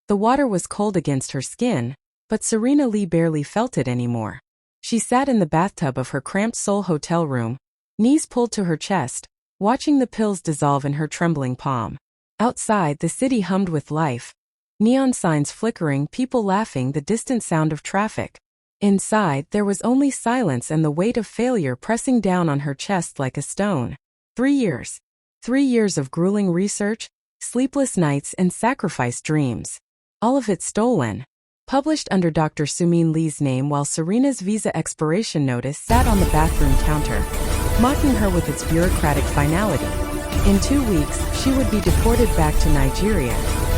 The water was cold against her skin, but Serena Lee barely felt it anymore. She sat in the bathtub of her cramped Seoul hotel room, knees pulled to her chest, watching the pills dissolve in her trembling palm. Outside, the city hummed with life. Neon signs flickering, people laughing, the distant sound of traffic. Inside, there was only silence and the weight of failure pressing down on her chest like a stone. 3 years. 3 years of grueling research, sleepless nights, and sacrificed dreams. All of it stolen. Published under Dr. Sumin Lee's name while Serena's visa expiration notice sat on the bathroom counter, mocking her with its bureaucratic finality. In 2 weeks, she would be deported back to Nigeria,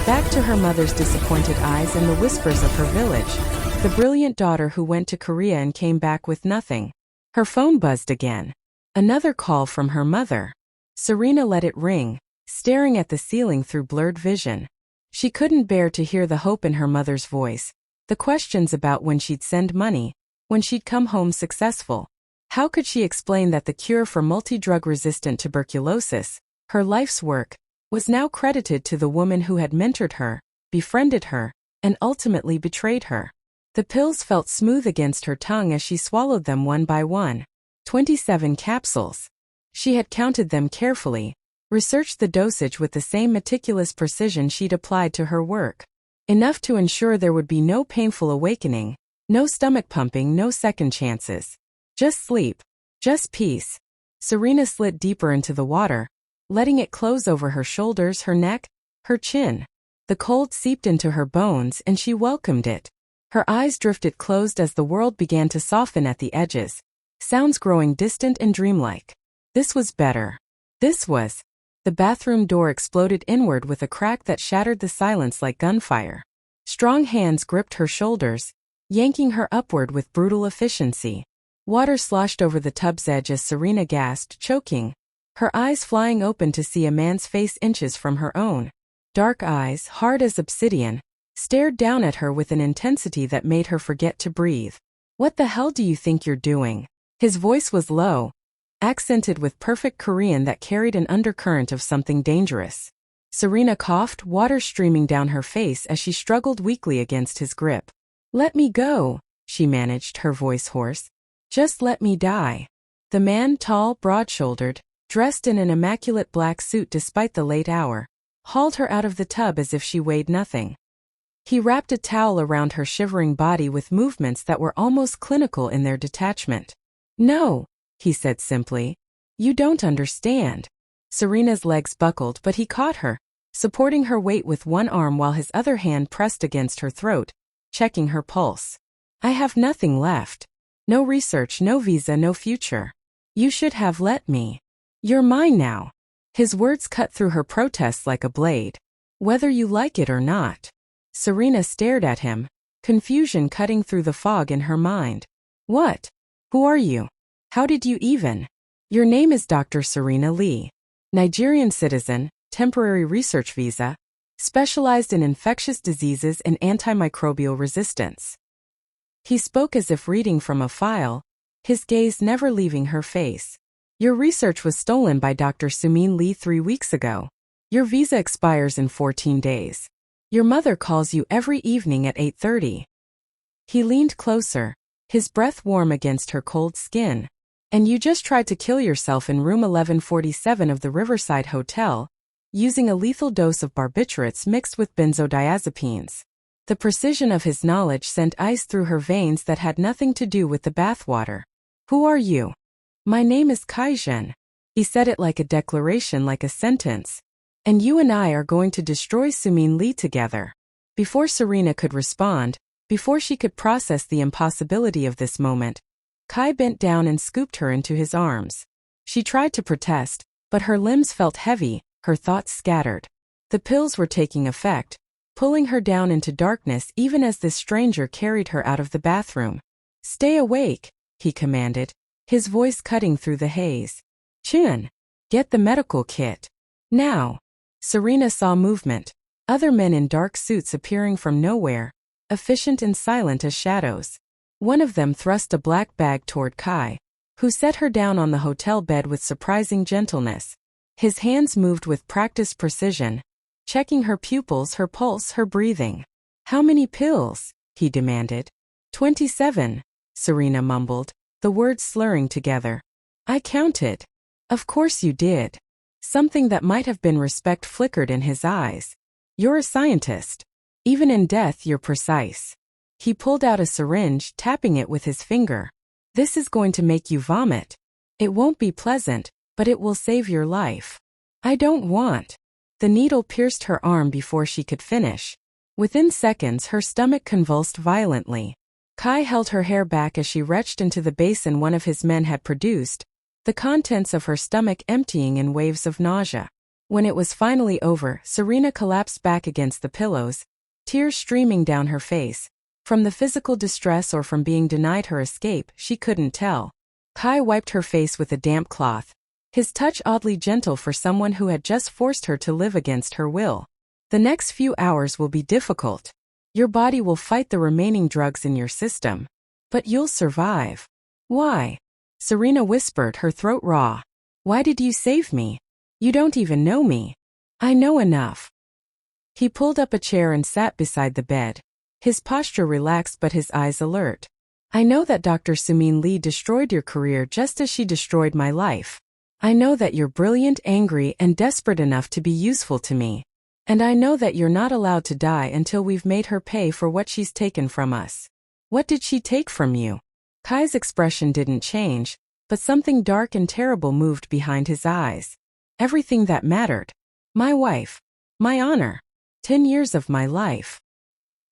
back to her mother's disappointed eyes and the whispers of her village, the brilliant daughter who went to Korea and came back with nothing. Her phone buzzed again. Another call from her mother. Serena let it ring, staring at the ceiling through blurred vision. She couldn't bear to hear the hope in her mother's voice, the questions about when she'd send money, when she'd come home successful. How could she explain that the cure for multi-drug-resistant tuberculosis, her life's work, was now credited to the woman who had mentored her, befriended her, and ultimately betrayed her? The pills felt smooth against her tongue as she swallowed them one by one. 27 capsules. She had counted them carefully, researched the dosage with the same meticulous precision she'd applied to her work. Enough to ensure there would be no painful awakening, no stomach pumping, no second chances. Just sleep. Just peace. Serena slid deeper into the water, letting it close over her shoulders, her neck, her chin. The cold seeped into her bones and she welcomed it. Her eyes drifted closed as the world began to soften at the edges, sounds growing distant and dreamlike. This was better. This was. The bathroom door exploded inward with a crack that shattered the silence like gunfire. Strong hands gripped her shoulders, yanking her upward with brutal efficiency. Water sloshed over the tub's edge as Serena gasped, choking, her eyes flying open to see a man's face inches from her own. Dark eyes, hard as obsidian, stared down at her with an intensity that made her forget to breathe. "What the hell do you think you're doing?" His voice was low, accented with perfect Korean that carried an undercurrent of something dangerous. Serena coughed, water streaming down her face as she struggled weakly against his grip. "Let me go," she managed, her voice hoarse. "Just let me die." The man, tall, broad-shouldered, dressed in an immaculate black suit despite the late hour, hauled her out of the tub as if she weighed nothing. He wrapped a towel around her shivering body with movements that were almost clinical in their detachment. "No," he said simply. "You don't understand." Serena's legs buckled, but he caught her, supporting her weight with one arm while his other hand pressed against her throat, checking her pulse. "I have nothing left. No research, no visa, no future. You should have let me. You're mine now." His words cut through her protests like a blade. "Whether you like it or not." Serena stared at him, confusion cutting through the fog in her mind. "What? Who are you? How did you even?" "Your name is Dr. Serena Lee. Nigerian citizen, temporary research visa, specialized in infectious diseases and antimicrobial resistance." He spoke as if reading from a file, his gaze never leaving her face. "Your research was stolen by Dr. Sumin Lee 3 weeks ago. Your visa expires in 14 days. Your mother calls you every evening at 8:30. He leaned closer, his breath warm against her cold skin. "And you just tried to kill yourself in room 1147 of the Riverside Hotel, using a lethal dose of barbiturates mixed with benzodiazepines." The precision of his knowledge sent ice through her veins that had nothing to do with the bathwater. "Who are you?" "My name is Zhen." He said it like a declaration, like a sentence. "And you and I are going to destroy Sumin Lee together." Before Serena could respond, before she could process the impossibility of this moment, Kai bent down and scooped her into his arms. She tried to protest, but her limbs felt heavy, her thoughts scattered. The pills were taking effect, pulling her down into darkness even as this stranger carried her out of the bathroom. "Stay awake," he commanded, his voice cutting through the haze. "Chun, get the medical kit. Now." Serena saw movement, other men in dark suits appearing from nowhere, efficient and silent as shadows. One of them thrust a black bag toward Kai, who set her down on the hotel bed with surprising gentleness. His hands moved with practiced precision, checking her pupils, her pulse, her breathing. How many pills? He demanded. 27, Serena mumbled, the words slurring together. I counted. Of course you did. Something that might have been respect flickered in his eyes. You're a scientist. Even in death you're precise. He pulled out a syringe, tapping it with his finger. This is going to make you vomit. It won't be pleasant, but it will save your life. I don't want. The needle pierced her arm before she could finish. Within seconds her stomach convulsed violently. Kai held her hair back as she retched into the basin one of his men had produced, the contents of her stomach emptying in waves of nausea. When it was finally over, Serena collapsed back against the pillows, tears streaming down her face. From the physical distress or from being denied her escape, she couldn't tell. Kai wiped her face with a damp cloth, his touch oddly gentle for someone who had just forced her to live against her will. The next few hours will be difficult. Your body will fight the remaining drugs in your system. But you'll survive. Why? Serena whispered, her throat raw. Why did you save me? You don't even know me. I know enough. He pulled up a chair and sat beside the bed. His posture relaxed but his eyes alert. I know that Dr. Serena Lee destroyed your career just as she destroyed my life. I know that you're brilliant, angry, and desperate enough to be useful to me. And I know that you're not allowed to die until we've made her pay for what she's taken from us. What did she take from you? Kai's expression didn't change, but something dark and terrible moved behind his eyes. Everything that mattered. My wife. My honor. 10 years of my life.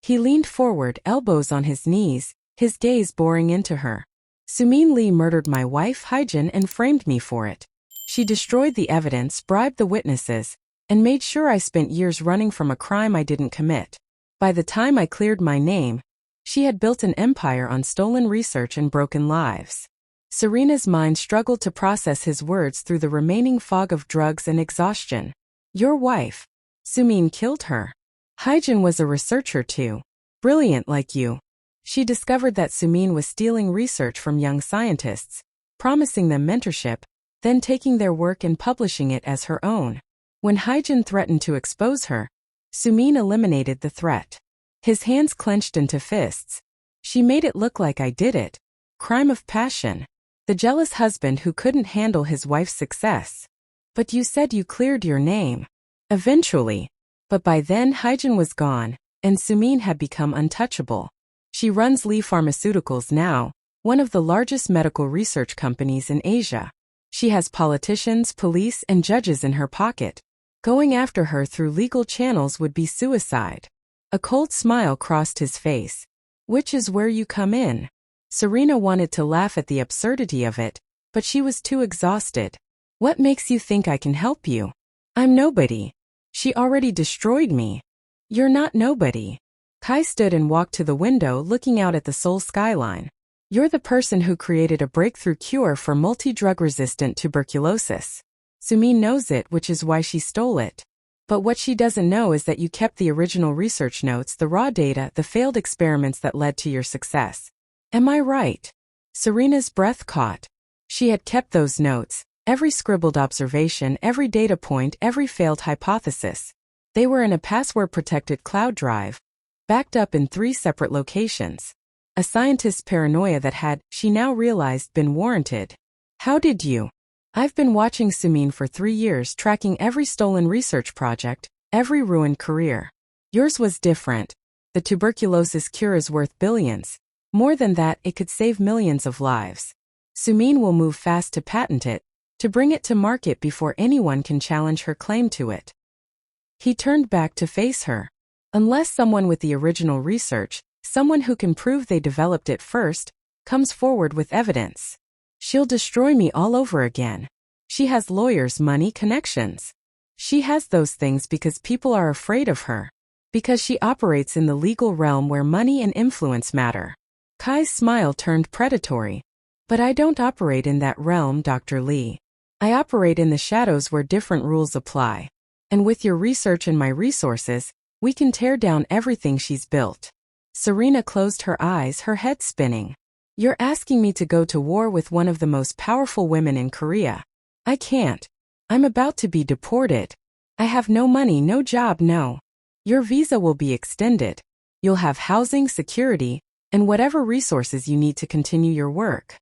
He leaned forward, elbows on his knees, his gaze boring into her. Serena Lee murdered my wife, Zhen, and framed me for it. She destroyed the evidence, bribed the witnesses, and made sure I spent years running from a crime I didn't commit. By the time I cleared my name, she had built an empire on stolen research and broken lives. Serena's mind struggled to process his words through the remaining fog of drugs and exhaustion. Your wife. Serena killed her. Zhen was a researcher too. Brilliant like you. She discovered that Serena was stealing research from young scientists, promising them mentorship, then taking their work and publishing it as her own. When Zhen threatened to expose her, Serena eliminated the threat. His hands clenched into fists. She made it look like I did it. Crime of passion. The jealous husband who couldn't handle his wife's success. But you said you cleared your name. Eventually. But by then Zhen was gone, and Serena had become untouchable. She runs Lee Pharmaceuticals now, one of the largest medical research companies in Asia. She has politicians, police, and judges in her pocket. Going after her through legal channels would be suicide. A cold smile crossed his face. Which is where you come in. Serena wanted to laugh at the absurdity of it, but she was too exhausted. What makes you think I can help you? I'm nobody. She already destroyed me. You're not nobody. Kai stood and walked to the window, looking out at the Seoul skyline. You're the person who created a breakthrough cure for multi-drug resistant tuberculosis. Serena knows it, which is why she stole it. But what she doesn't know is that you kept the original research notes, the raw data, the failed experiments that led to your success. Am I right? Serena's breath caught. She had kept those notes, every scribbled observation, every data point, every failed hypothesis. They were in a password-protected cloud drive, backed up in 3 separate locations. A scientist's paranoia that had, she now realized, been warranted. How did you? I've been watching Serena for 3 years, tracking every stolen research project, every ruined career. Yours was different. The tuberculosis cure is worth billions. More than that, it could save millions of lives. Serena will move fast to patent it, to bring it to market before anyone can challenge her claim to it. He turned back to face her. Unless someone with the original research, someone who can prove they developed it first, comes forward with evidence, she'll destroy me all over again. She has lawyers, money, connections. She has those things because people are afraid of her. Because she operates in the legal realm where money and influence matter. Kai's smile turned predatory. But I don't operate in that realm, Dr. Lee. I operate in the shadows where different rules apply. And with your research and my resources, we can tear down everything she's built. Serena closed her eyes, her head spinning. You're asking me to go to war with one of the most powerful women in Korea. I can't. I'm about to be deported. I have no money, no job, no. Your visa will be extended. You'll have housing, security, and whatever resources you need to continue your work.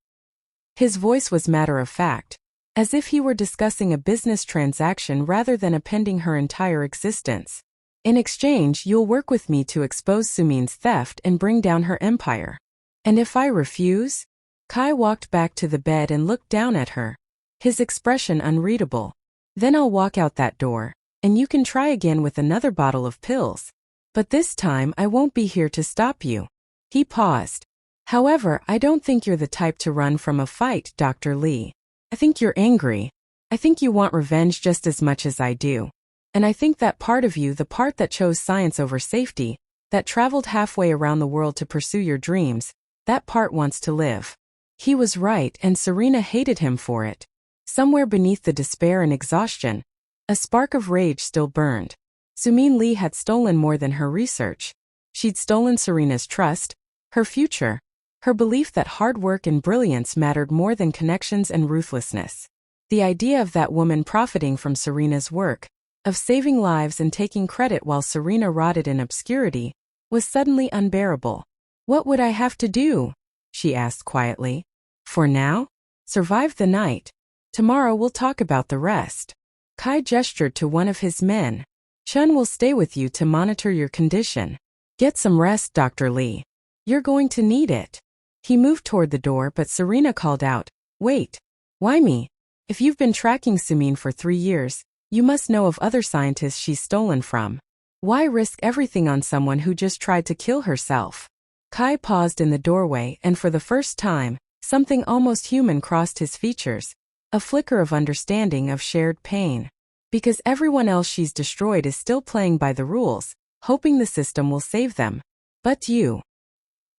His voice was matter-of-fact, as if he were discussing a business transaction rather than appending her entire existence. In exchange, you'll work with me to expose Sumin's theft and bring down her empire. And if I refuse? Kai walked back to the bed and looked down at her, his expression unreadable. Then I'll walk out that door, and you can try again with another bottle of pills. But this time I won't be here to stop you. He paused. However, I don't think you're the type to run from a fight, Dr. Lee. I think you're angry. I think you want revenge just as much as I do. And I think that part of you, the part that chose science over safety, that traveled halfway around the world to pursue your dreams, that part wants to live. He was right, and Serena hated him for it. Somewhere beneath the despair and exhaustion, a spark of rage still burned. Sumin Lee had stolen more than her research. She'd stolen Serena's trust, her future, her belief that hard work and brilliance mattered more than connections and ruthlessness. The idea of that woman profiting from Serena's work, of saving lives and taking credit while Serena rotted in obscurity, was suddenly unbearable. What would I have to do? She asked quietly. For now? Survive the night. Tomorrow we'll talk about the rest. Kai gestured to one of his men. Chen will stay with you to monitor your condition. Get some rest, Dr. Lee. You're going to need it. He moved toward the door, but Serena called out, Wait. Why me? If you've been tracking Sumin for 3 years, you must know of other scientists she's stolen from. Why risk everything on someone who just tried to kill herself? Kai paused in the doorway, and for the first time, something almost human crossed his features, a flicker of understanding of shared pain. Because everyone else she's destroyed is still playing by the rules, hoping the system will save them. But you.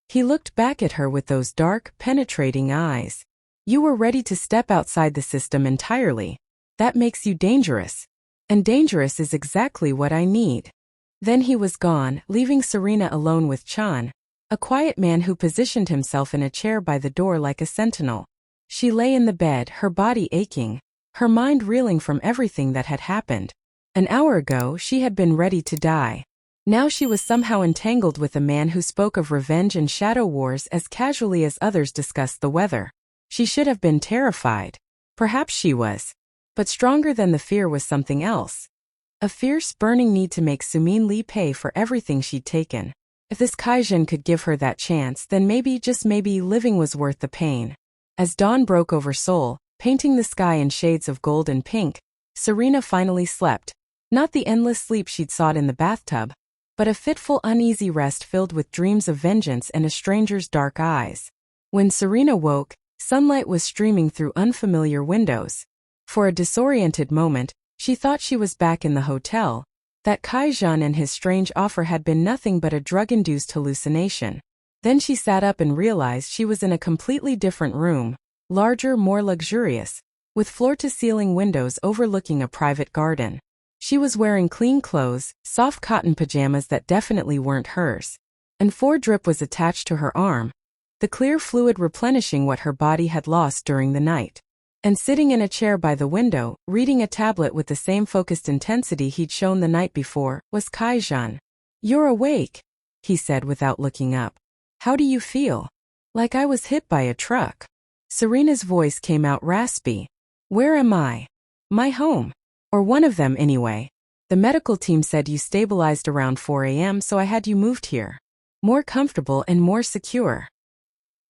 He looked back at her with those dark, penetrating eyes. You were ready to step outside the system entirely. That makes you dangerous. And dangerous is exactly what I need. Then he was gone, leaving Serena alone with Chan, a quiet man who positioned himself in a chair by the door like a sentinel. She lay in the bed, her body aching, her mind reeling from everything that had happened. An hour ago, she had been ready to die. Now she was somehow entangled with a man who spoke of revenge and shadow wars as casually as others discussed the weather. She should have been terrified. Perhaps she was. But stronger than the fear was something else. A fierce, burning need to make Sumin Lee pay for everything she'd taken. If this Zhen could give her that chance, then maybe, just maybe, living was worth the pain. As dawn broke over Seoul, painting the sky in shades of gold and pink, Serena finally slept. Not the endless sleep she'd sought in the bathtub, but a fitful, uneasy rest filled with dreams of vengeance and a stranger's dark eyes. When Serena woke, sunlight was streaming through unfamiliar windows. For a disoriented moment, she thought she was back in the hotel, that Zhen and his strange offer had been nothing but a drug-induced hallucination. Then she sat up and realized she was in a completely different room, larger, more luxurious, with floor-to-ceiling windows overlooking a private garden. She was wearing clean clothes, soft cotton pajamas that definitely weren't hers. And 4 drip was attached to her arm, the clear fluid replenishing what her body had lost during the night. And sitting in a chair by the window, reading a tablet with the same focused intensity he'd shown the night before, was Zhen. You're awake, he said without looking up. How do you feel? Like I was hit by a truck. Serena's voice came out raspy. Where am I? My home. Or one of them anyway. The medical team said you stabilized around 4 a.m., so I had you moved here. More comfortable and more secure.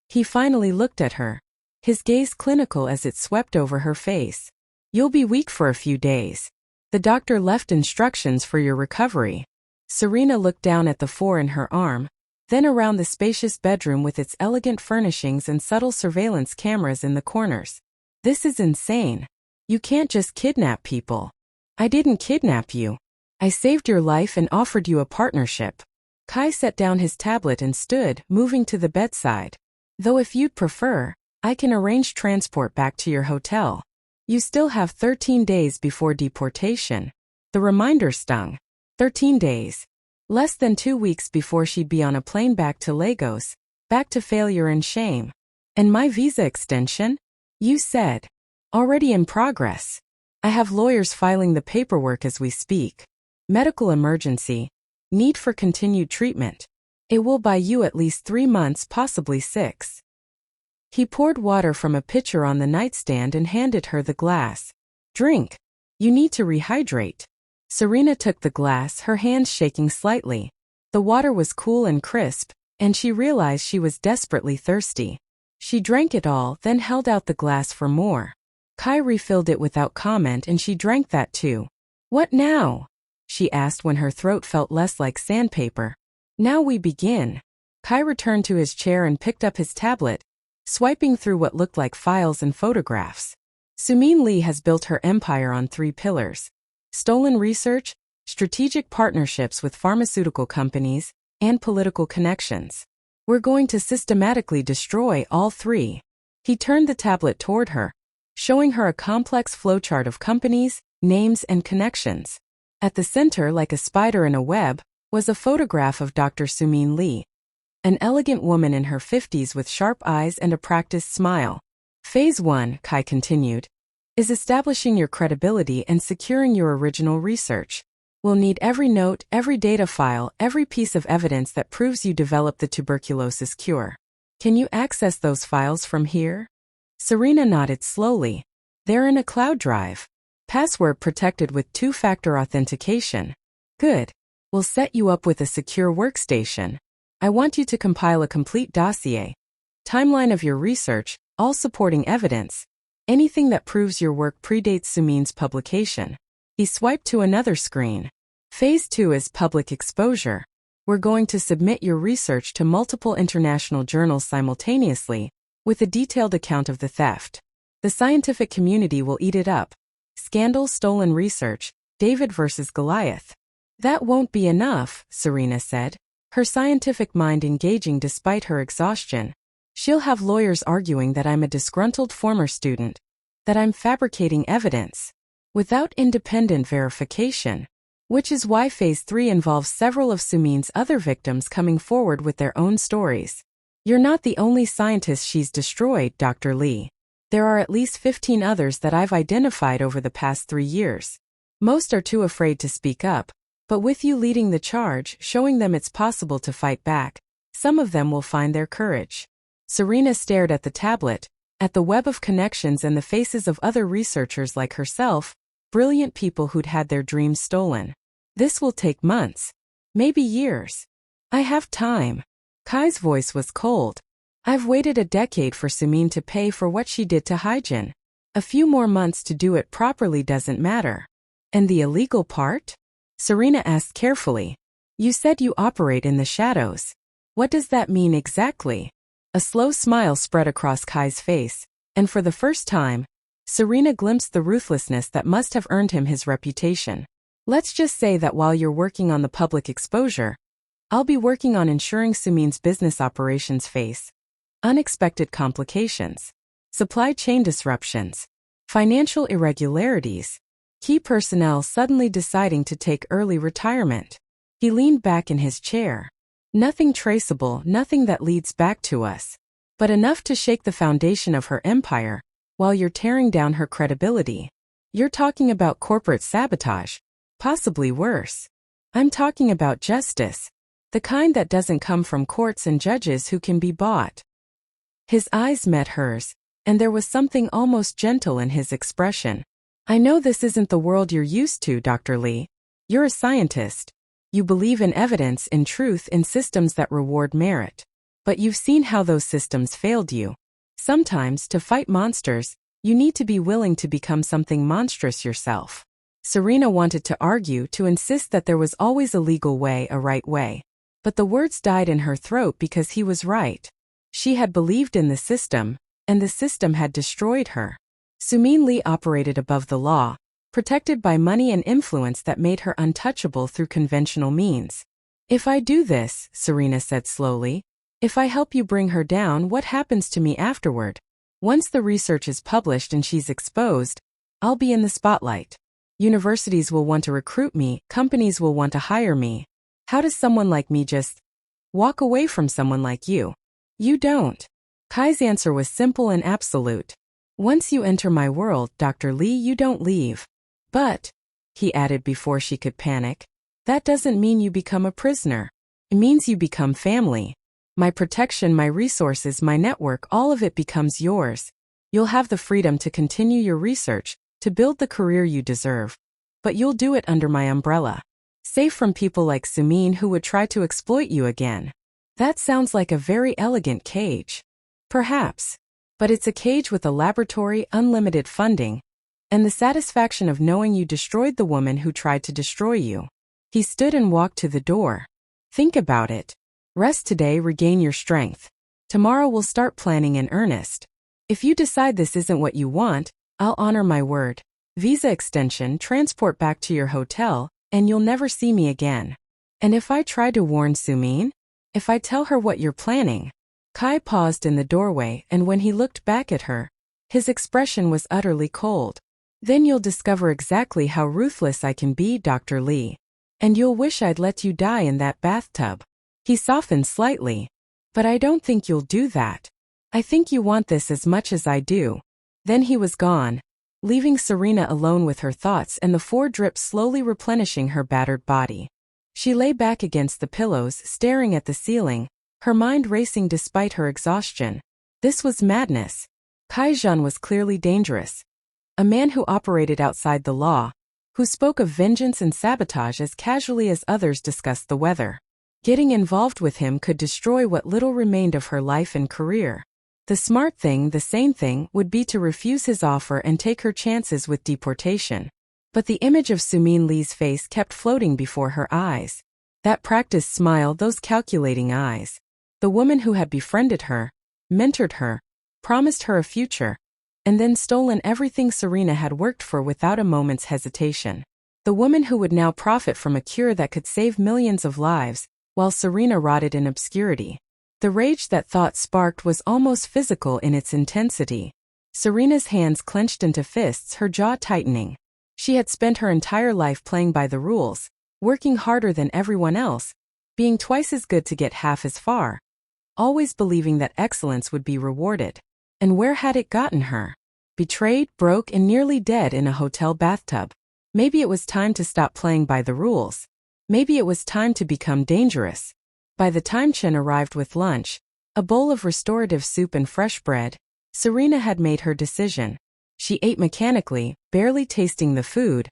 He finally looked at her, his gaze clinical as it swept over her face. You'll be weak for a few days. The doctor left instructions for your recovery. Serena looked down at the 4 in her arm, then around the spacious bedroom with its elegant furnishings and subtle surveillance cameras in the corners. This is insane. You can't just kidnap people. I didn't kidnap you. I saved your life and offered you a partnership. Kai set down his tablet and stood, moving to the bedside. Though if you'd prefer, I can arrange transport back to your hotel. You still have 13 days before deportation. The reminder stung. 13 days. Less than 2 weeks before she'd be on a plane back to Lagos, back to failure and shame. And my visa extension? You said. Already in progress. I have lawyers filing the paperwork as we speak. Medical emergency. Need for continued treatment. It will buy you at least 3 months, possibly 6. He poured water from a pitcher on the nightstand and handed her the glass. Drink. You need to rehydrate. Serena took the glass, her hands shaking slightly. The water was cool and crisp, and she realized she was desperately thirsty. She drank it all, then held out the glass for more. Kai refilled it without comment and she drank that too. What now? She asked when her throat felt less like sandpaper. Now we begin. Kai returned to his chair and picked up his tablet, swiping through what looked like files and photographs. Serena Lee has built her empire on 3 pillars: stolen research, strategic partnerships with pharmaceutical companies, and political connections. We're going to systematically destroy all 3. He turned the tablet toward her, showing her a complex flowchart of companies, names, and connections. At the center, like a spider in a web, was a photograph of Dr. Serena Lee, an elegant woman in her 50s with sharp eyes and a practiced smile. Phase 1, Kai continued, is establishing your credibility and securing your original research. We'll need every note, every data file, every piece of evidence that proves you developed the tuberculosis cure. Can you access those files from here? Serena nodded slowly. They're in a cloud drive. Password protected with 2-factor authentication. Good. We'll set you up with a secure workstation. I want you to compile a complete dossier. Timeline of your research, all supporting evidence. Anything that proves your work predates Sumin's publication. He swiped to another screen. Phase 2 is public exposure. We're going to submit your research to multiple international journals simultaneously, with a detailed account of the theft. The scientific community will eat it up. Scandal, stolen research, David versus Goliath. That won't be enough, Serena said, her scientific mind engaging despite her exhaustion. She'll have lawyers arguing that I'm a disgruntled former student, that I'm fabricating evidence, without independent verification. Which is why Phase 3 involves several of Sumin's other victims coming forward with their own stories. You're not the only scientist she's destroyed, Dr. Lee. There are at least 15 others that I've identified over the past 3 years. Most are too afraid to speak up, but with you leading the charge, showing them it's possible to fight back, some of them will find their courage. Serena stared at the tablet, at the web of connections and the faces of other researchers like herself, brilliant people who'd had their dreams stolen. This will take months, maybe years. I have time. Kai's voice was cold. I've waited a decade for Sumin to pay for what she did to Hyjin. A few more months to do it properly doesn't matter. And the illegal part? Serena asked carefully. You said you operate in the shadows. What does that mean exactly? A slow smile spread across Kai's face, and for the first time, Serena glimpsed the ruthlessness that must have earned him his reputation. Let's just say that while you're working on the public exposure, I'll be working on ensuring Sumin's business operations face unexpected complications, supply chain disruptions, financial irregularities, key personnel suddenly deciding to take early retirement. He leaned back in his chair. Nothing traceable, nothing that leads back to us, but enough to shake the foundation of her empire, while you're tearing down her credibility. You're talking about corporate sabotage, possibly worse. I'm talking about justice, the kind that doesn't come from courts and judges who can be bought. His eyes met hers, and there was something almost gentle in his expression. I know this isn't the world you're used to, Dr. Lee. You're a scientist. You believe in evidence, in truth, in systems that reward merit. But you've seen how those systems failed you. Sometimes, to fight monsters, you need to be willing to become something monstrous yourself. Serena wanted to argue, to insist that there was always a legal way, a right way. But the words died in her throat because he was right. She had believed in the system, and the system had destroyed her. Serena Lee operated above the law, protected by money and influence that made her untouchable through conventional means. If I do this, Serena said slowly, if I help you bring her down, what happens to me afterward? Once the research is published and she's exposed, I'll be in the spotlight. Universities will want to recruit me, companies will want to hire me. How does someone like me just walk away from someone like you? You don't. Kai's answer was simple and absolute. Once you enter my world, Dr. Lee, you don't leave. But, he added before she could panic, that doesn't mean you become a prisoner. It means you become family. My protection, my resources, my network, all of it becomes yours. You'll have the freedom to continue your research, to build the career you deserve. But you'll do it under my umbrella. Safe from people like Sumin who would try to exploit you again. That sounds like a very elegant cage. Perhaps. But it's a cage with a laboratory, unlimited funding, and the satisfaction of knowing you destroyed the woman who tried to destroy you. He stood and walked to the door. Think about it. Rest today, regain your strength. Tomorrow we'll start planning in earnest. If you decide this isn't what you want, I'll honor my word. Visa extension, transport back to your hotel, and you'll never see me again. And if I try to warn Sumin? If I tell her what you're planning? Kai paused in the doorway, and when he looked back at her, his expression was utterly cold. Then you'll discover exactly how ruthless I can be, Dr. Lee. And you'll wish I'd let you die in that bathtub. He softened slightly. But I don't think you'll do that. I think you want this as much as I do. Then he was gone, leaving Serena alone with her thoughts and the 4 drips slowly replenishing her battered body. She lay back against the pillows, staring at the ceiling, her mind racing despite her exhaustion. This was madness. Zhen was clearly dangerous. A man who operated outside the law, who spoke of vengeance and sabotage as casually as others discussed the weather. Getting involved with him could destroy what little remained of her life and career. The smart thing, the sane thing, would be to refuse his offer and take her chances with deportation. But the image of Sumin Lee's face kept floating before her eyes. That practiced smile, those calculating eyes. The woman who had befriended her, mentored her, promised her a future, and then stolen everything Serena had worked for without a moment's hesitation. The woman who would now profit from a cure that could save millions of lives, while Serena rotted in obscurity. The rage that thought sparked was almost physical in its intensity. Serena's hands clenched into fists, her jaw tightening. She had spent her entire life playing by the rules, working harder than everyone else, being twice as good to get half as far, always believing that excellence would be rewarded. And where had it gotten her? Betrayed, broke, and nearly dead in a hotel bathtub. Maybe it was time to stop playing by the rules. Maybe it was time to become dangerous. By the time Zhen arrived with lunch, a bowl of restorative soup and fresh bread, Serena had made her decision. She ate mechanically, barely tasting the food,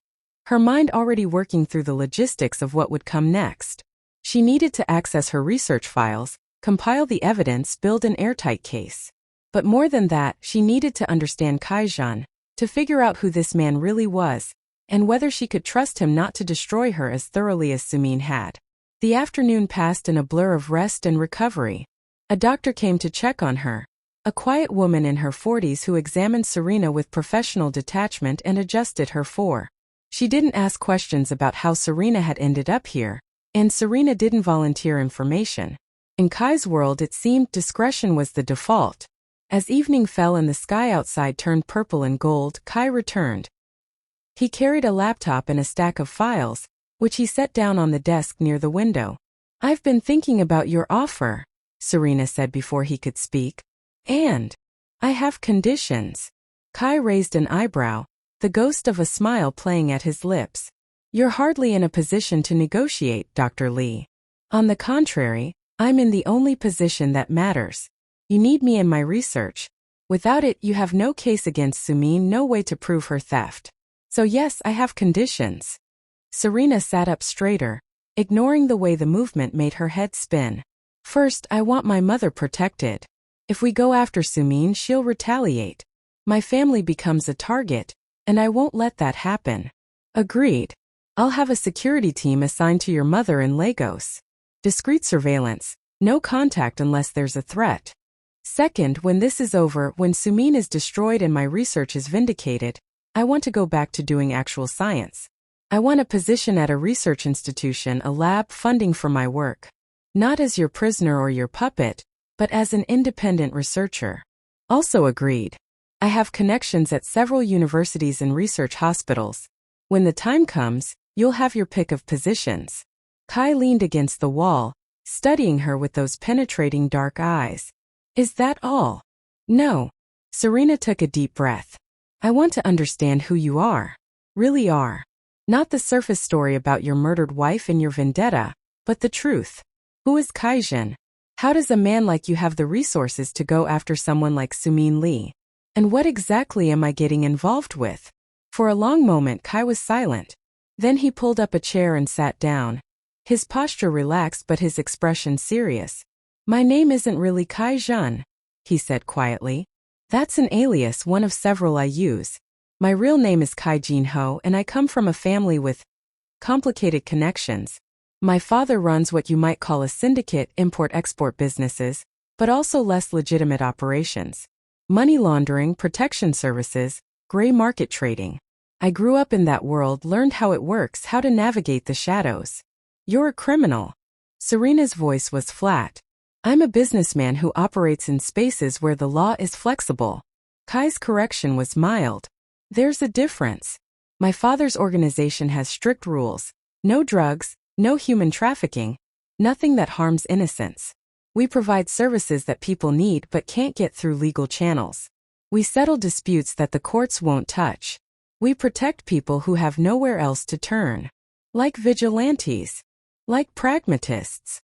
her mind already working through the logistics of what would come next. She needed to access her research files, compile the evidence, build an airtight case. But more than that, she needed to understand Zhen, to figure out who this man really was, and whether she could trust him not to destroy her as thoroughly as Sumin had. The afternoon passed in a blur of rest and recovery. A doctor came to check on her, a quiet woman in her 40s who examined Serena with professional detachment and adjusted her for. She didn't ask questions about how Serena had ended up here, and Serena didn't volunteer information. In Kai's world it seemed discretion was the default. As evening fell and the sky outside turned purple and gold, Kai returned. He carried a laptop and a stack of files, which he set down on the desk near the window. "I've been thinking about your offer," Serena said before he could speak. "And I have conditions." Kai raised an eyebrow, the ghost of a smile playing at his lips. "You're hardly in a position to negotiate, Dr. Lee. On the contrary, I'm in the only position that matters. You need me in my research. Without it, you have no case against Sumin, no way to prove her theft. So yes, I have conditions." Serena sat up straighter, ignoring the way the movement made her head spin. "First, I want my mother protected. If we go after Sumin, she'll retaliate. My family becomes a target, and I won't let that happen." "Agreed. I'll have a security team assigned to your mother in Lagos. Discreet surveillance, no contact unless there's a threat. Second, when this is over, when Sumin is destroyed and my research is vindicated, I want to go back to doing actual science. I want a position at a research institution, a lab, funding for my work. Not as your prisoner or your puppet, but as an independent researcher." "Also agreed. I have connections at several universities and research hospitals. When the time comes, you'll have your pick of positions." Kai leaned against the wall, studying her with those penetrating dark eyes. "Is that all?" "No." Serena took a deep breath. "I want to understand who you are. Really are. Not the surface story about your murdered wife and your vendetta, but the truth. Who is Zhen? How does a man like you have the resources to go after someone like Serena Lee? And what exactly am I getting involved with? For a long moment Kai was silent. Then he pulled up a chair and sat down. His posture relaxed but his expression serious. My name isn't really Zhen, he said quietly. That's an alias, one of several I use. My real name is Kai Jinho and I come from a family with complicated connections. My father runs what you might call a syndicate, import-export businesses, but also less legitimate operations. Money laundering, protection services, gray market trading. I grew up in that world, learned how it works, how to navigate the shadows. You're a criminal. Serena's voice was flat. I'm a businessman who operates in spaces where the law is flexible. Kai's correction was mild. There's a difference. My father's organization has strict rules. No drugs, no human trafficking, nothing that harms innocents. We provide services that people need but can't get through legal channels. We settle disputes that the courts won't touch. We protect people who have nowhere else to turn. Like vigilantes. Like pragmatists.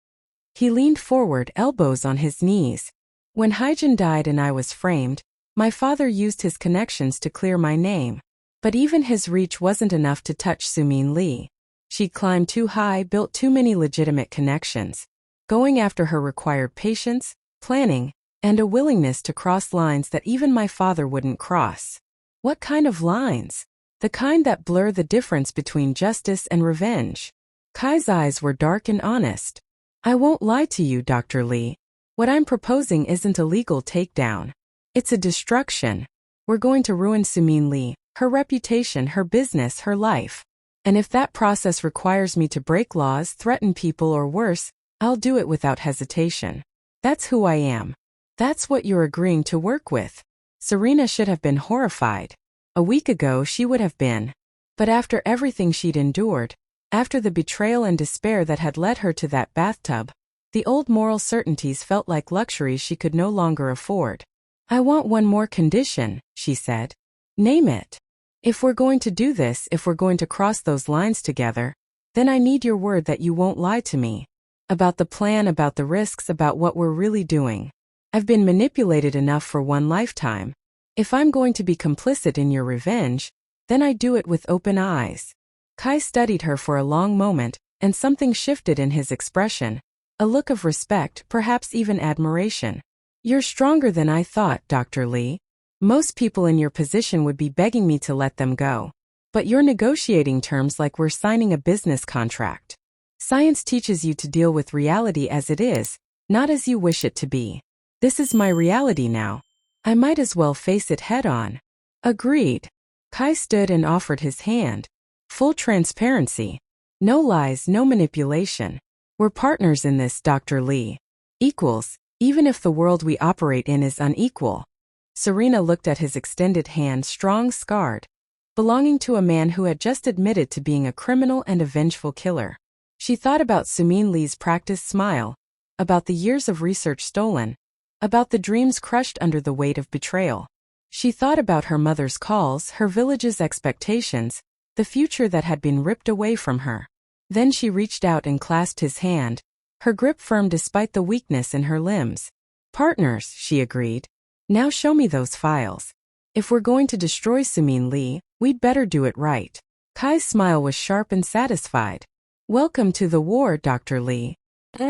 He leaned forward, elbows on his knees. When Zhen died and I was framed, my father used his connections to clear my name. But even his reach wasn't enough to touch Serena Lee. She'd climbed too high, built too many legitimate connections. Going after her required patience, planning, and a willingness to cross lines that even my father wouldn't cross. What kind of lines? The kind that blur the difference between justice and revenge. Kai's eyes were dark and honest. I won't lie to you, Dr. Lee. What I'm proposing isn't a legal takedown. It's a destruction. We're going to ruin Serena Lee, her reputation, her business, her life. And if that process requires me to break laws, threaten people, or worse, I'll do it without hesitation. That's who I am. That's what you're agreeing to work with. Serena should have been horrified. A week ago she would have been. But after everything she'd endured, after the betrayal and despair that had led her to that bathtub, the old moral certainties felt like luxuries she could no longer afford. I want one more condition, she said. Name it. If we're going to do this, if we're going to cross those lines together, then I need your word that you won't lie to me. About the plan, about the risks, about what we're really doing. I've been manipulated enough for one lifetime. If I'm going to be complicit in your revenge, then I do it with open eyes. Kai studied her for a long moment, and something shifted in his expression. A look of respect, perhaps even admiration. You're stronger than I thought, Dr. Lee. Most people in your position would be begging me to let them go. But you're negotiating terms like we're signing a business contract. Science teaches you to deal with reality as it is, not as you wish it to be. This is my reality now. I might as well face it head on. Agreed. Kai stood and offered his hand. Full transparency. No lies, no manipulation. We're partners in this, Dr. Lee. Equals, even if the world we operate in is unequal. Serena looked at his extended hand, strong, scarred, belonging to a man who had just admitted to being a criminal and a vengeful killer. She thought about Serena Lee's practiced smile, about the years of research stolen, about the dreams crushed under the weight of betrayal. She thought about her mother's calls, her village's expectations, the future that had been ripped away from her. Then she reached out and clasped his hand, her grip firm despite the weakness in her limbs. Partners, she agreed. Now show me those files. If we're going to destroy Serena Lee, we'd better do it right. Kai's smile was sharp and satisfied. Welcome to the war, Dr. Lee. The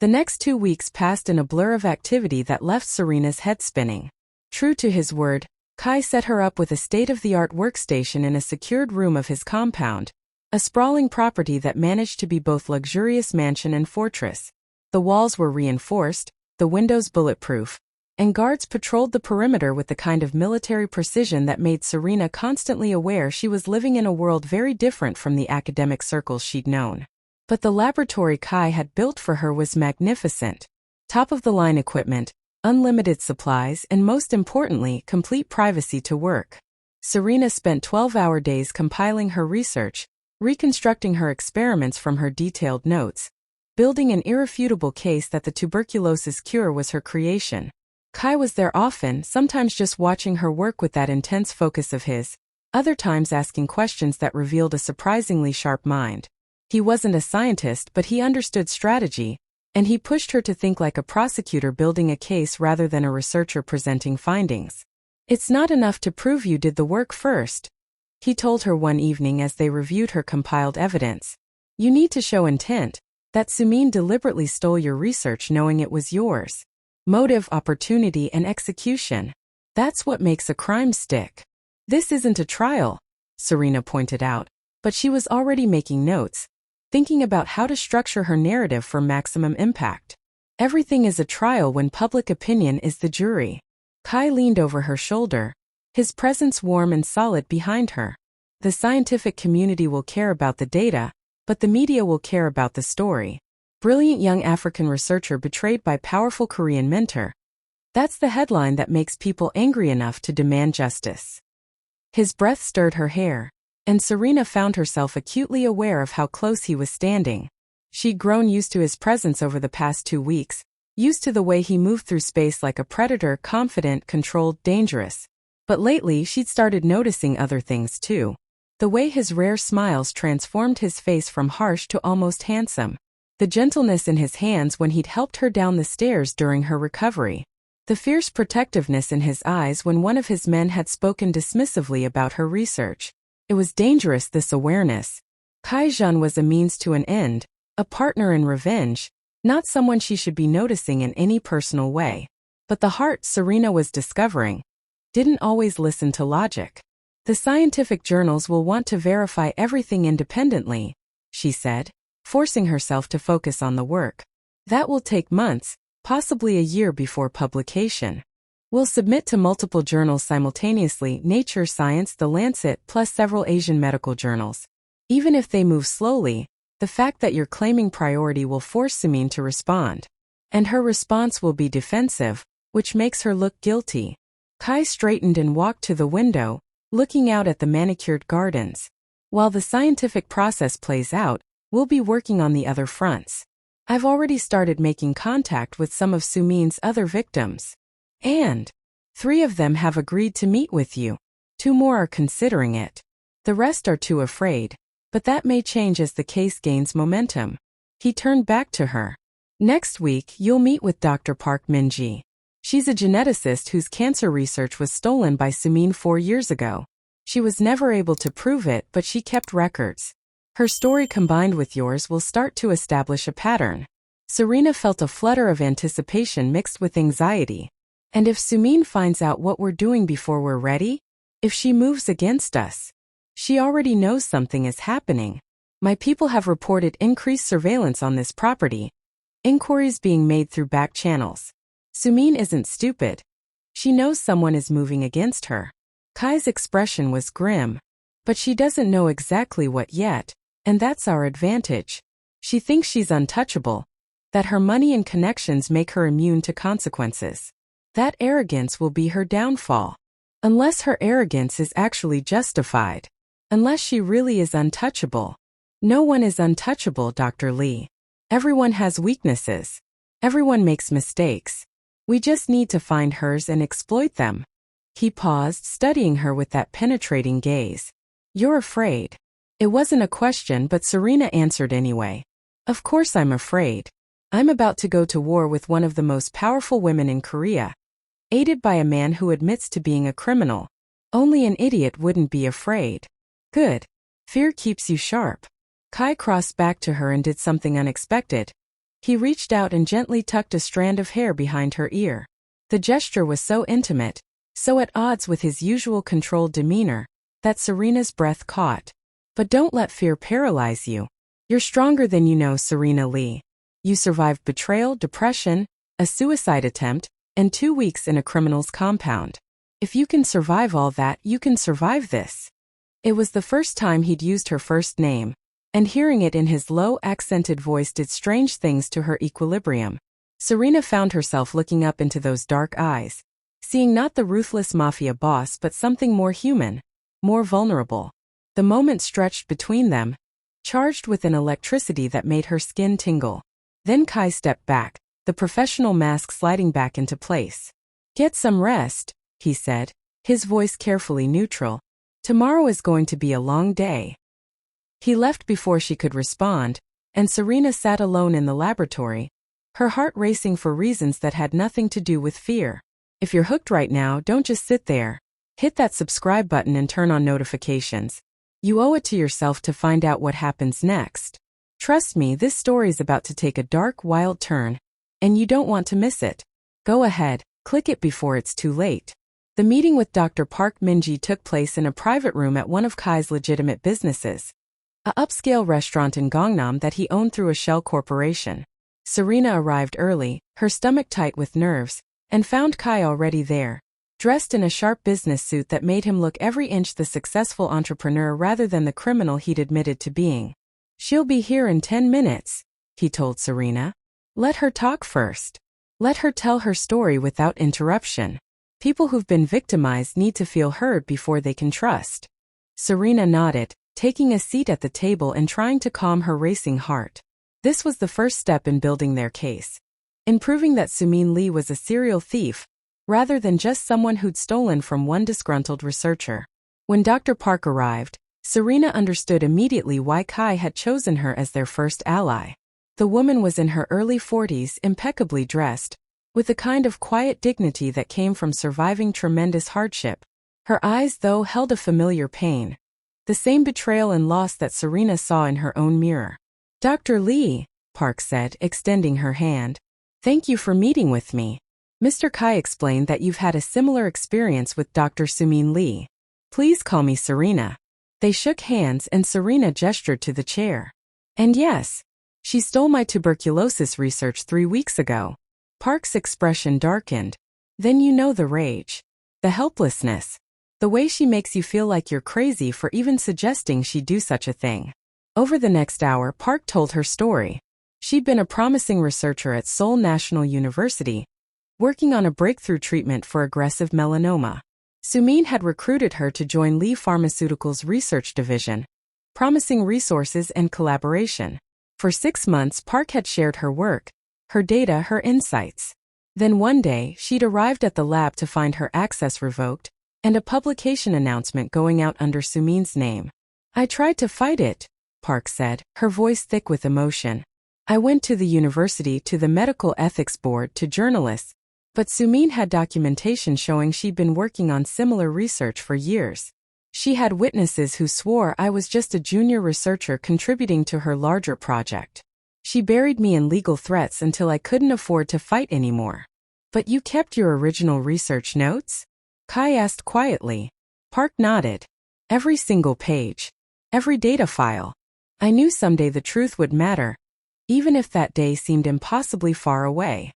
next 2 weeks passed in a blur of activity that left Serena's head spinning. True to his word, Kai set her up with a state-of-the-art workstation in a secured room of his compound, a sprawling property that managed to be both luxurious mansion and fortress. The walls were reinforced, the windows bulletproof, and guards patrolled the perimeter with the kind of military precision that made Serena constantly aware she was living in a world very different from the academic circles she'd known. But the laboratory Kai had built for her was magnificent. Top-of-the-line equipment, unlimited supplies, and most importantly, complete privacy to work. Serena spent 12-hour days compiling her research, reconstructing her experiments from her detailed notes, building an irrefutable case that the tuberculosis cure was her creation. Kai was there often, sometimes just watching her work with that intense focus of his, other times asking questions that revealed a surprisingly sharp mind. He wasn't a scientist, but he understood strategy, and he pushed her to think like a prosecutor building a case rather than a researcher presenting findings. "It's not enough to prove you did the work first," he told her one evening as they reviewed her compiled evidence. "You need to show intent, that Sumin deliberately stole your research knowing it was yours. Motive, opportunity, and execution. That's what makes a crime stick." "This isn't a trial," Serena pointed out, but she was already making notes, thinking about how to structure her narrative for maximum impact. "Everything is a trial when public opinion is the jury." Kai leaned over her shoulder, his presence warm and solid behind her. "The scientific community will care about the data, but the media will care about the story. Brilliant young African researcher betrayed by powerful Korean mentor. That's the headline that makes people angry enough to demand justice." His breath stirred her hair, and Serena found herself acutely aware of how close he was standing. She'd grown used to his presence over the past 2 weeks, used to the way he moved through space like a predator, confident, controlled, dangerous. But lately she'd started noticing other things too. The way his rare smiles transformed his face from harsh to almost handsome. The gentleness in his hands when he'd helped her down the stairs during her recovery. The fierce protectiveness in his eyes when one of his men had spoken dismissively about her research. It was dangerous, this awareness. Kai Zhen was a means to an end, a partner in revenge, not someone she should be noticing in any personal way. But the heart, Serena was discovering, didn't always listen to logic. "The scientific journals will want to verify everything independently," she said, forcing herself to focus on the work. "That will take months, possibly a year before publication. We'll submit to multiple journals simultaneously: Nature, Science, The Lancet, plus several Asian medical journals. Even if they move slowly, the fact that you're claiming priority will force Sumin to respond. And her response will be defensive, which makes her look guilty." Kai straightened and walked to the window, looking out at the manicured gardens. "While the scientific process plays out, we'll be working on the other fronts. I've already started making contact with some of Sumin's other victims. And 3 of them have agreed to meet with you. 2 more are considering it. The rest are too afraid, but that may change as the case gains momentum." He turned back to her. "Next week, you'll meet with Dr. Park Min-ji. She's a geneticist whose cancer research was stolen by Sumin 4 years ago. She was never able to prove it, but she kept records. Her story combined with yours will start to establish a pattern." Serena felt a flutter of anticipation mixed with anxiety. "And if Sumin finds out what we're doing before we're ready? If she moves against us? She already knows something is happening. My people have reported increased surveillance on this property. Inquiries being made through back channels. Sumin isn't stupid. She knows someone is moving against her." Kai's expression was grim. "But she doesn't know exactly what yet, and that's our advantage. She thinks she's untouchable, that her money and connections make her immune to consequences. That arrogance will be her downfall. Unless her arrogance is actually justified. Unless she really is untouchable." "No one is untouchable, Dr. Lee. Everyone has weaknesses. Everyone makes mistakes. We just need to find hers and exploit them." He paused, studying her with that penetrating gaze. "You're afraid." It wasn't a question, but Serena answered anyway. "Of course I'm afraid. I'm about to go to war with one of the most powerful women in Korea, aided by a man who admits to being a criminal. Only an idiot wouldn't be afraid." "Good. Fear keeps you sharp." Kai crossed back to her and did something unexpected. He reached out and gently tucked a strand of hair behind her ear. The gesture was so intimate, so at odds with his usual controlled demeanor, that Serena's breath caught. "But don't let fear paralyze you. You're stronger than you know, Serena Lee. You survived betrayal, depression, a suicide attempt, and 2 weeks in a criminal's compound. If you can survive all that, you can survive this." It was the first time he'd used her first name, and hearing it in his low, accented voice did strange things to her equilibrium. Serena found herself looking up into those dark eyes, seeing not the ruthless Mafia boss but something more human, more vulnerable. The moment stretched between them, charged with an electricity that made her skin tingle. Then Kai stepped back, the professional mask sliding back into place. Get some rest, he said, his voice carefully neutral. Tomorrow is going to be a long day. He left before she could respond, and Serena sat alone in the laboratory, her heart racing for reasons that had nothing to do with fear. If you're hooked right now, don't just sit there. Hit that subscribe button and turn on notifications. You owe it to yourself to find out what happens next. Trust me, this story's about to take a dark, wild turn, and you don't want to miss it. Go ahead, click it before it's too late. The meeting with Dr. Park Min-ji took place in a private room at one of Kai's legitimate businesses, a upscale restaurant in Gangnam that he owned through a shell corporation. Serena arrived early, her stomach tight with nerves, and found Kai already there, dressed in a sharp business suit that made him look every inch the successful entrepreneur rather than the criminal he'd admitted to being. She'll be here in 10 minutes, he told Serena. Let her talk first. Let her tell her story without interruption. People who've been victimized need to feel heard before they can trust. Serena nodded, taking a seat at the table and trying to calm her racing heart. This was the first step in building their case, in proving that Sumin Lee was a serial thief, rather than just someone who'd stolen from one disgruntled researcher. When Dr. Park arrived, Serena understood immediately why Kai had chosen her as their first ally. The woman was in her early 40s, impeccably dressed, with the kind of quiet dignity that came from surviving tremendous hardship. Her eyes, though, held a familiar pain, the same betrayal and loss that Serena saw in her own mirror. Dr. Lee, Park said, extending her hand. Thank you for meeting with me. Mr. Kai explained that you've had a similar experience with Dr. Sumin Lee. Please call me Serena. They shook hands and Serena gestured to the chair. And yes, she stole my tuberculosis research 3 weeks ago. Park's expression darkened. Then you know the rage. The helplessness. The way she makes you feel like you're crazy for even suggesting she'd do such a thing. Over the next hour, Park told her story. She'd been a promising researcher at Seoul National University, working on a breakthrough treatment for aggressive melanoma. Sumin had recruited her to join Lee Pharmaceutical's research division, promising resources and collaboration. For 6 months, Park had shared her work, her data, her insights. Then one day, she'd arrived at the lab to find her access revoked, and a publication announcement going out under Sumin's name. I tried to fight it, Park said, her voice thick with emotion. I went to the university, to the medical ethics board, to journalists, but Sumin had documentation showing she'd been working on similar research for years. She had witnesses who swore I was just a junior researcher contributing to her larger project. She buried me in legal threats until I couldn't afford to fight anymore. But you kept your original research notes? Kai asked quietly. Park nodded. Every single page. Every data file. I knew someday the truth would matter, even if that day seemed impossibly far away.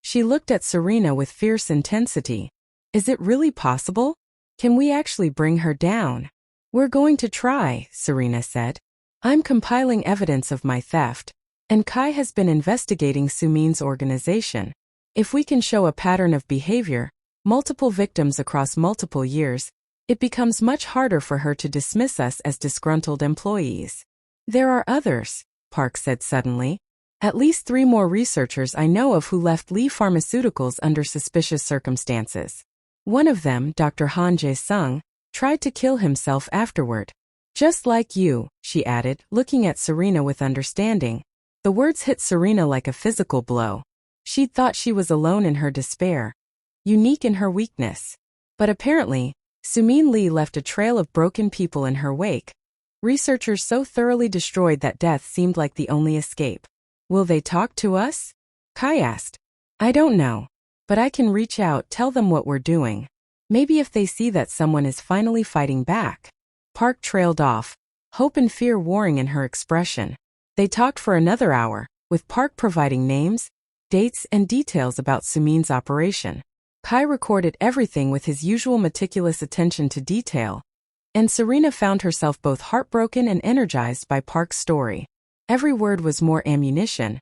She looked at Serena with fierce intensity. Is it really possible? Can we actually bring her down? We're going to try, Serena said. I'm compiling evidence of my theft, and Kai has been investigating Sumin's organization. If we can show a pattern of behavior, multiple victims across multiple years, it becomes much harder for her to dismiss us as disgruntled employees. There are others, Park said suddenly. At least 3 more researchers I know of who left Lee Pharmaceuticals under suspicious circumstances. One of them, Dr. Han Jae-sung, tried to kill himself afterward. Just like you, she added, looking at Serena with understanding. The words hit Serena like a physical blow. She'd thought she was alone in her despair, unique in her weakness. But apparently, Sumin Lee left a trail of broken people in her wake. Researchers so thoroughly destroyed that death seemed like the only escape. Will they talk to us? Kai asked. I don't know. But I can reach out, tell them what we're doing. Maybe if they see that someone is finally fighting back. Park trailed off, hope and fear warring in her expression. They talked for another hour, with Park providing names, dates, and details about Sumin's operation. Kai recorded everything with his usual meticulous attention to detail, and Serena found herself both heartbroken and energized by Park's story. Every word was more ammunition,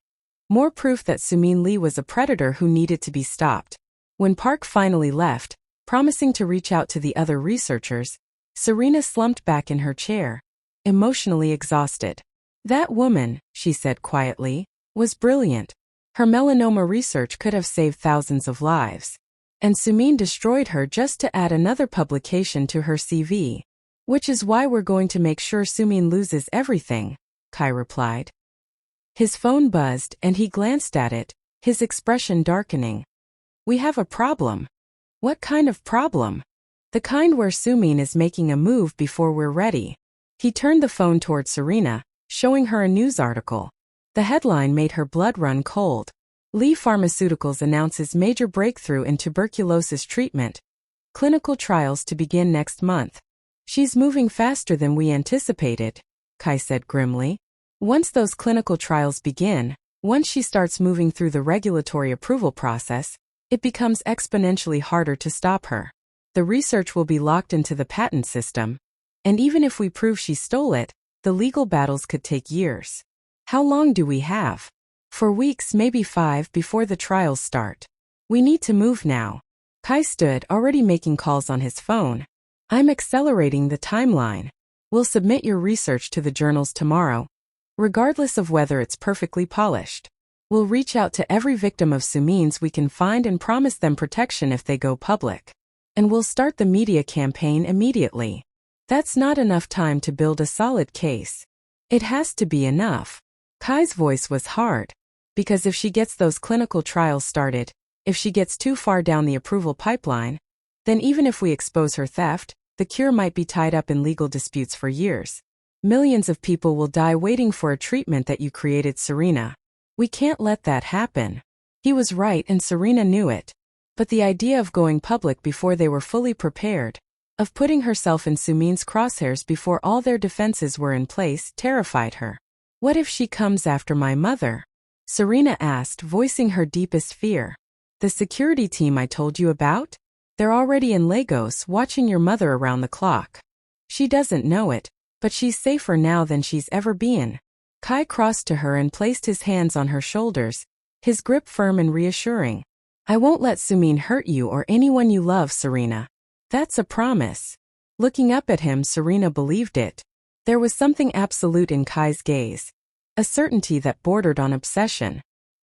more proof that Sumin Lee was a predator who needed to be stopped. When Park finally left, promising to reach out to the other researchers, Serena slumped back in her chair, emotionally exhausted. That woman, she said quietly, was brilliant. Her melanoma research could have saved thousands of lives. And Sumin destroyed her just to add another publication to her CV. Which is why we're going to make sure Sumin loses everything, Kai replied. His phone buzzed and he glanced at it, his expression darkening. We have a problem. What kind of problem? The kind where Sumin is making a move before we're ready. He turned the phone toward Serena, showing her a news article. The headline made her blood run cold. Lee Pharmaceuticals announces major breakthrough in tuberculosis treatment. Clinical trials to begin next month. She's moving faster than we anticipated, Kai said grimly. Once those clinical trials begin, once she starts moving through the regulatory approval process, it becomes exponentially harder to stop her. The research will be locked into the patent system, and even if we prove she stole it, the legal battles could take years. How long do we have? For weeks, maybe 5 before the trials start. We need to move now. Kai stood, already making calls on his phone. I'm accelerating the timeline. We'll submit your research to the journals tomorrow, regardless of whether it's perfectly polished. We'll reach out to every victim of Sumin's we can find and promise them protection if they go public. And we'll start the media campaign immediately. That's not enough time to build a solid case. It has to be enough. Kai's voice was hard. Because if she gets those clinical trials started, if she gets too far down the approval pipeline, then even if we expose her theft, the cure might be tied up in legal disputes for years. Millions of people will die waiting for a treatment that you created, Serena. We can't let that happen. He was right and Serena knew it. But the idea of going public before they were fully prepared, of putting herself in Sumin's crosshairs before all their defenses were in place, terrified her. What if she comes after my mother? Serena asked, voicing her deepest fear. The security team I told you about? They're already in Lagos watching your mother around the clock. She doesn't know it, but she's safer now than she's ever been. Kai crossed to her and placed his hands on her shoulders, his grip firm and reassuring. I won't let Sumin hurt you or anyone you love, Serena. That's a promise. Looking up at him, Serena believed it. There was something absolute in Kai's gaze, a certainty that bordered on obsession.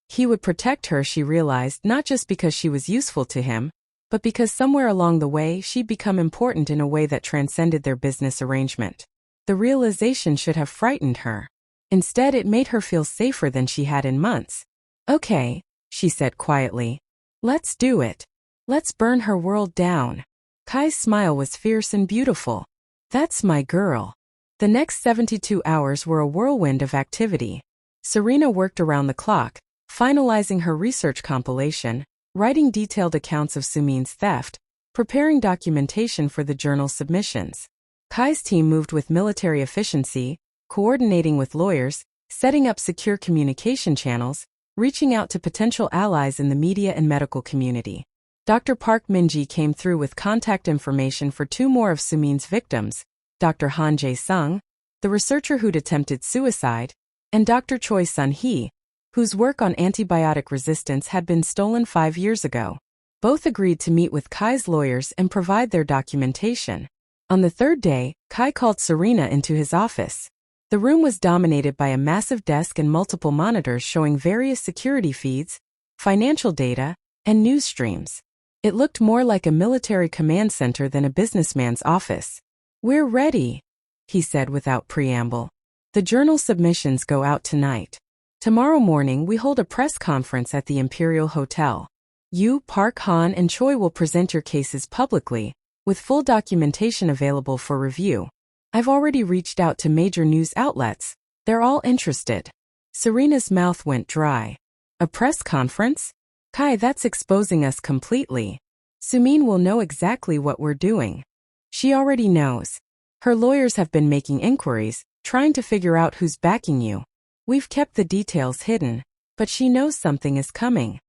He would protect her, she realized, not just because she was useful to him, but because somewhere along the way she'd become important in a way that transcended their business arrangement. The realization should have frightened her. Instead, it made her feel safer than she had in months. Okay, she said quietly. Let's do it. Let's burn her world down. Kai's smile was fierce and beautiful. That's my girl. The next 72 hours were a whirlwind of activity. Serena worked around the clock, finalizing her research compilation, writing detailed accounts of Sumin's theft, preparing documentation for the journal submissions. Kai's team moved with military efficiency, coordinating with lawyers, setting up secure communication channels, reaching out to potential allies in the media and medical community. Dr. Park Minji came through with contact information for 2 more of Sumin's victims, Dr. Han Jae-sung, the researcher who'd attempted suicide, and Dr. Choi Sun-hee, whose work on antibiotic resistance had been stolen 5 years ago. Both agreed to meet with Kai's lawyers and provide their documentation. On the 3rd day, Kai called Serena into his office. The room was dominated by a massive desk and multiple monitors showing various security feeds, financial data, and news streams. It looked more like a military command center than a businessman's office. We're ready, he said without preamble. The journal submissions go out tonight. Tomorrow morning we hold a press conference at the Imperial Hotel. You, Park Han, and Choi will present your cases publicly, with full documentation available for review. I've already reached out to major news outlets. They're all interested. Serena's mouth went dry. A press conference? Kai, that's exposing us completely. Sumin will know exactly what we're doing. She already knows. Her lawyers have been making inquiries, trying to figure out who's backing you. We've kept the details hidden, but she knows something is coming.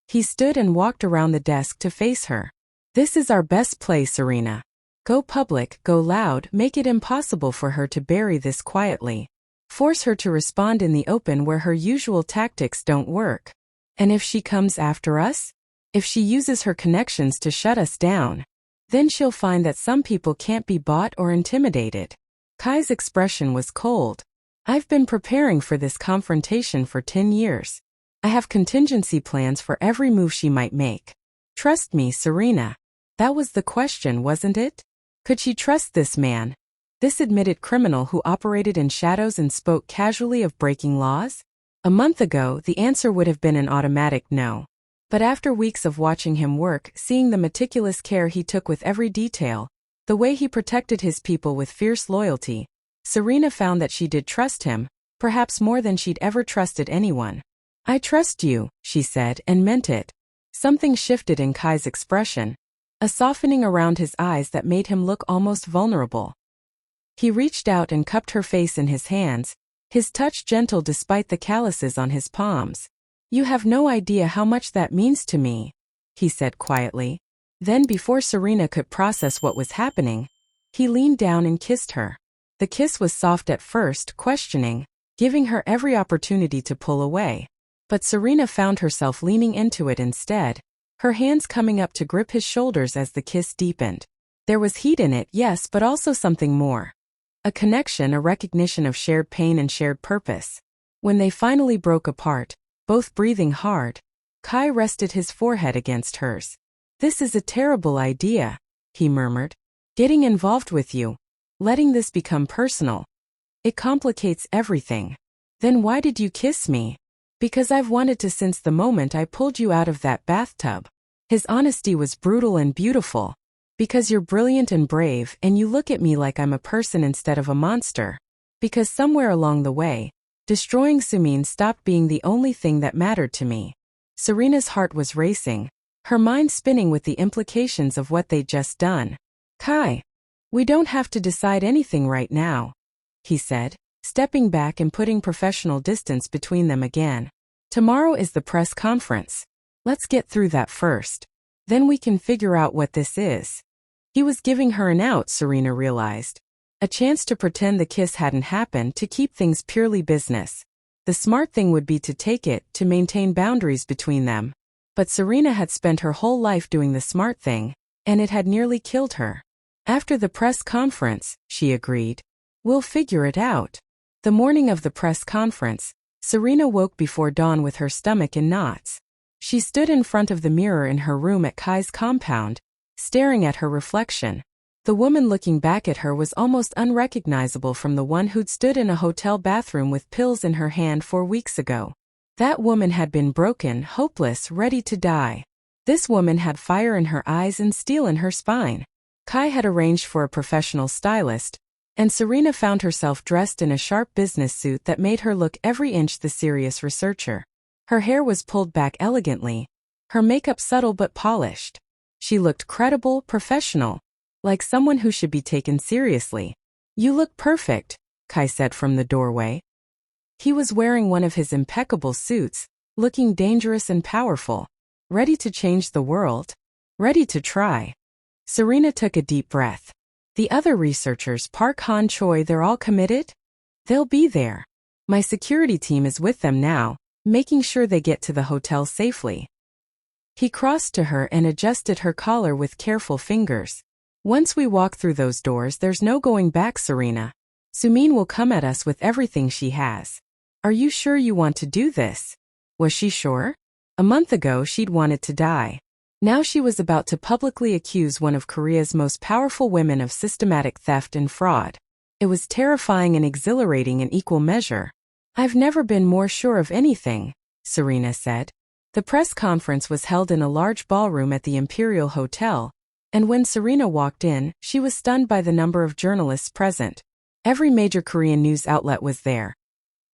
He stood and walked around the desk to face her. This is our best play, Serena. Go public, go loud, make it impossible for her to bury this quietly. Force her to respond in the open where her usual tactics don't work. And if she comes after us? If she uses her connections to shut us down, then she'll find that some people can't be bought or intimidated. Kai's expression was cold. I've been preparing for this confrontation for 10 years. I have contingency plans for every move she might make. Trust me, Serena. That was the question, wasn't it? Could she trust this man? This admitted criminal who operated in shadows and spoke casually of breaking laws? A month ago, the answer would have been an automatic no. But after weeks of watching him work, seeing the meticulous care he took with every detail, the way he protected his people with fierce loyalty, Serena found that she did trust him, perhaps more than she'd ever trusted anyone. I trust you, she said, and meant it. Something shifted in Kai's expression, a softening around his eyes that made him look almost vulnerable. He reached out and cupped her face in his hands, his touch gentle despite the calluses on his palms. You have no idea how much that means to me, he said quietly. Then, before Serena could process what was happening, he leaned down and kissed her. The kiss was soft at first, questioning, giving her every opportunity to pull away. But Serena found herself leaning into it instead, her hands coming up to grip his shoulders as the kiss deepened. There was heat in it, yes, but also something more. A connection, a recognition of shared pain and shared purpose. When they finally broke apart, both breathing hard, Kai rested his forehead against hers. This is a terrible idea, he murmured. Getting involved with you. Letting this become personal. It complicates everything. Then why did you kiss me? Because I've wanted to since the moment I pulled you out of that bathtub. His honesty was brutal and beautiful. Because you're brilliant and brave and you look at me like I'm a person instead of a monster. Because somewhere along the way, destroying Sumin stopped being the only thing that mattered to me. Serena's heart was racing, her mind spinning with the implications of what they'd just done. Kai, we don't have to decide anything right now, he said, stepping back and putting professional distance between them again. Tomorrow is the press conference. Let's get through that first. Then we can figure out what this is. He was giving her an out, Serena realized. A chance to pretend the kiss hadn't happened, to keep things purely business. The smart thing would be to take it, to maintain boundaries between them. But Serena had spent her whole life doing the smart thing, and it had nearly killed her. After the press conference, she agreed. We'll figure it out. The morning of the press conference, Serena woke before dawn with her stomach in knots. She stood in front of the mirror in her room at Kai's compound, staring at her reflection. The woman looking back at her was almost unrecognizable from the one who'd stood in a hotel bathroom with pills in her hand 4 weeks ago. That woman had been broken, hopeless, ready to die. This woman had fire in her eyes and steel in her spine. Kai had arranged for a professional stylist, and Serena found herself dressed in a sharp business suit that made her look every inch the serious researcher. Her hair was pulled back elegantly, her makeup subtle but polished. She looked credible, professional, like someone who should be taken seriously. You look perfect, Kai said from the doorway. He was wearing one of his impeccable suits, looking dangerous and powerful. Ready to change the world. Ready to try. Serena took a deep breath. The other researchers, Park Han Choi, they're all committed? They'll be there. My security team is with them now, making sure they get to the hotel safely. He crossed to her and adjusted her collar with careful fingers. Once we walk through those doors, there's no going back, Serena. Sumin will come at us with everything she has. Are you sure you want to do this? Was she sure? A month ago she'd wanted to die. Now she was about to publicly accuse one of Korea's most powerful women of systematic theft and fraud. It was terrifying and exhilarating in equal measure. I've never been more sure of anything, Serena said. The press conference was held in a large ballroom at the Imperial Hotel, and when Serena walked in, she was stunned by the number of journalists present. Every major Korean news outlet was there,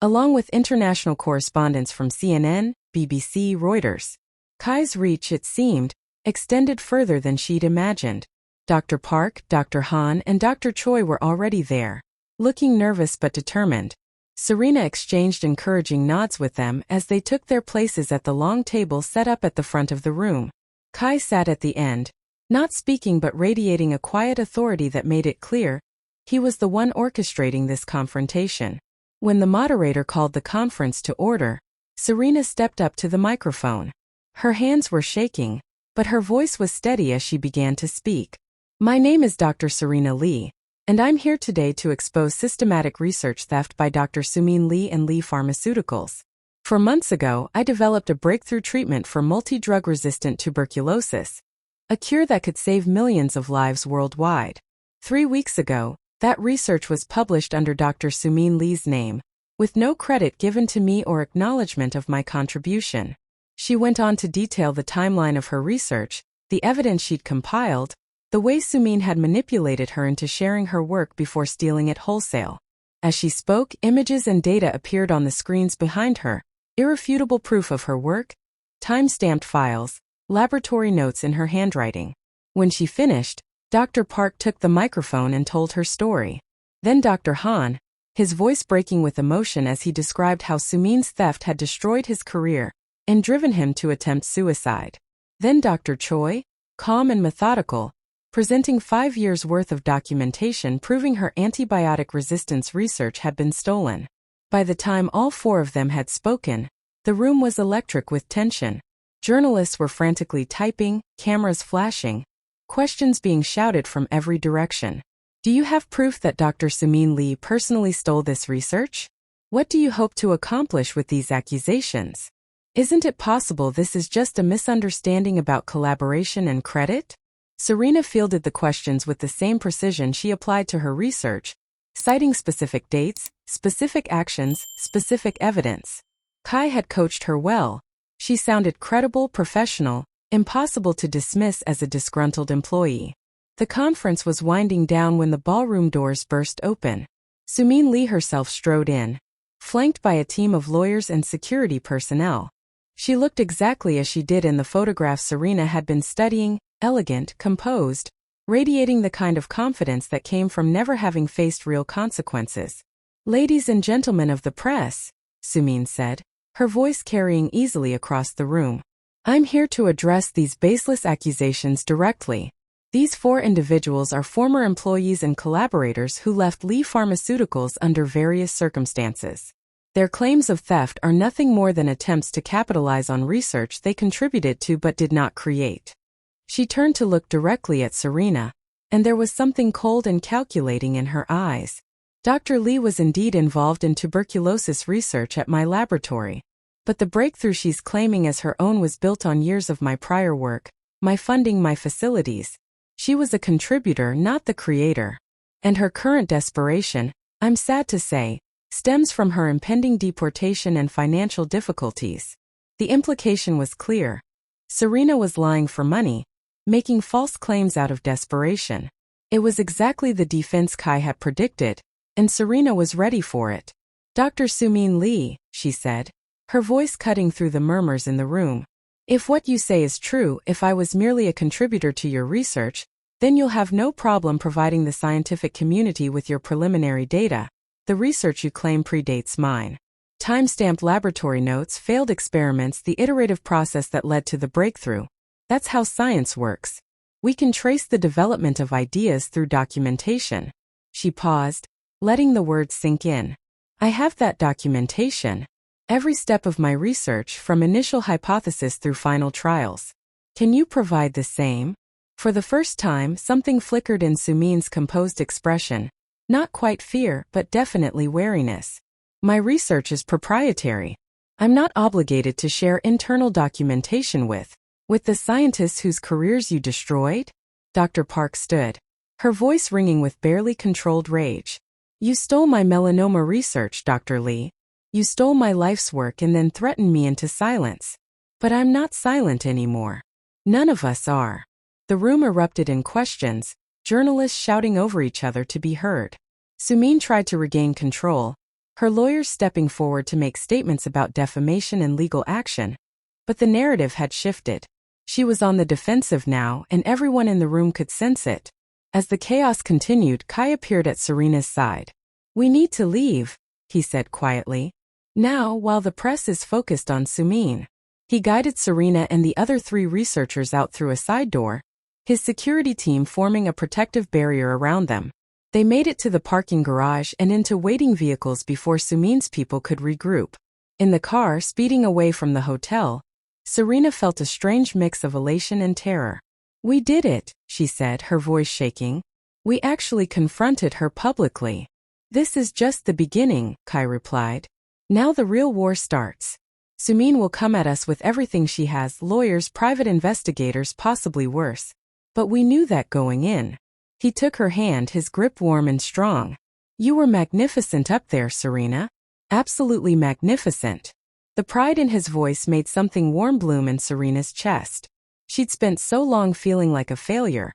along with international correspondents from CNN, BBC, Reuters. Kai's reach, it seemed, extended further than she'd imagined. Dr. Park, Dr. Han, and Dr. Choi were already there, looking nervous but determined. Serena exchanged encouraging nods with them as they took their places at the long table set up at the front of the room. Kai sat at the end, not speaking but radiating a quiet authority that made it clear he was the one orchestrating this confrontation. When the moderator called the conference to order, Serena stepped up to the microphone. Her hands were shaking, but her voice was steady as she began to speak. My name is Dr. Serena Lee, and I'm here today to expose systematic research theft by Dr. Sumin Lee and Lee Pharmaceuticals. For months ago, I developed a breakthrough treatment for multi-drug-resistant tuberculosis, a cure that could save millions of lives worldwide. 3 weeks ago, that research was published under Dr. Serena Lee's name, with no credit given to me or acknowledgement of my contribution. She went on to detail the timeline of her research, the evidence she'd compiled, the way Serena had manipulated her into sharing her work before stealing it wholesale. As she spoke, images and data appeared on the screens behind her, irrefutable proof of her work, time-stamped files, laboratory notes in her handwriting. When she finished, Dr. Park took the microphone and told her story. Then Dr. Han, his voice breaking with emotion as he described how Serena's theft had destroyed his career and driven him to attempt suicide. Then Dr. Choi, calm and methodical, presenting 5 years' worth of documentation proving her antibiotic resistance research had been stolen. By the time all 4 of them had spoken, the room was electric with tension. Journalists were frantically typing, cameras flashing, questions being shouted from every direction. Do you have proof that Dr. Serena Lee personally stole this research? What do you hope to accomplish with these accusations? Isn't it possible this is just a misunderstanding about collaboration and credit? Serena fielded the questions with the same precision she applied to her research, citing specific dates, specific actions, specific evidence. Kai had coached her well. She sounded credible, professional, impossible to dismiss as a disgruntled employee. The conference was winding down when the ballroom doors burst open. Serena Lee herself strode in, flanked by a team of lawyers and security personnel. She looked exactly as she did in the photographs Serena had been studying, elegant, composed, radiating the kind of confidence that came from never having faced real consequences. "Ladies and gentlemen of the press," Serena said, her voice carrying easily across the room. "I'm here to address these baseless accusations directly. These 4 individuals are former employees and collaborators who left Lee Pharmaceuticals under various circumstances. Their claims of theft are nothing more than attempts to capitalize on research they contributed to but did not create." She turned to look directly at Serena, and there was something cold and calculating in her eyes. "Dr. Lee was indeed involved in tuberculosis research at my laboratory, but the breakthrough she's claiming as her own was built on years of my prior work, my funding, my facilities. She was a contributor, not the creator. And her current desperation, I'm sad to say, stems from her impending deportation and financial difficulties." The implication was clear. Serena was lying for money, making false claims out of desperation. It was exactly the defense Kai had predicted, and Serena was ready for it. "Dr. Serena Lee," she said, her voice cutting through the murmurs in the room. "If what you say is true, if I was merely a contributor to your research, then you'll have no problem providing the scientific community with your preliminary data. The research you claim predates mine. Time-stamped laboratory notes, failed experiments, the iterative process that led to the breakthrough. That's how science works. We can trace the development of ideas through documentation." She paused, letting the words sink in. "I have that documentation. Every step of my research, from initial hypothesis through final trials. Can you provide the same?" For the first time, something flickered in Serena's composed expression. Not quite fear, but definitely wariness. "My research is proprietary. I'm not obligated to share internal documentation with the scientists whose careers you destroyed." Dr. Park stood, her voice ringing with barely controlled rage. "You stole my melanoma research, Dr. Lee. You stole my life's work and then threatened me into silence. But I'm not silent anymore. None of us are." The room erupted in questions, journalists shouting over each other to be heard. Serena tried to regain control, her lawyers stepping forward to make statements about defamation and legal action. But the narrative had shifted. She was on the defensive now, and everyone in the room could sense it. As the chaos continued, Kai appeared at Serena's side. "We need to leave," he said quietly. "Now, while the press is focused on Serena." He guided Serena and the other 3 researchers out through a side door, his security team forming a protective barrier around them. They made it to the parking garage and into waiting vehicles before Serena's people could regroup. In the car, speeding away from the hotel, Serena felt a strange mix of elation and terror. "We did it," she said, her voice shaking. "We actually confronted her publicly." "This is just the beginning," Kai replied. "Now the real war starts." Sumin will come at us with everything she has, lawyers, private investigators, possibly worse. But we knew that going in. He took her hand, his grip warm and strong. You were magnificent up there, Serena. Absolutely magnificent. The pride in his voice made something warm bloom in Serena's chest. She'd spent so long feeling like a failure,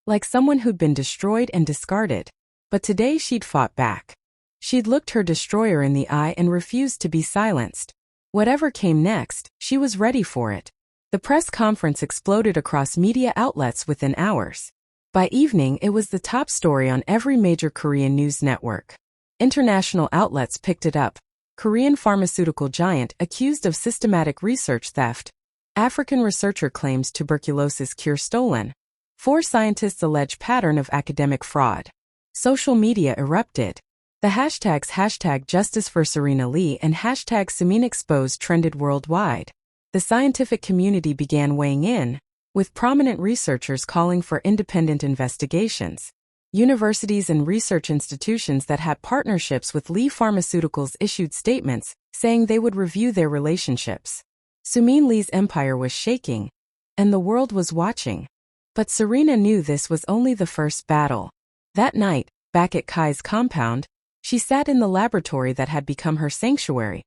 like someone who'd been destroyed and discarded. But today she'd fought back. She'd looked her destroyer in the eye and refused to be silenced. Whatever came next, she was ready for it. The press conference exploded across media outlets within hours. By evening, it was the top story on every major Korean news network. International outlets picked it up. Korean pharmaceutical giant accused of systematic research theft. African researcher claims tuberculosis cure stolen. 4 scientists allege pattern of academic fraud. Social media erupted. The hashtags #Justice for Serena Lee and #Sumin Exposed trended worldwide. The scientific community began weighing in, with prominent researchers calling for independent investigations. Universities and research institutions that had partnerships with Lee Pharmaceuticals issued statements saying they would review their relationships. Sumin Lee's empire was shaking, and the world was watching. But Serena knew this was only the first battle. That night, back at Kai's compound, she sat in the laboratory that had become her sanctuary,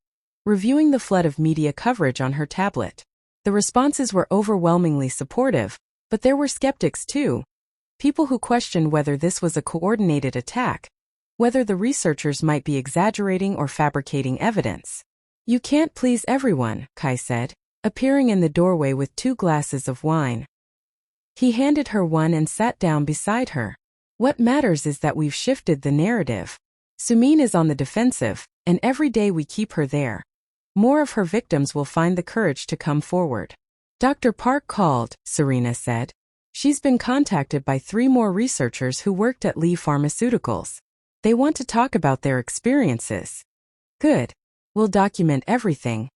reviewing the flood of media coverage on her tablet. The responses were overwhelmingly supportive, but there were skeptics too. People who questioned whether this was a coordinated attack, whether the researchers might be exaggerating or fabricating evidence. You can't please everyone, Kai said, appearing in the doorway with 2 glasses of wine. He handed her one and sat down beside her. What matters is that we've shifted the narrative. Sumin is on the defensive, and every day we keep her there, more of her victims will find the courage to come forward. Dr. Park called, Serena said. She's been contacted by 3 more researchers who worked at Lee Pharmaceuticals. They want to talk about their experiences. Good. We'll document everything.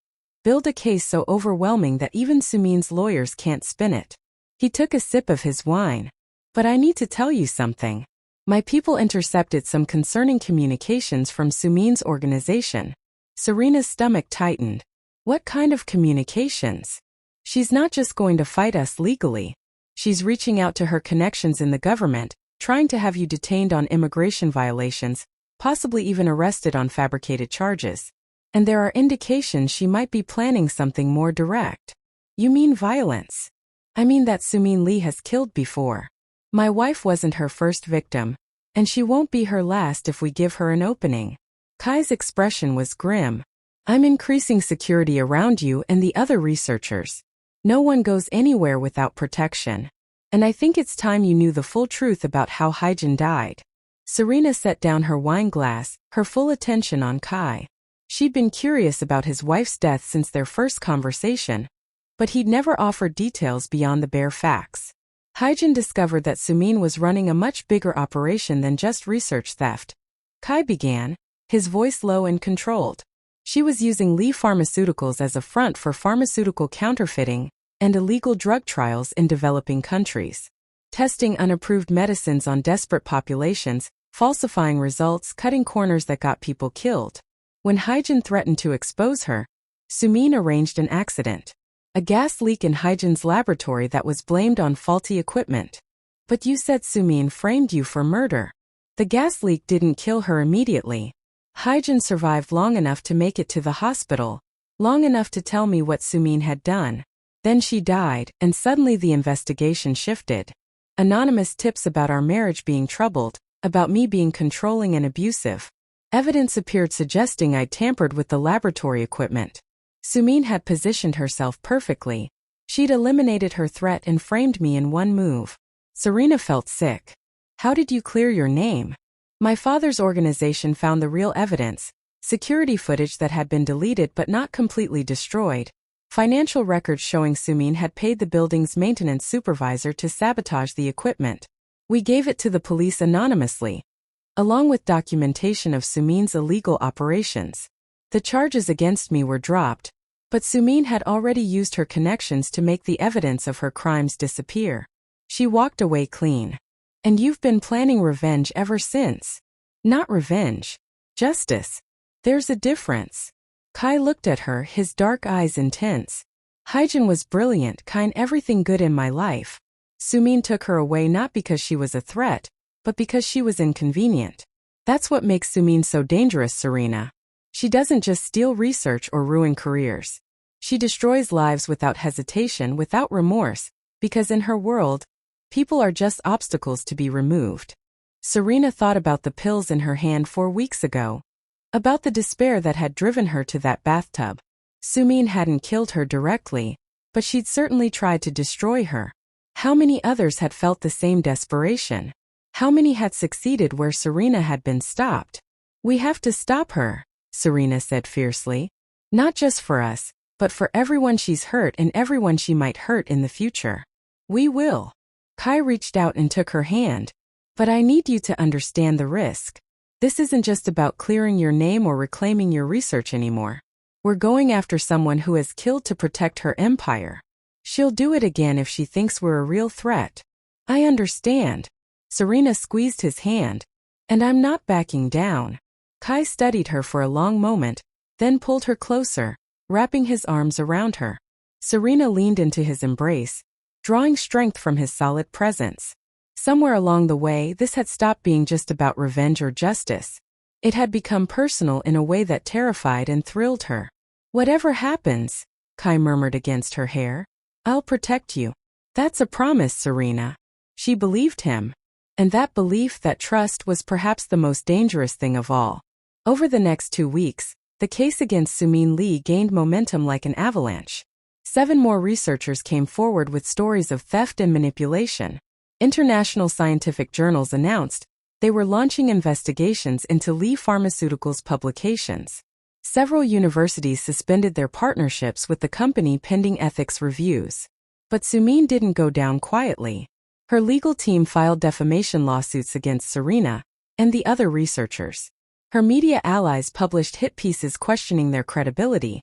Build a case so overwhelming that even Sumin's lawyers can't spin it. He took a sip of his wine. But I need to tell you something. My people intercepted some concerning communications from Sumin's organization. Serena's stomach tightened. What kind of communications? She's not just going to fight us legally. She's reaching out to her connections in the government, trying to have you detained on immigration violations, possibly even arrested on fabricated charges. And there are indications she might be planning something more direct. You mean violence? I mean that Sumin Lee has killed before. My wife wasn't her first victim, and she won't be her last if we give her an opening. Kai's expression was grim. I'm increasing security around you and the other researchers. No one goes anywhere without protection. And I think it's time you knew the full truth about how Zhen died. Serena set down her wine glass, her full attention on Kai. She'd been curious about his wife's death since their first conversation, but he'd never offered details beyond the bare facts. Zhen discovered that Sumin was running a much bigger operation than just research theft. Kai began, his voice low and controlled. She was using Lee Pharmaceuticals as a front for pharmaceutical counterfeiting and illegal drug trials in developing countries. Testing unapproved medicines on desperate populations, falsifying results, cutting corners that got people killed. When Zhen threatened to expose her, Sumin arranged an accident. A gas leak in Zhen's laboratory that was blamed on faulty equipment. But you said Sumin framed you for murder. The gas leak didn't kill her immediately. Zhen survived long enough to make it to the hospital, long enough to tell me what Sumin had done. Then she died, and suddenly the investigation shifted. Anonymous tips about our marriage being troubled, about me being controlling and abusive. Evidence appeared suggesting I'd tampered with the laboratory equipment. Sumin had positioned herself perfectly. She'd eliminated her threat and framed me in one move. Serena felt sick. How did you clear your name? My father's organization found the real evidence, security footage that had been deleted but not completely destroyed, financial records showing Sumin had paid the building's maintenance supervisor to sabotage the equipment. We gave it to the police anonymously, along with documentation of Sumin's illegal operations. The charges against me were dropped, but Sumin had already used her connections to make the evidence of her crimes disappear. She walked away clean. And you've been planning revenge ever since. Not revenge. Justice. There's a difference. Kai looked at her, his dark eyes intense. Hyjin was brilliant, kind, everything good in my life. Sumin took her away not because she was a threat, but because she was inconvenient. That's what makes Sumin so dangerous, Serena. She doesn't just steal research or ruin careers. She destroys lives without hesitation, without remorse, because in her world, people are just obstacles to be removed. Serena thought about the pills in her hand 4 weeks ago. About the despair that had driven her to that bathtub. Sumin hadn't killed her directly, but she'd certainly tried to destroy her. How many others had felt the same desperation? How many had succeeded where Serena had been stopped? We have to stop her, Serena said fiercely. Not just for us, but for everyone she's hurt and everyone she might hurt in the future. We will. Kai reached out and took her hand. But I need you to understand the risk. This isn't just about clearing your name or reclaiming your research anymore. We're going after someone who has killed to protect her empire. She'll do it again if she thinks we're a real threat. I understand. Serena squeezed his hand. And I'm not backing down. Kai studied her for a long moment, then pulled her closer, wrapping his arms around her. Serena leaned into his embrace, drawing strength from his solid presence. Somewhere along the way, this had stopped being just about revenge or justice. It had become personal in a way that terrified and thrilled her. Whatever happens, Kai murmured against her hair, I'll protect you. That's a promise, Serena. She believed him. And that belief, that trust, was perhaps the most dangerous thing of all. Over the next 2 weeks, the case against Serena Lee gained momentum like an avalanche. 7 more researchers came forward with stories of theft and manipulation. International scientific journals announced they were launching investigations into Lee Pharmaceutical's publications. Several universities suspended their partnerships with the company pending ethics reviews. But Sumin didn't go down quietly. Her legal team filed defamation lawsuits against Serena and the other researchers. Her media allies published hit pieces questioning their credibility,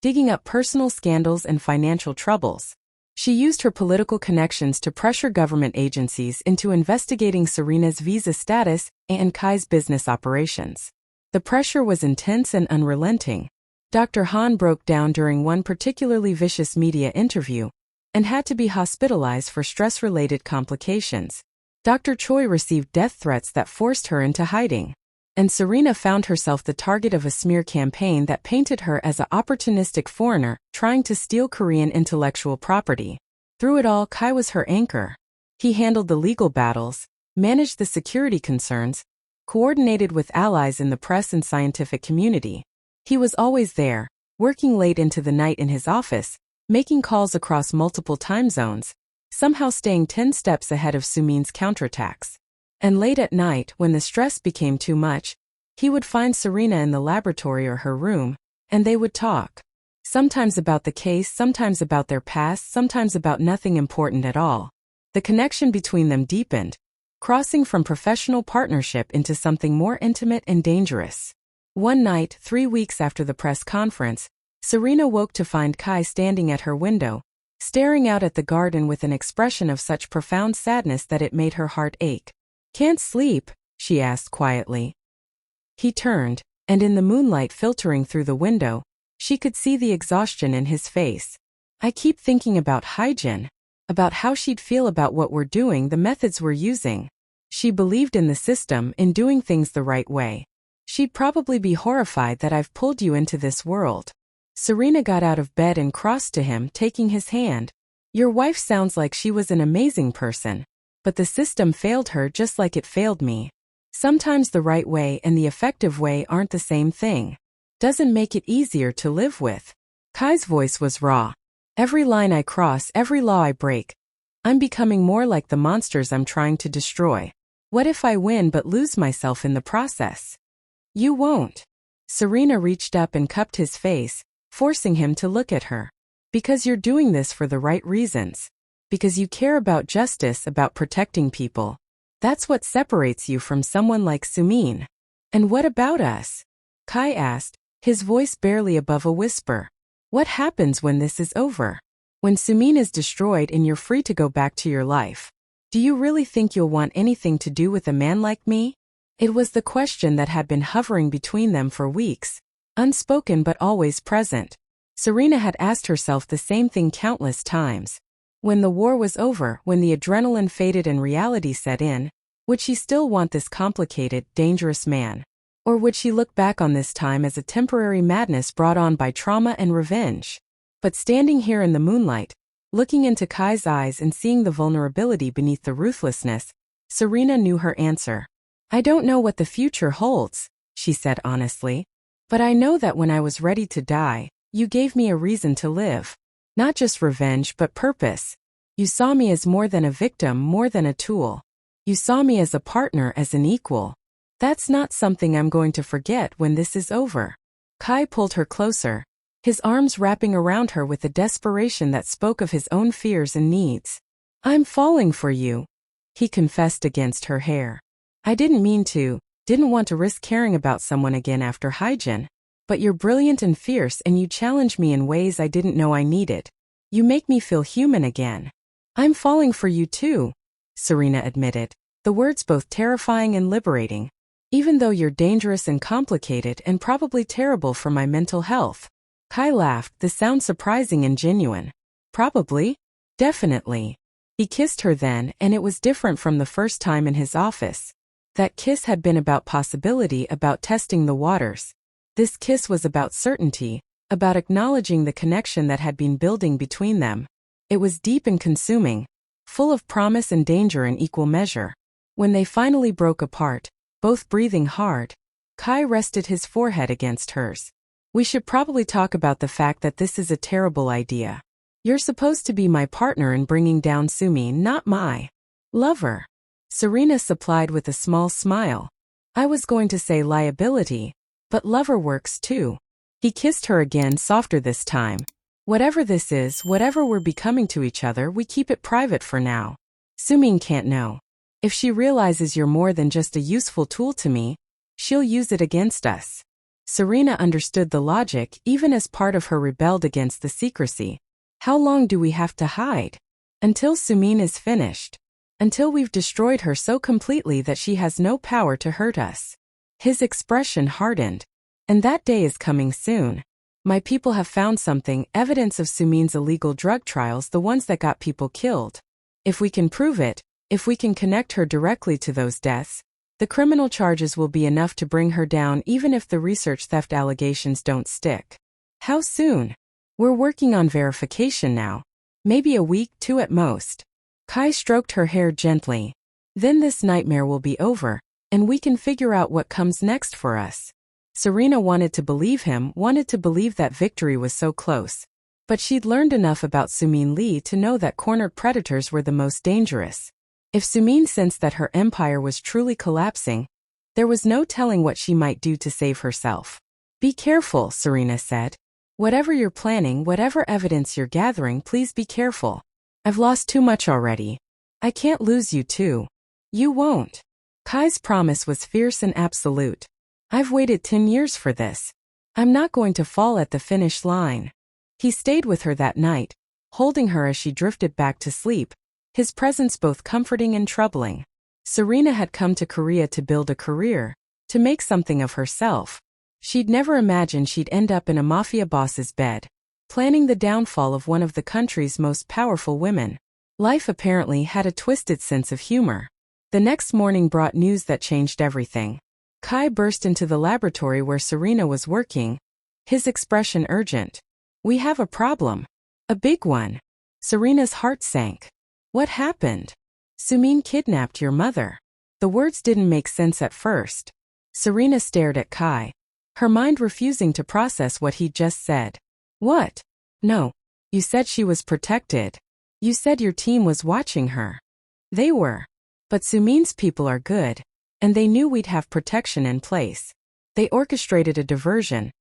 digging up personal scandals and financial troubles. She used her political connections to pressure government agencies into investigating Serena's visa status and Kai's business operations. The pressure was intense and unrelenting. Dr. Han broke down during one particularly vicious media interview and had to be hospitalized for stress-related complications. Dr. Choi received death threats that forced her into hiding. And Serena found herself the target of a smear campaign that painted her as an opportunistic foreigner trying to steal Korean intellectual property. Through it all, Kai was her anchor. He handled the legal battles, managed the security concerns, coordinated with allies in the press and scientific community. He was always there, working late into the night in his office, making calls across multiple time zones, somehow staying 10 steps ahead of Sumin's counterattacks. And late at night, when the stress became too much, he would find Serena in the laboratory or her room, and they would talk. Sometimes about the case, sometimes about their past, sometimes about nothing important at all. The connection between them deepened, crossing from professional partnership into something more intimate and dangerous. One night, 3 weeks after the press conference, Serena woke to find Kai standing at her window, staring out at the garden with an expression of such profound sadness that it made her heart ache. Can't sleep? She asked quietly. He turned, and in the moonlight filtering through the window, she could see the exhaustion in his face. I keep thinking about Hyjin, about how she'd feel about what we're doing, the methods we're using. She believed in the system, in doing things the right way. She'd probably be horrified that I've pulled you into this world. Serena got out of bed and crossed to him, taking his hand. Your wife sounds like she was an amazing person. But the system failed her just like it failed me. Sometimes the right way and the effective way aren't the same thing. Doesn't make it easier to live with. Kai's voice was raw. Every line I cross, every law I break. I'm becoming more like the monsters I'm trying to destroy. What if I win but lose myself in the process? You won't. Serena reached up and cupped his face, forcing him to look at her. Because you're doing this for the right reasons. Because you care about justice, about protecting people. That's what separates you from someone like Sumin. And what about us? Kai asked, his voice barely above a whisper. What happens when this is over? When Sumin is destroyed and you're free to go back to your life? Do you really think you'll want anything to do with a man like me? It was the question that had been hovering between them for weeks. Unspoken but always present. Serena had asked herself the same thing countless times. When the war was over, when the adrenaline faded and reality set in, would she still want this complicated, dangerous man? Or would she look back on this time as a temporary madness brought on by trauma and revenge? But standing here in the moonlight, looking into Kai's eyes and seeing the vulnerability beneath the ruthlessness, Serena knew her answer. "I don't know what the future holds," she said honestly. "But I know that when I was ready to die, you gave me a reason to live. Not just revenge but purpose. You saw me as more than a victim, more than a tool. You saw me as a partner, as an equal. That's not something I'm going to forget when this is over." Kai pulled her closer, his arms wrapping around her with a desperation that spoke of his own fears and needs. "I'm falling for you," he confessed against her hair. "I didn't mean to, didn't want to risk caring about someone again after Zhen. But you're brilliant and fierce and you challenge me in ways I didn't know I needed. You make me feel human again." "I'm falling for you too," Serena admitted, the words both terrifying and liberating. "Even though you're dangerous and complicated and probably terrible for my mental health." Kai laughed, the sound surprising and genuine. "Probably? Definitely." He kissed her then, and it was different from the first time in his office. That kiss had been about possibility, about testing the waters. This kiss was about certainty, about acknowledging the connection that had been building between them. It was deep and consuming, full of promise and danger in equal measure. When they finally broke apart, both breathing hard, Kai rested his forehead against hers. "We should probably talk about the fact that this is a terrible idea. You're supposed to be my partner in bringing down Sumi, not my lover." Serena supplied with a small smile. "I was going to say liability, but lover works too." He kissed her again, softer this time. "Whatever this is, whatever we're becoming to each other, we keep it private for now. Sumin can't know. If she realizes you're more than just a useful tool to me, she'll use it against us." Serena understood the logic, even as part of her rebelled against the secrecy. "How long do we have to hide? Until Sumin is finished. Until we've destroyed her so completely that she has no power to hurt us." His expression hardened. "And that day is coming soon. My people have found something, evidence of Sumin's illegal drug trials, the ones that got people killed. If we can prove it, if we can connect her directly to those deaths, the criminal charges will be enough to bring her down even if the research theft allegations don't stick." "How soon?" "We're working on verification now. Maybe a week, 2 at most." Kai stroked her hair gently. "Then this nightmare will be over, and we can figure out what comes next for us." Serena wanted to believe him, wanted to believe that victory was so close. But she'd learned enough about Serena Lee to know that cornered predators were the most dangerous. If Serena sensed that her empire was truly collapsing, there was no telling what she might do to save herself. "Be careful," Serena said. "Whatever you're planning, whatever evidence you're gathering, please be careful. I've lost too much already. I can't lose you too." "You won't." Kai's promise was fierce and absolute. "I've waited 10 years for this. I'm not going to fall at the finish line." He stayed with her that night, holding her as she drifted back to sleep, his presence both comforting and troubling. Serena had come to Korea to build a career, to make something of herself. She'd never imagined she'd end up in a mafia boss's bed, planning the downfall of one of the country's most powerful women. Life apparently had a twisted sense of humor. The next morning brought news that changed everything. Kai burst into the laboratory where Serena was working, his expression urgent. "We have a problem. A big one." Serena's heart sank. "What happened?" "Sumin kidnapped your mother." The words didn't make sense at first. Serena stared at Kai, her mind refusing to process what he'd just said. "What?" "No. You said she was protected. You said your team was watching her." "They were. But Sumin's people are good, and they knew we'd have protection in place. They orchestrated a diversion,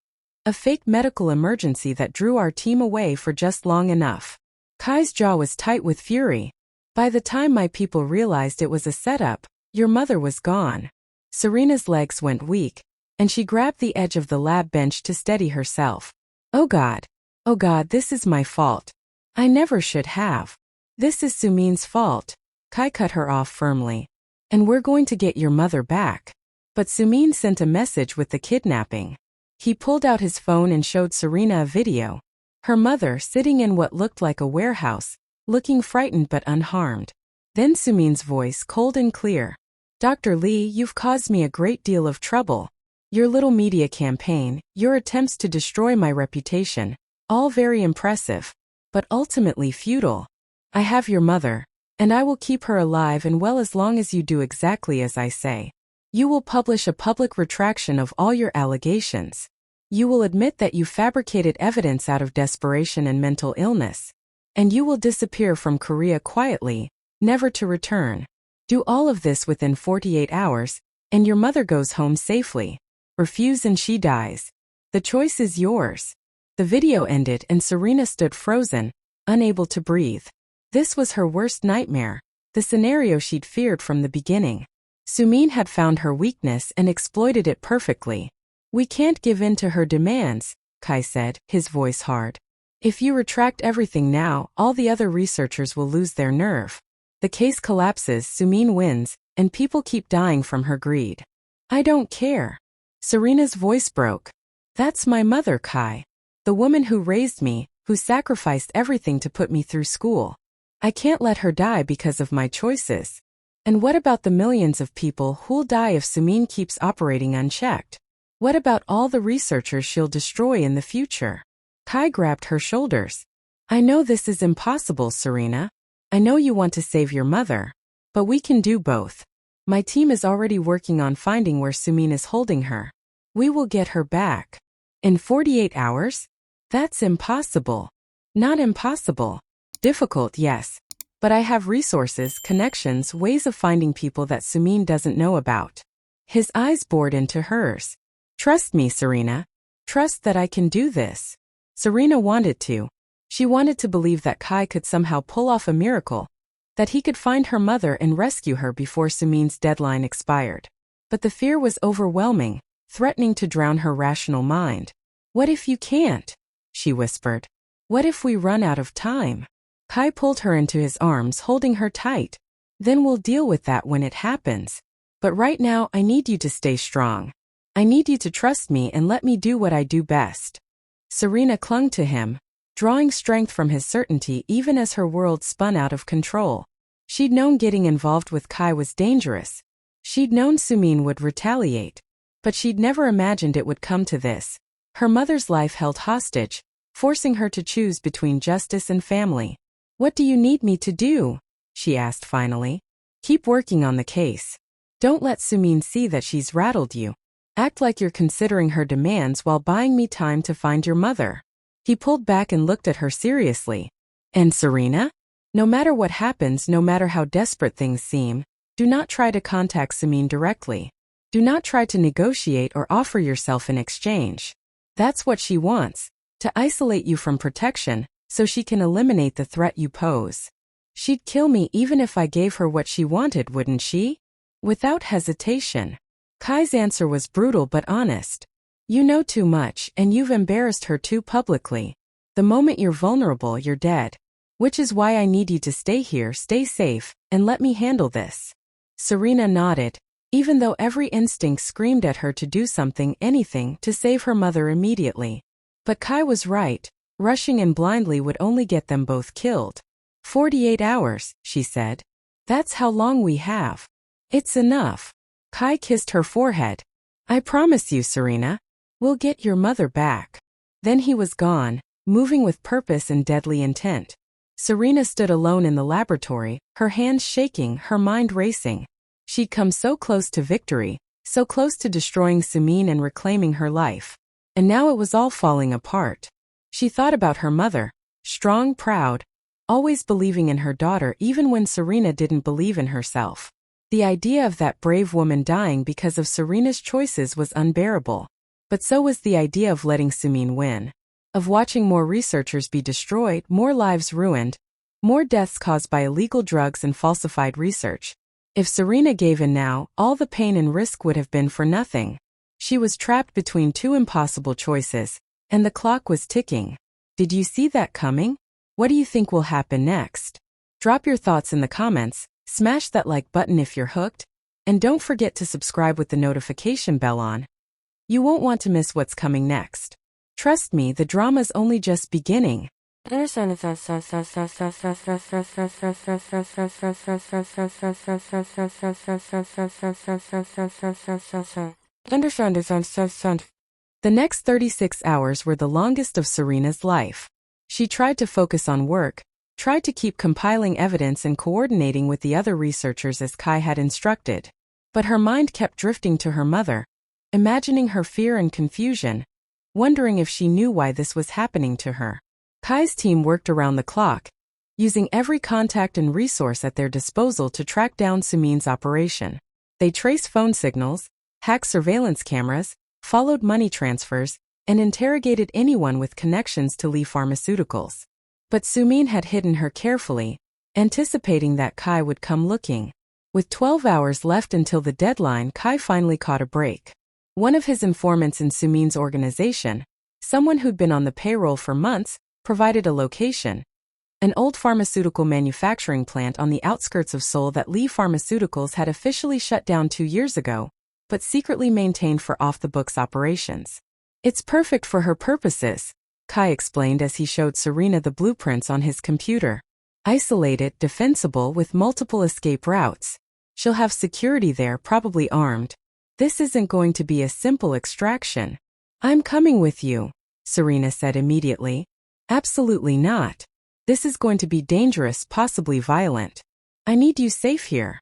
a fake medical emergency that drew our team away for just long enough." Kai's jaw was tight with fury. "By the time my people realized it was a setup, your mother was gone." Serena's legs went weak, and she grabbed the edge of the lab bench to steady herself. Oh God, this is my fault. I never should have. This is Sumin's fault." Kai cut her off firmly. "And we're going to get your mother back." "But Sumin sent a message with the kidnapping." He pulled out his phone and showed Serena a video. Her mother sitting in what looked like a warehouse, looking frightened but unharmed. Then Sumin's voice, cold and clear. Dr. Lee, you've caused me a great deal of trouble. Your little media campaign, your attempts to destroy my reputation, all very impressive, but ultimately futile. I have your mother, and I will keep her alive and well as long as you do exactly as I say. You will publish a public retraction of all your allegations. You will admit that you fabricated evidence out of desperation and mental illness. And you will disappear from Korea quietly, never to return. Do all of this within 48 hours, and your mother goes home safely. Refuse and she dies. The choice is yours. The video ended and Serena stood frozen, unable to breathe. This was her worst nightmare, the scenario she'd feared from the beginning. Sumin had found her weakness and exploited it perfectly. We can't give in to her demands, Kai said, his voice hard. If you retract everything now, all the other researchers will lose their nerve. The case collapses, Sumin wins, and people keep dying from her greed. I don't care. Serena's voice broke. That's my mother, Kai. The woman who raised me, who sacrificed everything to put me through school. I can't let her die because of my choices. And what about the millions of people who'll die if Sumin keeps operating unchecked? What about all the researchers she'll destroy in the future? Kai grabbed her shoulders. I know this is impossible, Serena. I know you want to save your mother. But we can do both. My team is already working on finding where Sumin is holding her. We will get her back. In 48 hours? That's impossible. Not impossible. Difficult, yes. But I have resources, connections, ways of finding people that Sumin doesn't know about. His eyes bored into hers. Trust me, Serena. Trust that I can do this. Serena wanted to. She wanted to believe that Kai could somehow pull off a miracle, that he could find her mother and rescue her before Sumin's deadline expired. But the fear was overwhelming, threatening to drown her rational mind. What if you can't? She whispered. What if we run out of time? Kai pulled her into his arms, holding her tight. Then we'll deal with that when it happens. But right now I need you to stay strong. I need you to trust me and let me do what I do best. Serena clung to him, drawing strength from his certainty even as her world spun out of control. She'd known getting involved with Kai was dangerous. She'd known Sumin would retaliate. But she'd never imagined it would come to this. Her mother's life held hostage, forcing her to choose between justice and family. What do you need me to do? She asked finally. Keep working on the case. Don't let Sumin see that she's rattled you. Act like you're considering her demands while buying me time to find your mother. He pulled back and looked at her seriously. And Serena? No matter what happens, no matter how desperate things seem, do not try to contact Sumin directly. Do not try to negotiate or offer yourself in exchange. That's what she wants, to isolate you from protection, so she can eliminate the threat you pose. She'd kill me even if I gave her what she wanted, wouldn't she? Without hesitation. Kai's answer was brutal but honest. You know too much, and you've embarrassed her too publicly. The moment you're vulnerable, you're dead. Which is why I need you to stay here, stay safe, and let me handle this. Serena nodded, even though every instinct screamed at her to do something, anything, to save her mother immediately. But Kai was right. Rushing in blindly would only get them both killed. 48 hours, she said. That's how long we have. It's enough. Kai kissed her forehead. I promise you, Serena. We'll get your mother back. Then he was gone, moving with purpose and deadly intent. Serena stood alone in the laboratory, her hands shaking, her mind racing. She'd come so close to victory, so close to destroying Sumin and reclaiming her life. And now it was all falling apart. She thought about her mother, strong, proud, always believing in her daughter even when Serena didn't believe in herself. The idea of that brave woman dying because of Serena's choices was unbearable. But so was the idea of letting Sumin win. Of watching more researchers be destroyed, more lives ruined, more deaths caused by illegal drugs and falsified research. If Serena gave in now, all the pain and risk would have been for nothing. She was trapped between two impossible choices, and the clock was ticking. Did you see that coming? What do you think will happen next? Drop your thoughts in the comments, smash that like button if you're hooked, and don't forget to subscribe with the notification bell on. You won't want to miss what's coming next. Trust me, the drama's only just beginning. Understand. The next 36 hours were the longest of Serena's life. She tried to focus on work, tried to keep compiling evidence and coordinating with the other researchers as Kai had instructed. But her mind kept drifting to her mother, imagining her fear and confusion, wondering if she knew why this was happening to her. Kai's team worked around the clock, using every contact and resource at their disposal to track down Sumin's operation. They traced phone signals, hacked surveillance cameras, followed money transfers, and interrogated anyone with connections to Lee Pharmaceuticals. But Sumin had hidden her carefully, anticipating that Kai would come looking. With 12 hours left until the deadline, Kai finally caught a break. One of his informants in Sumin's organization, someone who'd been on the payroll for months, provided a location: an old pharmaceutical manufacturing plant on the outskirts of Seoul that Lee Pharmaceuticals had officially shut down 2 years ago, but secretly maintained for off-the-books operations. It's perfect for her purposes, Kai explained as he showed Serena the blueprints on his computer. Isolated, defensible with multiple escape routes. She'll have security there, probably armed. This isn't going to be a simple extraction. I'm coming with you, Serena said immediately. Absolutely not. This is going to be dangerous, possibly violent. I need you safe here.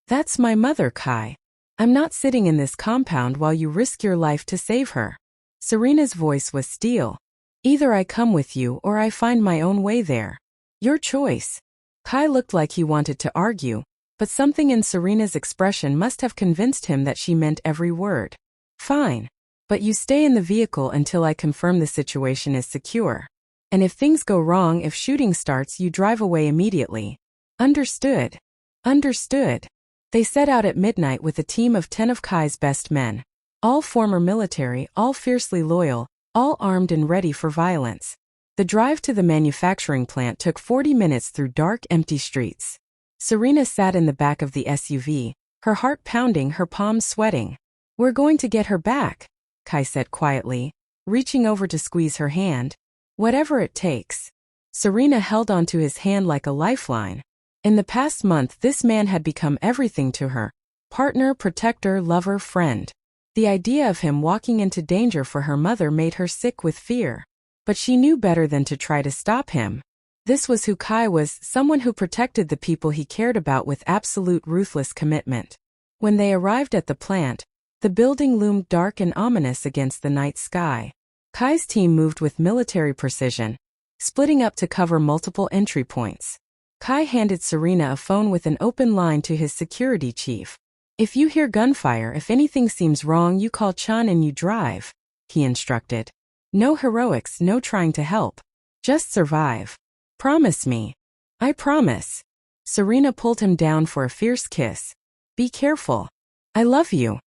That's my mother, Kai. I'm not sitting in this compound while you risk your life to save her. Serena's voice was steel. Either I come with you or I find my own way there. Your choice. Kai looked like he wanted to argue, but something in Serena's expression must have convinced him that she meant every word. Fine. But you stay in the vehicle until I confirm the situation is secure. And if things go wrong, if shooting starts, you drive away immediately. Understood. Understood. They set out at midnight with a team of 10 of Kai's best men. All former military, all fiercely loyal, all armed and ready for violence. The drive to the manufacturing plant took 40 minutes through dark, empty streets. Serena sat in the back of the SUV, her heart pounding, her palms sweating. We're going to get her back, Kai said quietly, reaching over to squeeze her hand. Whatever it takes. Serena held onto his hand like a lifeline. In the past month, this man had become everything to her. Partner, protector, lover, friend. The idea of him walking into danger for her mother made her sick with fear. But she knew better than to try to stop him. This was who Kai was, someone who protected the people he cared about with absolute ruthless commitment. When they arrived at the plant, the building loomed dark and ominous against the night sky. Kai's team moved with military precision, splitting up to cover multiple entry points. Kai handed Serena a phone with an open line to his security chief. If you hear gunfire, if anything seems wrong, you call Chan and you drive, he instructed. No heroics, no trying to help. Just survive. Promise me. I promise. Serena pulled him down for a fierce kiss. Be careful. I love you.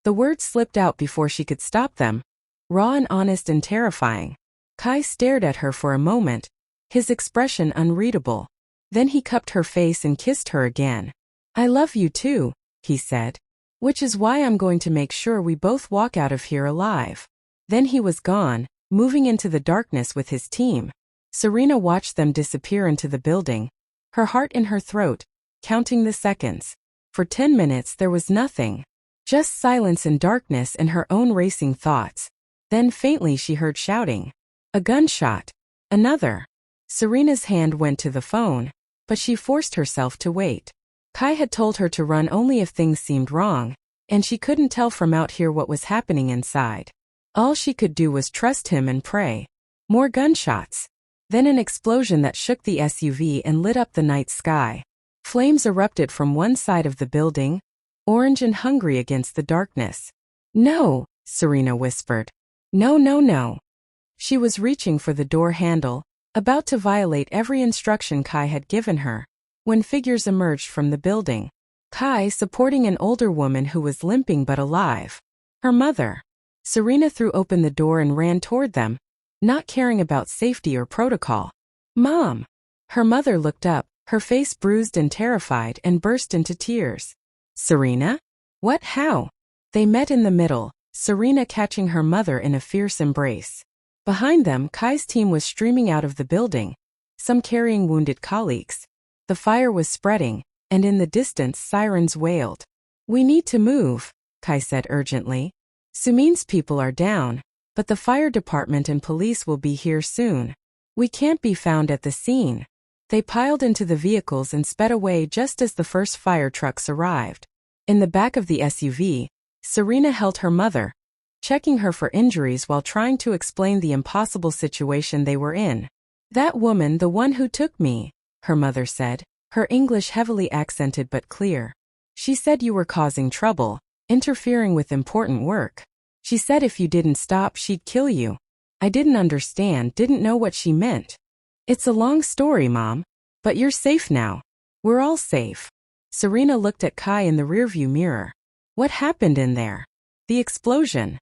The words slipped out before she could stop them. Raw and honest and terrifying. Kai stared at her for a moment, his expression unreadable. Then he cupped her face and kissed her again. I love you too, he said. Which is why I'm going to make sure we both walk out of here alive. Then he was gone, moving into the darkness with his team. Serena watched them disappear into the building, her heart in her throat, counting the seconds. For 10 minutes there was nothing. Just silence and darkness and her own racing thoughts. Then faintly she heard shouting. A gunshot. Another. Serena's hand went to the phone, but she forced herself to wait. Kai had told her to run only if things seemed wrong, and she couldn't tell from out here what was happening inside. All she could do was trust him and pray. More gunshots. Then an explosion that shook the SUV and lit up the night sky. Flames erupted from one side of the building, orange and hungry against the darkness. No, Serena whispered. No, no, no. She was reaching for the door handle, about to violate every instruction Kai had given her, when figures emerged from the building. Kai supporting an older woman who was limping but alive. Her mother. Serena threw open the door and ran toward them, not caring about safety or protocol. Mom! Her mother looked up, her face bruised and terrified, and burst into tears. Serena? What? How? They met in the middle, Serena catching her mother in a fierce embrace. Behind them, Kai's team was streaming out of the building, some carrying wounded colleagues. The fire was spreading, and in the distance sirens wailed. "We need to move," Kai said urgently. "Sumin's people are down, but the fire department and police will be here soon. We can't be found at the scene." They piled into the vehicles and sped away just as the first fire trucks arrived. In the back of the SUV, Serena held her mother, checking her for injuries while trying to explain the impossible situation they were in. "That woman, the one who took me," her mother said, her English heavily accented but clear. "She said you were causing trouble, interfering with important work. She said if you didn't stop, she'd kill you. I didn't understand, didn't know what she meant. It's a long story, Mom. But you're safe now. We're all safe." Serena looked at Kai in the rearview mirror. "What happened in there?" "The explosion.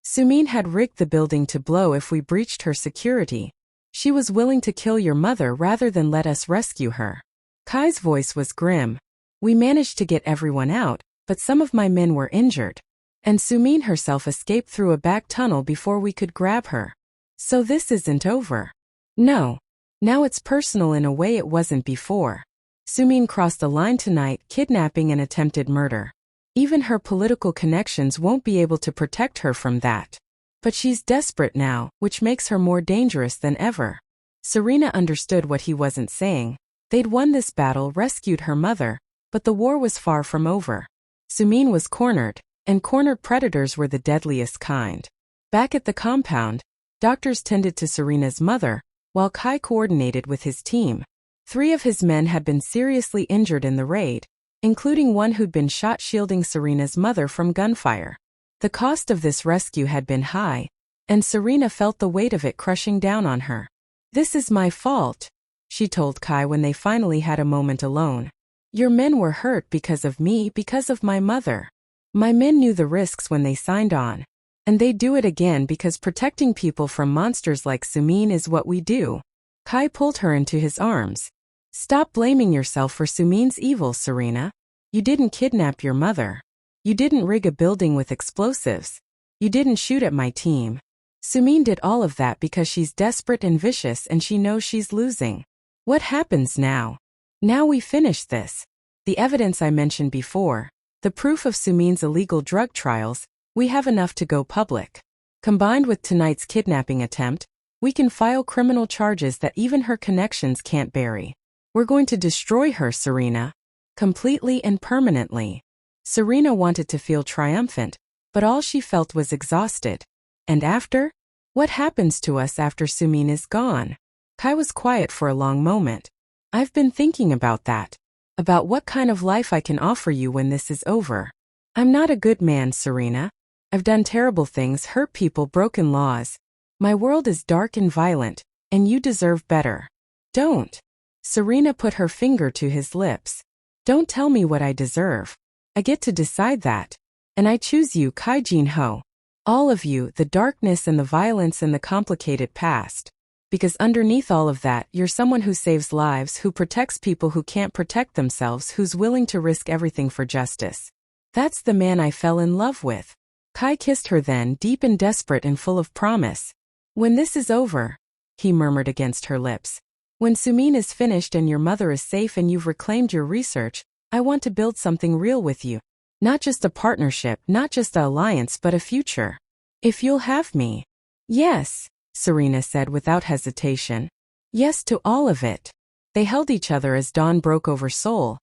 Sumin had rigged the building to blow if we breached her security. She was willing to kill your mother rather than let us rescue her." Kai's voice was grim. "We managed to get everyone out, but some of my men were injured. And Sumin herself escaped through a back tunnel before we could grab her. So this isn't over." "No. Now it's personal in a way it wasn't before. Sumin crossed a line tonight, kidnapping and attempted murder. Even her political connections won't be able to protect her from that. But she's desperate now, which makes her more dangerous than ever." Serena understood what he wasn't saying. They'd won this battle, rescued her mother, but the war was far from over. Sumin was cornered, and cornered predators were the deadliest kind. Back at the compound, doctors tended to Serena's mother, while Kai coordinated with his team. 3 of his men had been seriously injured in the raid, including one who'd been shot shielding Serena's mother from gunfire. The cost of this rescue had been high, and Serena felt the weight of it crushing down on her. "This is my fault," she told Kai when they finally had a moment alone. "Your men were hurt because of me, because of my mother. My men knew the risks when they signed on. And they do it again because protecting people from monsters like Sumin is what we do." Kai pulled her into his arms. "Stop blaming yourself for Sumin's evil, Serena. You didn't kidnap your mother. You didn't rig a building with explosives. You didn't shoot at my team. Sumin did all of that because she's desperate and vicious and she knows she's losing. What happens now? Now we finish this. The evidence I mentioned before, the proof of Sumin's illegal drug trials, we have enough to go public. Combined with tonight's kidnapping attempt, we can file criminal charges that even her connections can't bury. We're going to destroy her, Serena. Completely and permanently." Serena wanted to feel triumphant, but all she felt was exhausted. "And after? What happens to us after Sumin is gone?" Kai was quiet for a long moment. "I've been thinking about that. About what kind of life I can offer you when this is over. I'm not a good man, Serena. I've done terrible things, hurt people, broken laws. My world is dark and violent, and you deserve better. Don't." Serena put her finger to his lips. "Don't tell me what I deserve. I get to decide that. And I choose you, Kai Jin-ho. All of you, the darkness and the violence and the complicated past. Because underneath all of that, you're someone who saves lives, who protects people who can't protect themselves, who's willing to risk everything for justice. That's the man I fell in love with." Kai kissed her then, deep and desperate and full of promise. "When this is over," he murmured against her lips, "when Sumin is finished and your mother is safe and you've reclaimed your research, I want to build something real with you. Not just a partnership, not just an alliance, but a future. If you'll have me." "Yes," Serena said without hesitation. "Yes to all of it." They held each other as dawn broke over Seoul.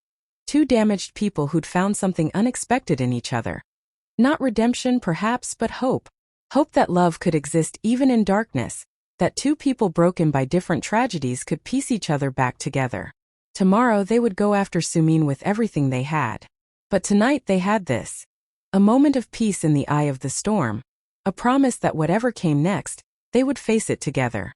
2 damaged people who'd found something unexpected in each other. Not redemption perhaps, but hope. Hope that love could exist even in darkness, that 2 people broken by different tragedies could piece each other back together. Tomorrow they would go after Sumin with everything they had. But tonight they had this. A moment of peace in the eye of the storm. A promise that whatever came next, they would face it together.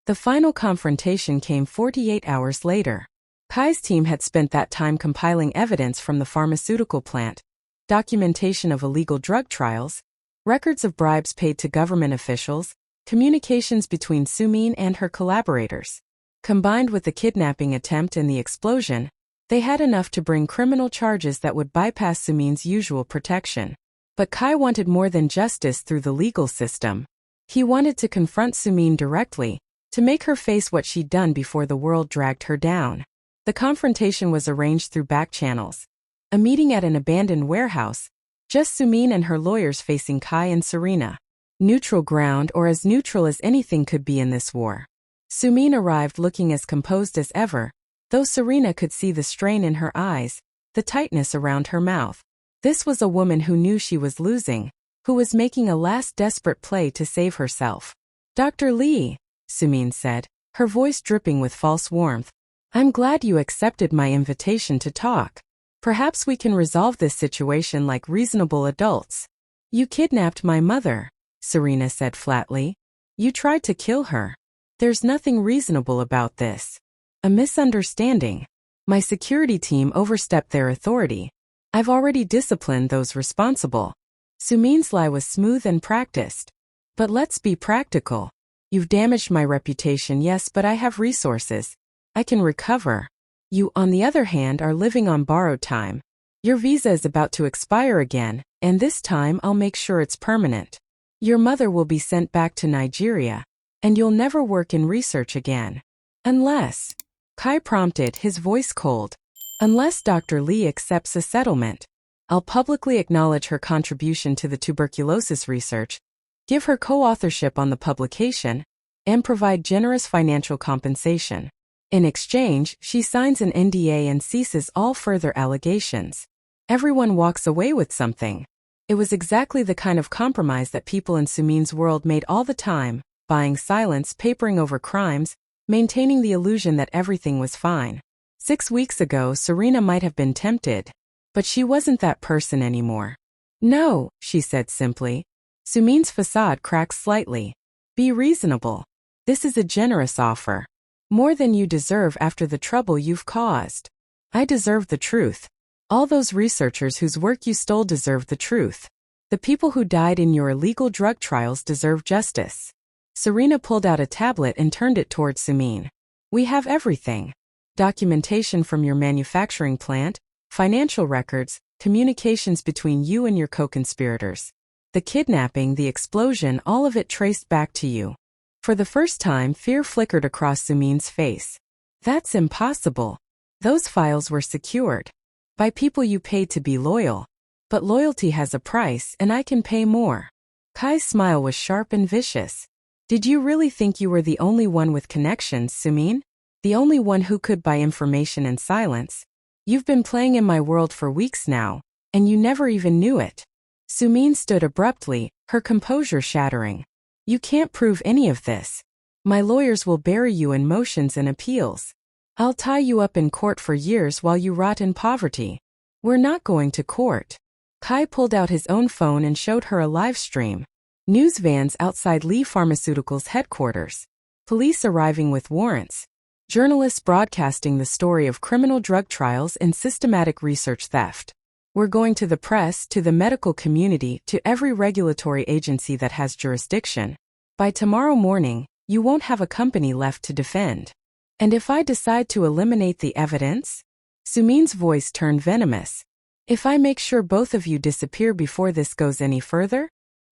The final confrontation came 48 hours later. Kai's team had spent that time compiling evidence from the pharmaceutical plant, documentation of illegal drug trials, records of bribes paid to government officials, communications between Sumin and her collaborators. Combined with the kidnapping attempt and the explosion, they had enough to bring criminal charges that would bypass Sumin's usual protection. But Kai wanted more than justice through the legal system. He wanted to confront Sumin directly, to make her face what she'd done before the world dragged her down. The confrontation was arranged through back channels. A meeting at an abandoned warehouse, just Sumin and her lawyers facing Kai and Serena. Neutral ground, or as neutral as anything could be in this war. Sumin arrived looking as composed as ever, though Serena could see the strain in her eyes, the tightness around her mouth. This was a woman who knew she was losing, who was making a last desperate play to save herself. "Dr. Lee," Sumin said, her voice dripping with false warmth, "I'm glad you accepted my invitation to talk. Perhaps we can resolve this situation like reasonable adults." "You kidnapped my mother," Serena said flatly. "You tried to kill her. There's nothing reasonable about this. A misunderstanding. My security team overstepped their authority. I've already disciplined those responsible." Sumin's lie was smooth and practiced. "But let's be practical. You've damaged my reputation, yes, but I have resources. I can recover. You, on the other hand, are living on borrowed time. Your visa is about to expire again, and this time I'll make sure it's permanent. Your mother will be sent back to Nigeria, and you'll never work in research again. Unless," Kai prompted, his voice cold, "unless Dr. Lee accepts a settlement. I'll publicly acknowledge her contribution to the tuberculosis research, give her co-authorship on the publication, and provide generous financial compensation. In exchange, she signs an NDA and ceases all further allegations. Everyone walks away with something." It was exactly the kind of compromise that people in Sumin's world made all the time, buying silence, papering over crimes, maintaining the illusion that everything was fine. 6 weeks ago, Serena might have been tempted, but she wasn't that person anymore. "No," she said simply. Sumin's facade cracked slightly. "Be reasonable. This is a generous offer. More than you deserve after the trouble you've caused. I deserve the truth. All those researchers whose work you stole deserve the truth. The people who died in your illegal drug trials deserve justice." Serena pulled out a tablet and turned it towards Sumin. "We have everything. Documentation from your manufacturing plant, financial records, communications between you and your co-conspirators. The kidnapping, the explosion, all of it traced back to you." For the first time, fear flickered across Sumin's face. "That's impossible. Those files were secured. By people you paid to be loyal. But loyalty has a price, and I can pay more." Kai's smile was sharp and vicious. "Did you really think you were the only one with connections, Sumin? The only one who could buy information in silence? You've been playing in my world for weeks now, and you never even knew it." Sumin stood abruptly, her composure shattering. "You can't prove any of this. My lawyers will bury you in motions and appeals. I'll tie you up in court for years while you rot in poverty. We're not going to court." Kai pulled out his own phone and showed her a live stream. News vans outside Lee Pharmaceutical's headquarters. Police arriving with warrants. Journalists broadcasting the story of criminal drug trials and systematic research theft. "We're going to the press, to the medical community, to every regulatory agency that has jurisdiction. By tomorrow morning, you won't have a company left to defend. And if I decide to eliminate the evidence?" Sumin's voice turned venomous. "If I make sure both of you disappear before this goes any further?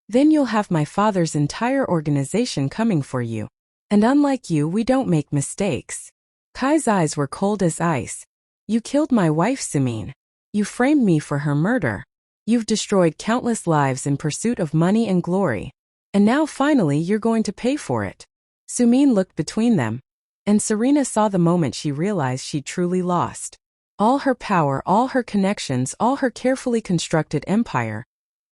Then you'll have my father's entire organization coming for you. And unlike you, we don't make mistakes." Kai's eyes were cold as ice. "You killed my wife, Sumin. You framed me for her murder. You've destroyed countless lives in pursuit of money and glory. And now finally you're going to pay for it." Sumin looked between them, and Serena saw the moment she realized she'd truly lost. All her power, all her connections, all her carefully constructed empire.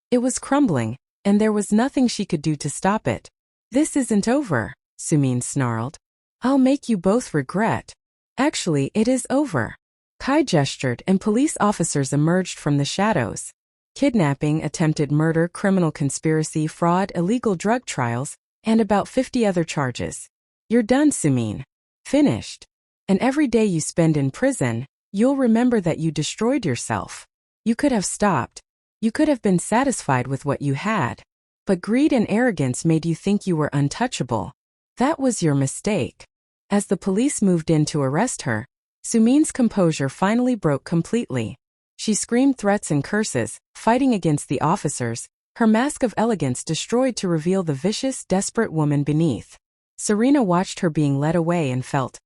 It was crumbling, and there was nothing she could do to stop it. "This isn't over," Sumin snarled. "I'll make you both regret. Actually, it is over." Kai gestured, and police officers emerged from the shadows. Kidnapping, attempted murder, criminal conspiracy, fraud, illegal drug trials, and about 50 other charges. "You're done, Sumin. Finished. And every day you spend in prison, you'll remember that you destroyed yourself. You could have stopped. You could have been satisfied with what you had. But greed and arrogance made you think you were untouchable. That was your mistake." As the police moved in to arrest her, Sumin's composure finally broke completely. She screamed threats and curses, fighting against the officers, her mask of elegance destroyed to reveal the vicious, desperate woman beneath. Serena watched her being led away and felt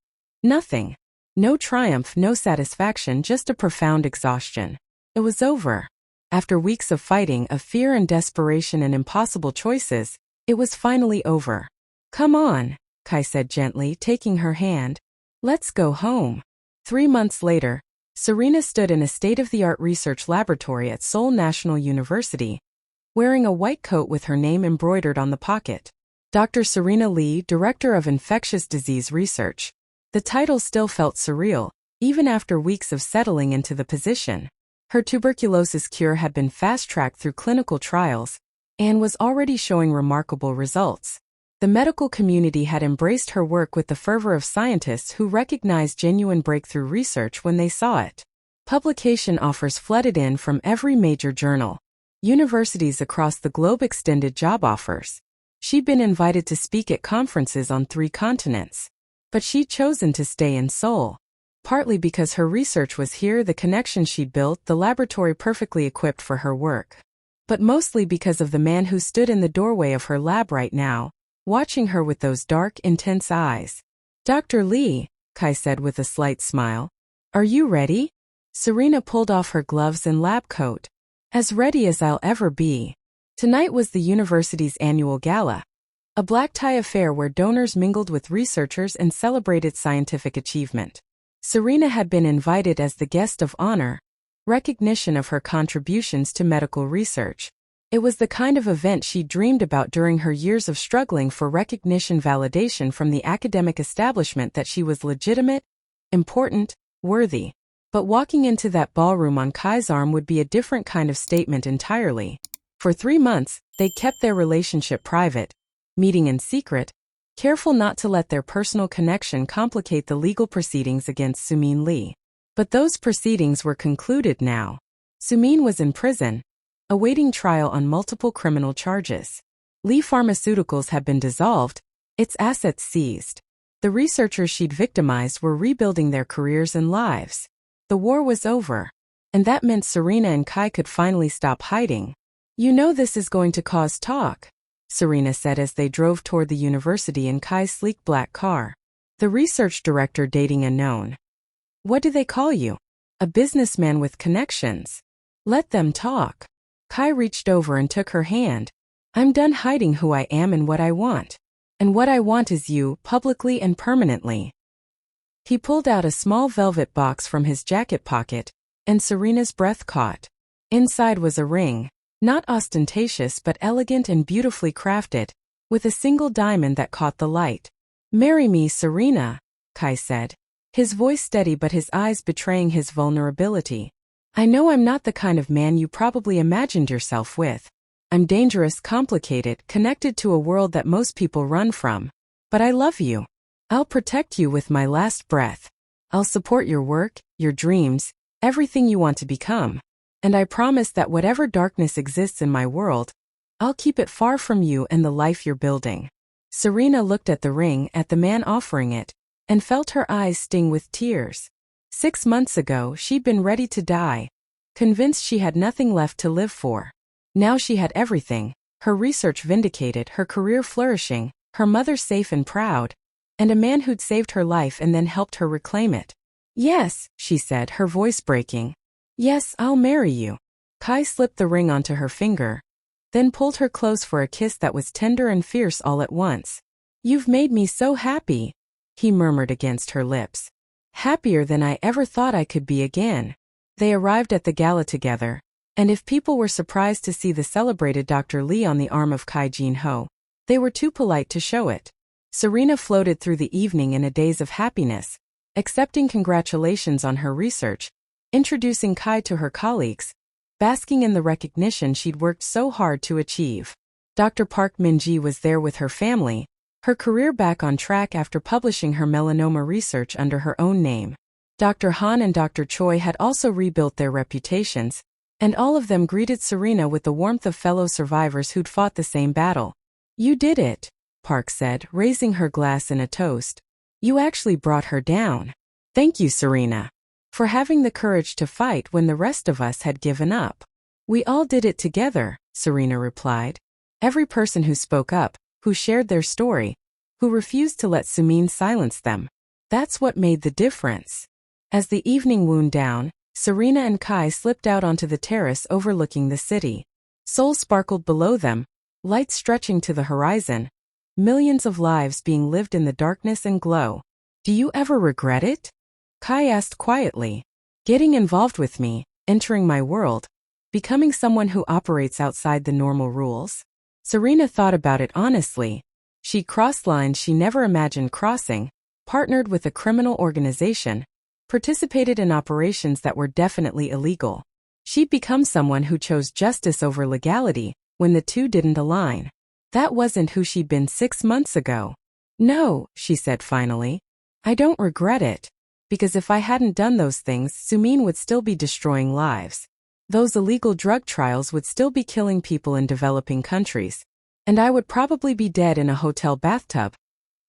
nothing. No triumph, no satisfaction, just a profound exhaustion. It was over. After weeks of fighting, of fear and desperation and impossible choices, it was finally over. "Come on," Kai said gently, taking her hand. "Let's go home." 3 months later, Serena stood in a state-of-the-art research laboratory at Seoul National University, wearing a white coat with her name embroidered on the pocket. Dr. Serena Lee, Director of Infectious Disease Research. The title still felt surreal, even after weeks of settling into the position. Her tuberculosis cure had been fast-tracked through clinical trials and was already showing remarkable results. The medical community had embraced her work with the fervor of scientists who recognized genuine breakthrough research when they saw it. Publication offers flooded in from every major journal. Universities across the globe extended job offers. She'd been invited to speak at conferences on 3 continents. But she'd chosen to stay in Seoul. Partly because her research was here, the connection she'd built, the laboratory perfectly equipped for her work. But mostly because of the man who stood in the doorway of her lab right now, watching her with those dark, intense eyes. "Dr. Lee," Kai said with a slight smile. "Are you ready?" Serena pulled off her gloves and lab coat. "As ready as I'll ever be." Tonight was the university's annual gala. A black tie affair where donors mingled with researchers and celebrated scientific achievement. Serena had been invited as the guest of honor, recognition of her contributions to medical research. It was the kind of event she dreamed about during her years of struggling for recognition, validation from the academic establishment that she was legitimate, important, worthy. But walking into that ballroom on Kai's arm would be a different kind of statement entirely. For 3 months, they kept their relationship private, meeting in secret, careful not to let their personal connection complicate the legal proceedings against Sumin Lee. But those proceedings were concluded now. Sumin was in prison, awaiting trial on multiple criminal charges. Lee Pharmaceuticals had been dissolved, its assets seized. The researchers she'd victimized were rebuilding their careers and lives. The war was over. And that meant Serena and Kai could finally stop hiding. "You know this is going to cause talk," Serena said as they drove toward the university in Kai's sleek black car. "The research director dating a known. What do they call you? A businessman with connections. Let them talk." Kai reached over and took her hand. "I'm done hiding who I am and what I want. And what I want is you, publicly and permanently." He pulled out a small velvet box from his jacket pocket, and Serena's breath caught. Inside was a ring. Not ostentatious but elegant and beautifully crafted, with a single diamond that caught the light. "Marry me, Serena," Kai said, his voice steady but his eyes betraying his vulnerability. "I know I'm not the kind of man you probably imagined yourself with. I'm dangerous, complicated, connected to a world that most people run from. But I love you. I'll protect you with my last breath. I'll support your work, your dreams, everything you want to become. And I promise that whatever darkness exists in my world, I'll keep it far from you and the life you're building." Serena looked at the ring, at the man offering it, and felt her eyes sting with tears. 6 months ago, she'd been ready to die, convinced she had nothing left to live for. Now she had everything, her research vindicated, her career flourishing, her mother safe and proud, and a man who'd saved her life and then helped her reclaim it. "Yes," she said, her voice breaking. "Yes, I'll marry you." Kai slipped the ring onto her finger, then pulled her close for a kiss that was tender and fierce all at once. "You've made me so happy," he murmured against her lips. "Happier than I ever thought I could be again." They arrived at the gala together, and if people were surprised to see the celebrated Dr. Lee on the arm of Kai Jin-ho, they were too polite to show it. Serena floated through the evening in a daze of happiness, accepting congratulations on her research, introducing Kai to her colleagues, basking in the recognition she'd worked so hard to achieve. Dr. Park Min-ji was there with her family, her career back on track after publishing her melanoma research under her own name. Dr. Han and Dr. Choi had also rebuilt their reputations, and all of them greeted Serena with the warmth of fellow survivors who'd fought the same battle. "You did it," Park said, raising her glass in a toast. "You actually brought her down." "Thank you, Serena." for having the courage to fight when the rest of us had given up. We all did it together, Serena replied. Every person who spoke up, who shared their story, who refused to let Sumin silence them. That's what made the difference. As the evening wound down, Serena and Kai slipped out onto the terrace overlooking the city. Seoul sparkled below them, lights stretching to the horizon, millions of lives being lived in the darkness and glow. Do you ever regret it? Kai asked quietly. Getting involved with me, entering my world, becoming someone who operates outside the normal rules? Serena thought about it honestly. She crossed lines she never imagined crossing, partnered with a criminal organization, participated in operations that were definitely illegal. She'd become someone who chose justice over legality when the two didn't align. That wasn't who she'd been 6 months ago. No, she said finally. I don't regret it. Because if I hadn't done those things, Sumin would still be destroying lives. Those illegal drug trials would still be killing people in developing countries. And I would probably be dead in a hotel bathtub.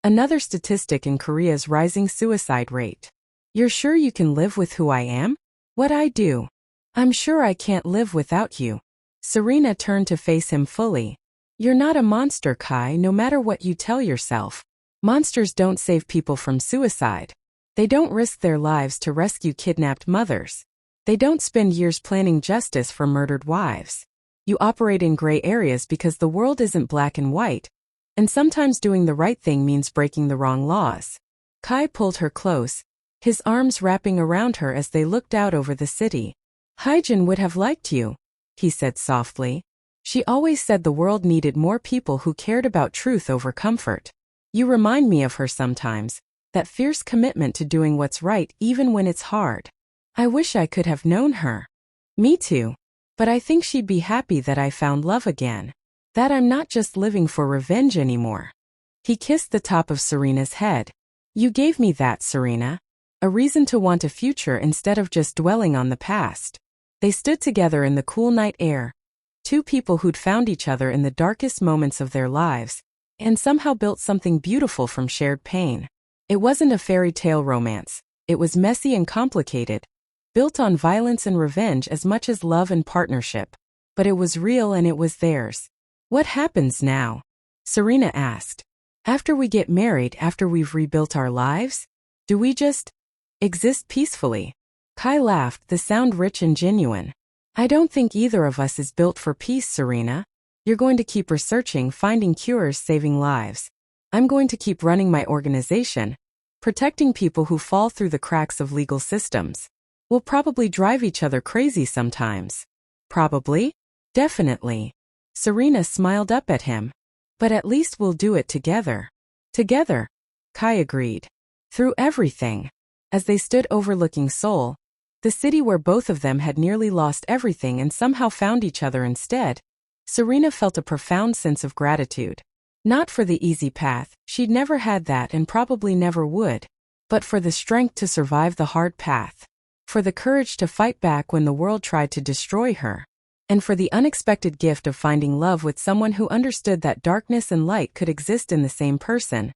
Another statistic in Korea's rising suicide rate. You're sure you can live with who I am? What I do? I'm sure I can't live without you. Serena turned to face him fully. You're not a monster, Kai, no matter what you tell yourself. Monsters don't save people from suicide. They don't risk their lives to rescue kidnapped mothers. They don't spend years planning justice for murdered wives. You operate in gray areas because the world isn't black and white, and sometimes doing the right thing means breaking the wrong laws. Kai pulled her close, his arms wrapping around her as they looked out over the city. Hyejin would have liked you, he said softly. She always said the world needed more people who cared about truth over comfort. You remind me of her sometimes, that fierce commitment to doing what's right even when it's hard. I wish I could have known her. Me too. But I think she'd be happy that I found love again. That I'm not just living for revenge anymore. He kissed the top of Serena's head. You gave me that, Serena. A reason to want a future instead of just dwelling on the past. They stood together in the cool night air. Two people who'd found each other in the darkest moments of their lives, and somehow built something beautiful from shared pain. It wasn't a fairy tale romance. It was messy and complicated, built on violence and revenge as much as love and partnership. But it was real and it was theirs. What happens now? Serena asked. After we get married, after we've rebuilt our lives? Do we just exist peacefully? Kai laughed, the sound rich and genuine. I don't think either of us is built for peace, Serena. You're going to keep researching, finding cures, saving lives. I'm going to keep running my organization, protecting people who fall through the cracks of legal systems. We'll probably drive each other crazy sometimes. Probably? Definitely. Serena smiled up at him. But at least we'll do it together. Together, Kai agreed. Through everything. As they stood overlooking Seoul, the city where both of them had nearly lost everything and somehow found each other instead, Serena felt a profound sense of gratitude. Not for the easy path, she'd never had that and probably never would, but for the strength to survive the hard path. For the courage to fight back when the world tried to destroy her. And for the unexpected gift of finding love with someone who understood that darkness and light could exist in the same person.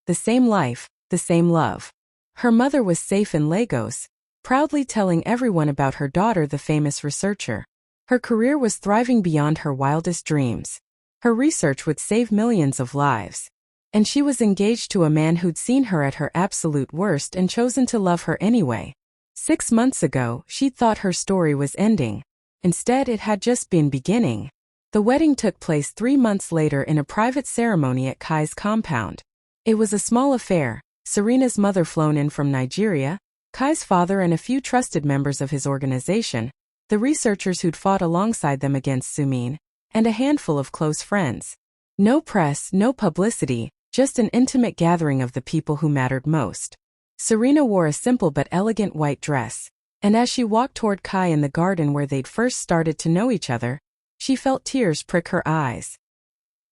The same life, the same love. Her mother was safe in Lagos, proudly telling everyone about her daughter, the famous researcher. Her career was thriving beyond her wildest dreams. Her research would save millions of lives. And she was engaged to a man who'd seen her at her absolute worst and chosen to love her anyway. 6 months ago, she'd thought her story was ending. Instead, it had just been beginning. The wedding took place 3 months later in a private ceremony at Kai's compound. It was a small affair, Serena's mother flown in from Nigeria, Kai's father and a few trusted members of his organization, the researchers who'd fought alongside them against Sumin, and a handful of close friends. No press, no publicity, just an intimate gathering of the people who mattered most. Serena wore a simple but elegant white dress, and as she walked toward Kai in the garden where they'd first started to know each other, she felt tears prick her eyes.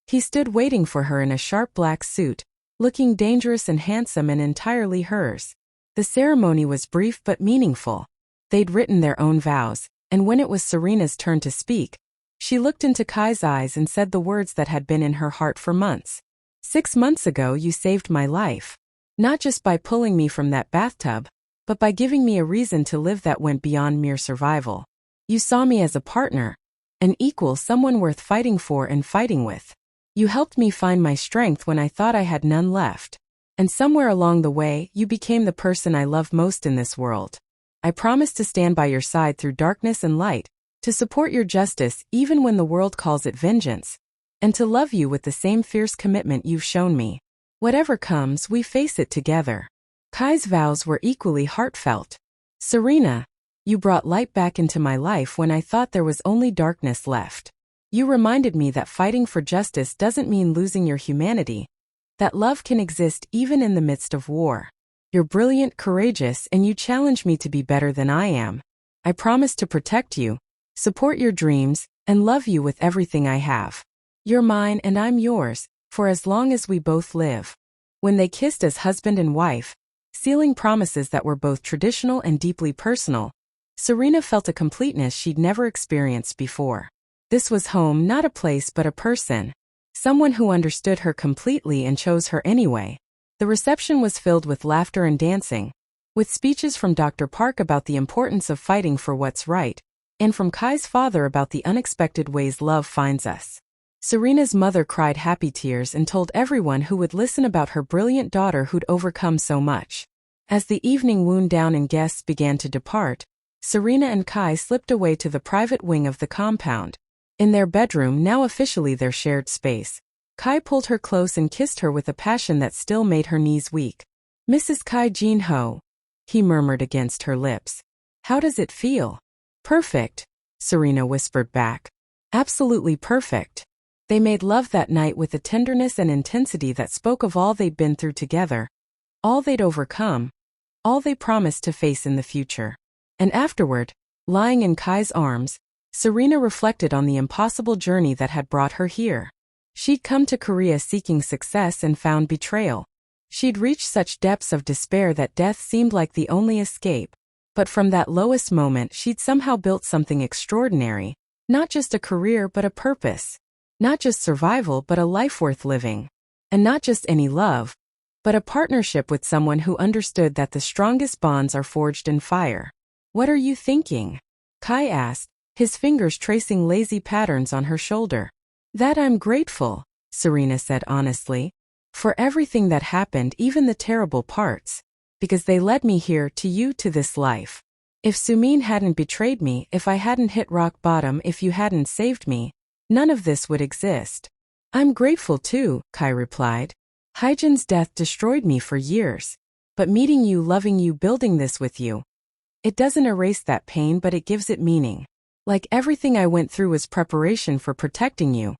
He stood waiting for her in a sharp black suit, looking dangerous and handsome and entirely hers. The ceremony was brief but meaningful. They'd written their own vows, and when it was Serena's turn to speak, she looked into Kai's eyes and said the words that had been in her heart for months. 6 months ago you saved my life. Not just by pulling me from that bathtub, but by giving me a reason to live that went beyond mere survival. You saw me as a partner, an equal, someone worth fighting for and fighting with. You helped me find my strength when I thought I had none left. And somewhere along the way, you became the person I love most in this world. I promise to stand by your side through darkness and light, to support your justice even when the world calls it vengeance, and to love you with the same fierce commitment you've shown me. Whatever comes, we face it together. Kai's vows were equally heartfelt. Serena, you brought light back into my life when I thought there was only darkness left. You reminded me that fighting for justice doesn't mean losing your humanity, that love can exist even in the midst of war. You're brilliant, courageous, and you challenge me to be better than I am. I promise to protect you, support your dreams, and love you with everything I have. You're mine and I'm yours, for as long as we both live. When they kissed as husband and wife, sealing promises that were both traditional and deeply personal, Serena felt a completeness she'd never experienced before. This was home, not a place but a person. Someone who understood her completely and chose her anyway. The reception was filled with laughter and dancing, with speeches from Dr. Park about the importance of fighting for what's right, and from Kai's father about the unexpected ways love finds us. Serena's mother cried happy tears and told everyone who would listen about her brilliant daughter who'd overcome so much. As the evening wound down and guests began to depart, Serena and Kai slipped away to the private wing of the compound. In their bedroom, now officially their shared space, Kai pulled her close and kissed her with a passion that still made her knees weak. "Mrs. Kai Jin-ho," he murmured against her lips. "How does it feel?" "Perfect," Serena whispered back. "Absolutely perfect." They made love that night with a tenderness and intensity that spoke of all they'd been through together, all they'd overcome, all they promised to face in the future. And afterward, lying in Kai's arms, Serena reflected on the impossible journey that had brought her here. She'd come to Korea seeking success and found betrayal. She'd reached such depths of despair that death seemed like the only escape. But from that lowest moment, she'd somehow built something extraordinary. Not just a career but a purpose. Not just survival but a life worth living. And not just any love, but a partnership with someone who understood that the strongest bonds are forged in fire. "What are you thinking?" Kai asked, his fingers tracing lazy patterns on her shoulder. "That I'm grateful," Serena said honestly, "for everything that happened, even the terrible parts. Because they led me here, to you, to this life. If Sumin hadn't betrayed me, if I hadn't hit rock bottom, if you hadn't saved me, none of this would exist." "I'm grateful too," Kai replied. "Hyejin's death destroyed me for years. But meeting you, loving you, building this with you, it doesn't erase that pain but it gives it meaning. Like everything I went through was preparation for protecting you,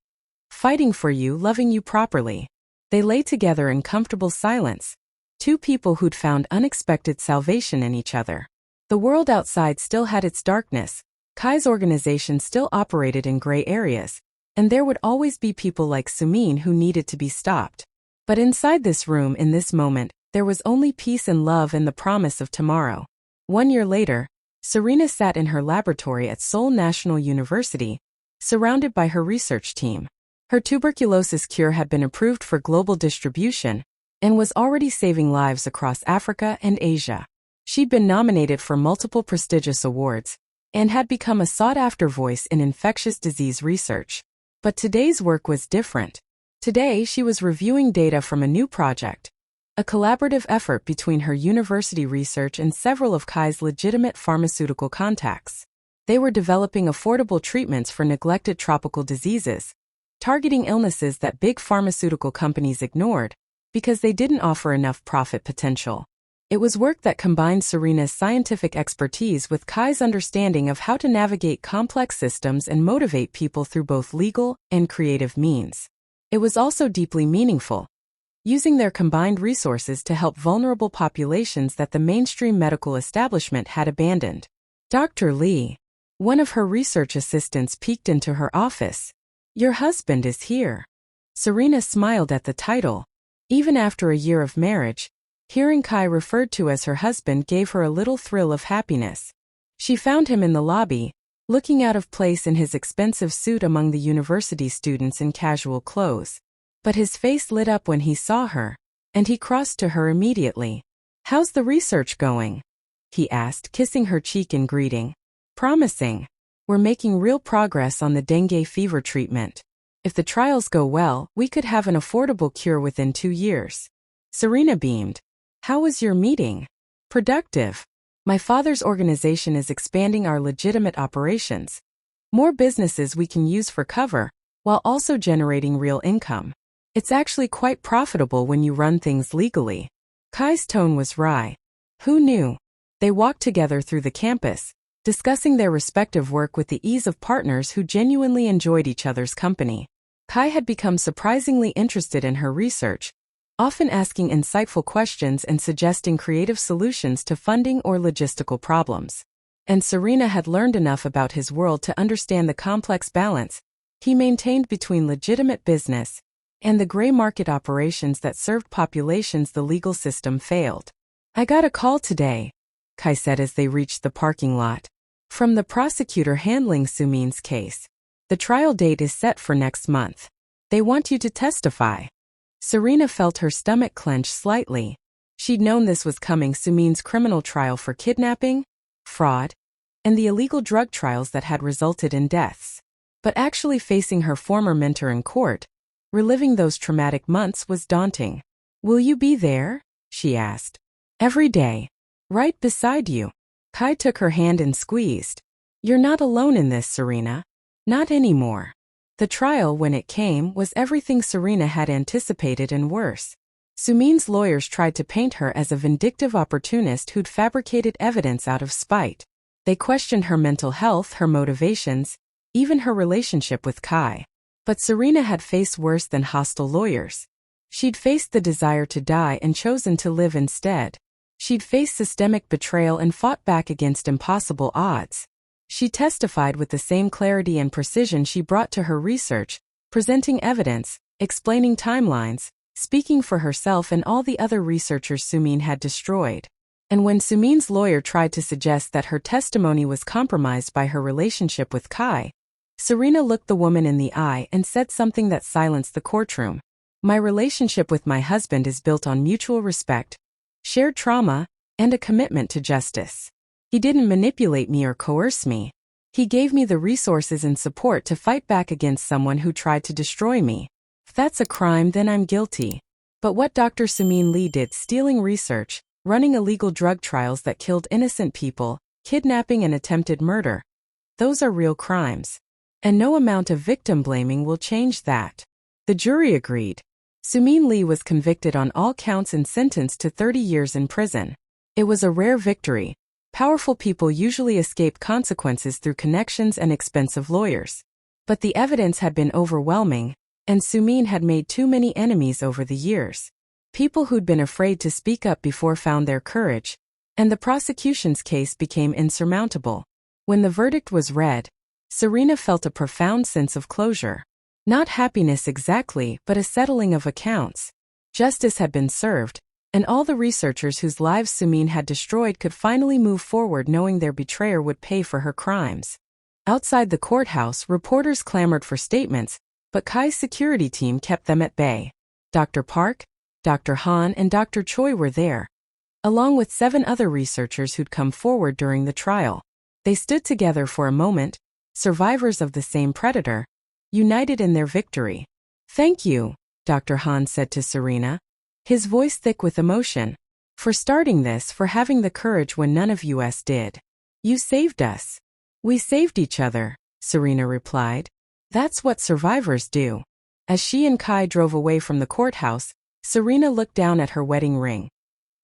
fighting for you, loving you properly." They lay together in comfortable silence, two people who'd found unexpected salvation in each other. The world outside still had its darkness, Kai's organization still operated in gray areas, and there would always be people like Sumin who needed to be stopped. But inside this room, in this moment, there was only peace and love and the promise of tomorrow. 1 year later, Serena sat in her laboratory at Seoul National University, surrounded by her research team. Her tuberculosis cure had been approved for global distribution and was already saving lives across Africa and Asia. She'd been nominated for multiple prestigious awards and had become a sought-after voice in infectious disease research. But today's work was different. Today, she was reviewing data from a new project, a collaborative effort between her university research and several of Kai's legitimate pharmaceutical contacts. They were developing affordable treatments for neglected tropical diseases, targeting illnesses that big pharmaceutical companies ignored because they didn't offer enough profit potential. It was work that combined Serena's scientific expertise with Kai's understanding of how to navigate complex systems and motivate people through both legal and creative means. It was also deeply meaningful, using their combined resources to help vulnerable populations that the mainstream medical establishment had abandoned. "Dr. Lee," one of her research assistants peeked into her office. "Your husband is here." Serena smiled at the title. Even after a year of marriage, hearing Kai referred to as her husband gave her a little thrill of happiness. She found him in the lobby, looking out of place in his expensive suit among the university students in casual clothes. But his face lit up when he saw her, and he crossed to her immediately. "How's the research going?" he asked, kissing her cheek in greeting. Promising. We're making real progress on the dengue fever treatment. If the trials go well, we could have an affordable cure within 2 years. Serena beamed. How was your meeting? Productive. My father's organization is expanding our legitimate operations. More businesses we can use for cover, while also generating real income. It's actually quite profitable when you run things legally. Kai's tone was wry. Who knew? They walked together through the campus, discussing their respective work with the ease of partners who genuinely enjoyed each other's company. Kai had become surprisingly interested in her research, often asking insightful questions and suggesting creative solutions to funding or logistical problems. And Serena had learned enough about his world to understand the complex balance he maintained between legitimate business and the gray market operations that served populations the legal system failed. I got a call today, Kai said as they reached the parking lot. From the prosecutor handling Sumin's case. The trial date is set for next month. They want you to testify. Serena felt her stomach clench slightly. She'd known this was coming. Sumin's criminal trial for kidnapping, fraud, and the illegal drug trials that had resulted in deaths. But actually facing her former mentor in court, reliving those traumatic months, was daunting. Will you be there? She asked. Every day. Right beside you. Kai took her hand and squeezed. You're not alone in this, Serena. Not anymore. The trial, when it came, was everything Serena had anticipated and worse. Sumin's lawyers tried to paint her as a vindictive opportunist who'd fabricated evidence out of spite. They questioned her mental health, her motivations, even her relationship with Kai. But Serena had faced worse than hostile lawyers. She'd faced the desire to die and chosen to live instead. She'd faced systemic betrayal and fought back against impossible odds. She testified with the same clarity and precision she brought to her research, presenting evidence, explaining timelines, speaking for herself and all the other researchers Sumin had destroyed. And when Sumin's lawyer tried to suggest that her testimony was compromised by her relationship with Kai, Serena looked the woman in the eye and said something that silenced the courtroom. My relationship with my husband is built on mutual respect, shared trauma, and a commitment to justice. He didn't manipulate me or coerce me. He gave me the resources and support to fight back against someone who tried to destroy me. If that's a crime, then I'm guilty. But what Dr. Serena Lee did, stealing research, running illegal drug trials that killed innocent people, kidnapping and attempted murder, those are real crimes. And no amount of victim blaming will change that. The jury agreed. Serena Lee was convicted on all counts and sentenced to 30 years in prison. It was a rare victory. Powerful people usually escape consequences through connections and expensive lawyers. But the evidence had been overwhelming, and Sumin had made too many enemies over the years. People who'd been afraid to speak up before found their courage, and the prosecution's case became insurmountable. When the verdict was read, Serena felt a profound sense of closure. Not happiness exactly, but a settling of accounts. Justice had been served, and all the researchers whose lives Sumin had destroyed could finally move forward knowing their betrayer would pay for her crimes. Outside the courthouse, reporters clamored for statements, but Kai's security team kept them at bay. Dr. Park, Dr. Han, and Dr. Choi were there, along with 7 other researchers who'd come forward during the trial. They stood together for a moment, survivors of the same predator, united in their victory. Thank you, Dr. Han said to Serena, his voice thick with emotion, for starting this, for having the courage when none of us did. You saved us. We saved each other, Serena replied. That's what survivors do. As she and Kai drove away from the courthouse, Serena looked down at her wedding ring.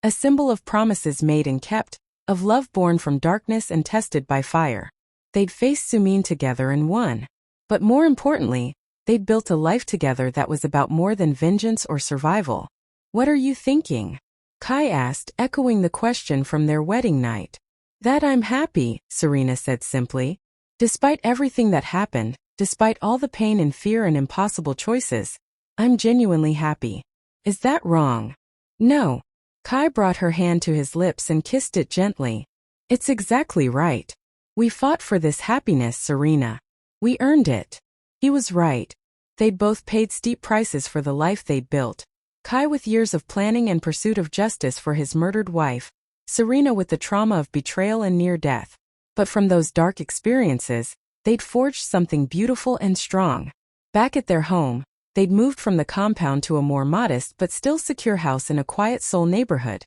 A symbol of promises made and kept, of love born from darkness and tested by fire. They'd faced Sumin together and won. But more importantly, they'd built a life together that was about more than vengeance or survival. What are you thinking? Kai asked, echoing the question from their wedding night. That I'm happy, Serena said simply. Despite everything that happened, despite all the pain and fear and impossible choices, I'm genuinely happy. Is that wrong? No. Kai brought her hand to his lips and kissed it gently. It's exactly right. We fought for this happiness, Serena. We earned it. He was right. They'd both paid steep prices for the life they'd built. Kai with years of planning and pursuit of justice for his murdered wife, Serena with the trauma of betrayal and near death. But from those dark experiences, they'd forged something beautiful and strong. Back at their home, they'd moved from the compound to a more modest but still secure house in a quiet Seoul neighborhood.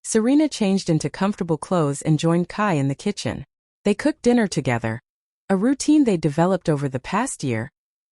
Serena changed into comfortable clothes and joined Kai in the kitchen. They cooked dinner together, a routine they'd developed over the past year,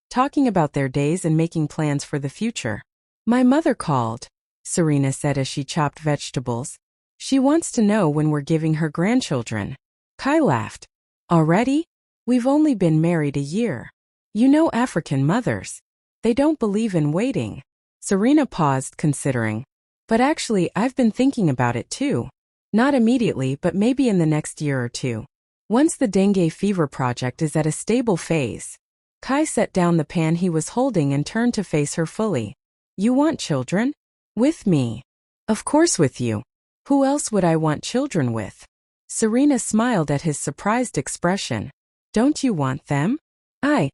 talking about their days and making plans for the future. "My mother called," Serena said as she chopped vegetables. "She wants to know when we're giving her grandchildren." Kai laughed. "Already? We've only been married a year. You know African mothers. They don't believe in waiting." Serena paused, considering. "But actually, I've been thinking about it too. Not immediately, but maybe in the next year or two. Once the dengue fever project is at a stable phase." Kai set down the pan he was holding and turned to face her fully. "You want children? With me?" "Of course with you. Who else would I want children with?" Serena smiled at his surprised expression. "Don't you want them?" I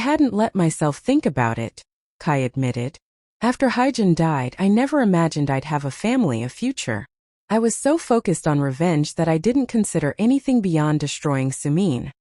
hadn't let myself think about it," Kai admitted. "After Hyjin died, I never imagined I'd have a family, a future. I was so focused on revenge that I didn't consider anything beyond destroying Sumin."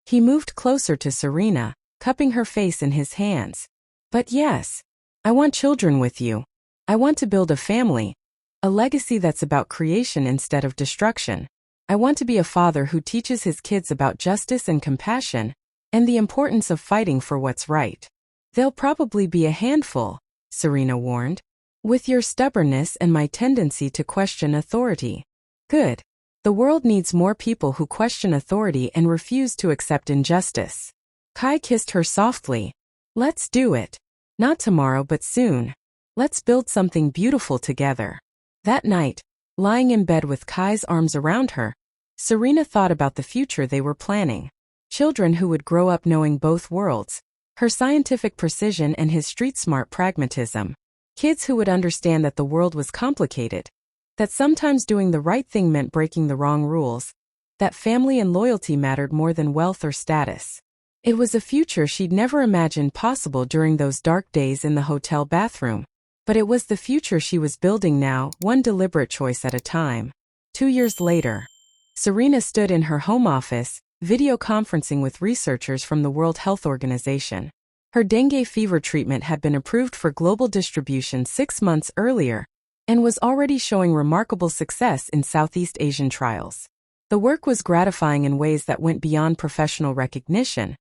He moved closer to Serena, cupping her face in his hands. "But yes, I want children with you. I want to build a family, a legacy that's about creation instead of destruction. I want to be a father who teaches his kids about justice and compassion, and the importance of fighting for what's right." "They'll probably be a handful," Serena warned. "With your stubbornness and my tendency to question authority." "Good. The world needs more people who question authority and refuse to accept injustice." Kai kissed her softly. "Let's do it. Not tomorrow but soon. Let's build something beautiful together." That night, lying in bed with Kai's arms around her, Serena thought about the future they were planning. Children who would grow up knowing both worlds, her scientific precision and his street-smart pragmatism. Kids who would understand that the world was complicated, that sometimes doing the right thing meant breaking the wrong rules, that family and loyalty mattered more than wealth or status. It was a future she'd never imagined possible during those dark days in the hotel bathroom. But it was the future she was building now, one deliberate choice at a time. 2 years later, Serena stood in her home office, video conferencing with researchers from the World Health Organization. Her dengue fever treatment had been approved for global distribution 6 months earlier and was already showing remarkable success in Southeast Asian trials. The work was gratifying in ways that went beyond professional recognition.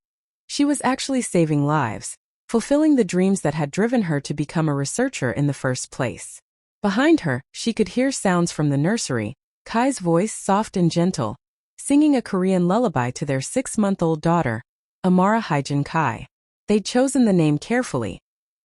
She was actually saving lives, fulfilling the dreams that had driven her to become a researcher in the first place. Behind her, she could hear sounds from the nursery, Kai's voice soft and gentle, singing a Korean lullaby to their 6-month-old daughter, Amara Hyjin Kai. They'd chosen the name carefully,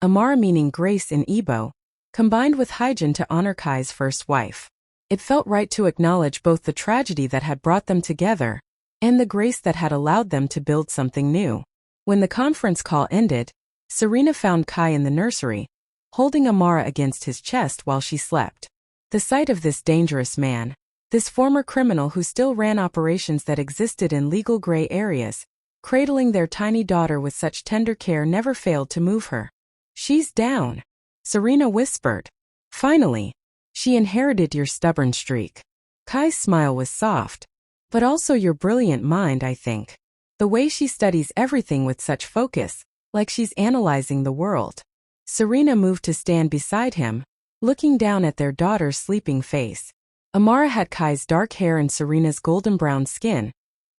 Amara meaning grace in Igbo, combined with Hyjin to honor Kai's first wife. It felt right to acknowledge both the tragedy that had brought them together and the grace that had allowed them to build something new. When the conference call ended, Serena found Kai in the nursery, holding Amara against his chest while she slept. The sight of this dangerous man, this former criminal who still ran operations that existed in legal gray areas, cradling their tiny daughter with such tender care, never failed to move her. "She's down," Serena whispered. "Finally. She inherited your stubborn streak." Kai's smile was soft. "But also your brilliant mind, I think. The way she studies everything with such focus, like she's analyzing the world." Serena moved to stand beside him, looking down at their daughter's sleeping face. Amara had Kai's dark hair and Serena's golden brown skin,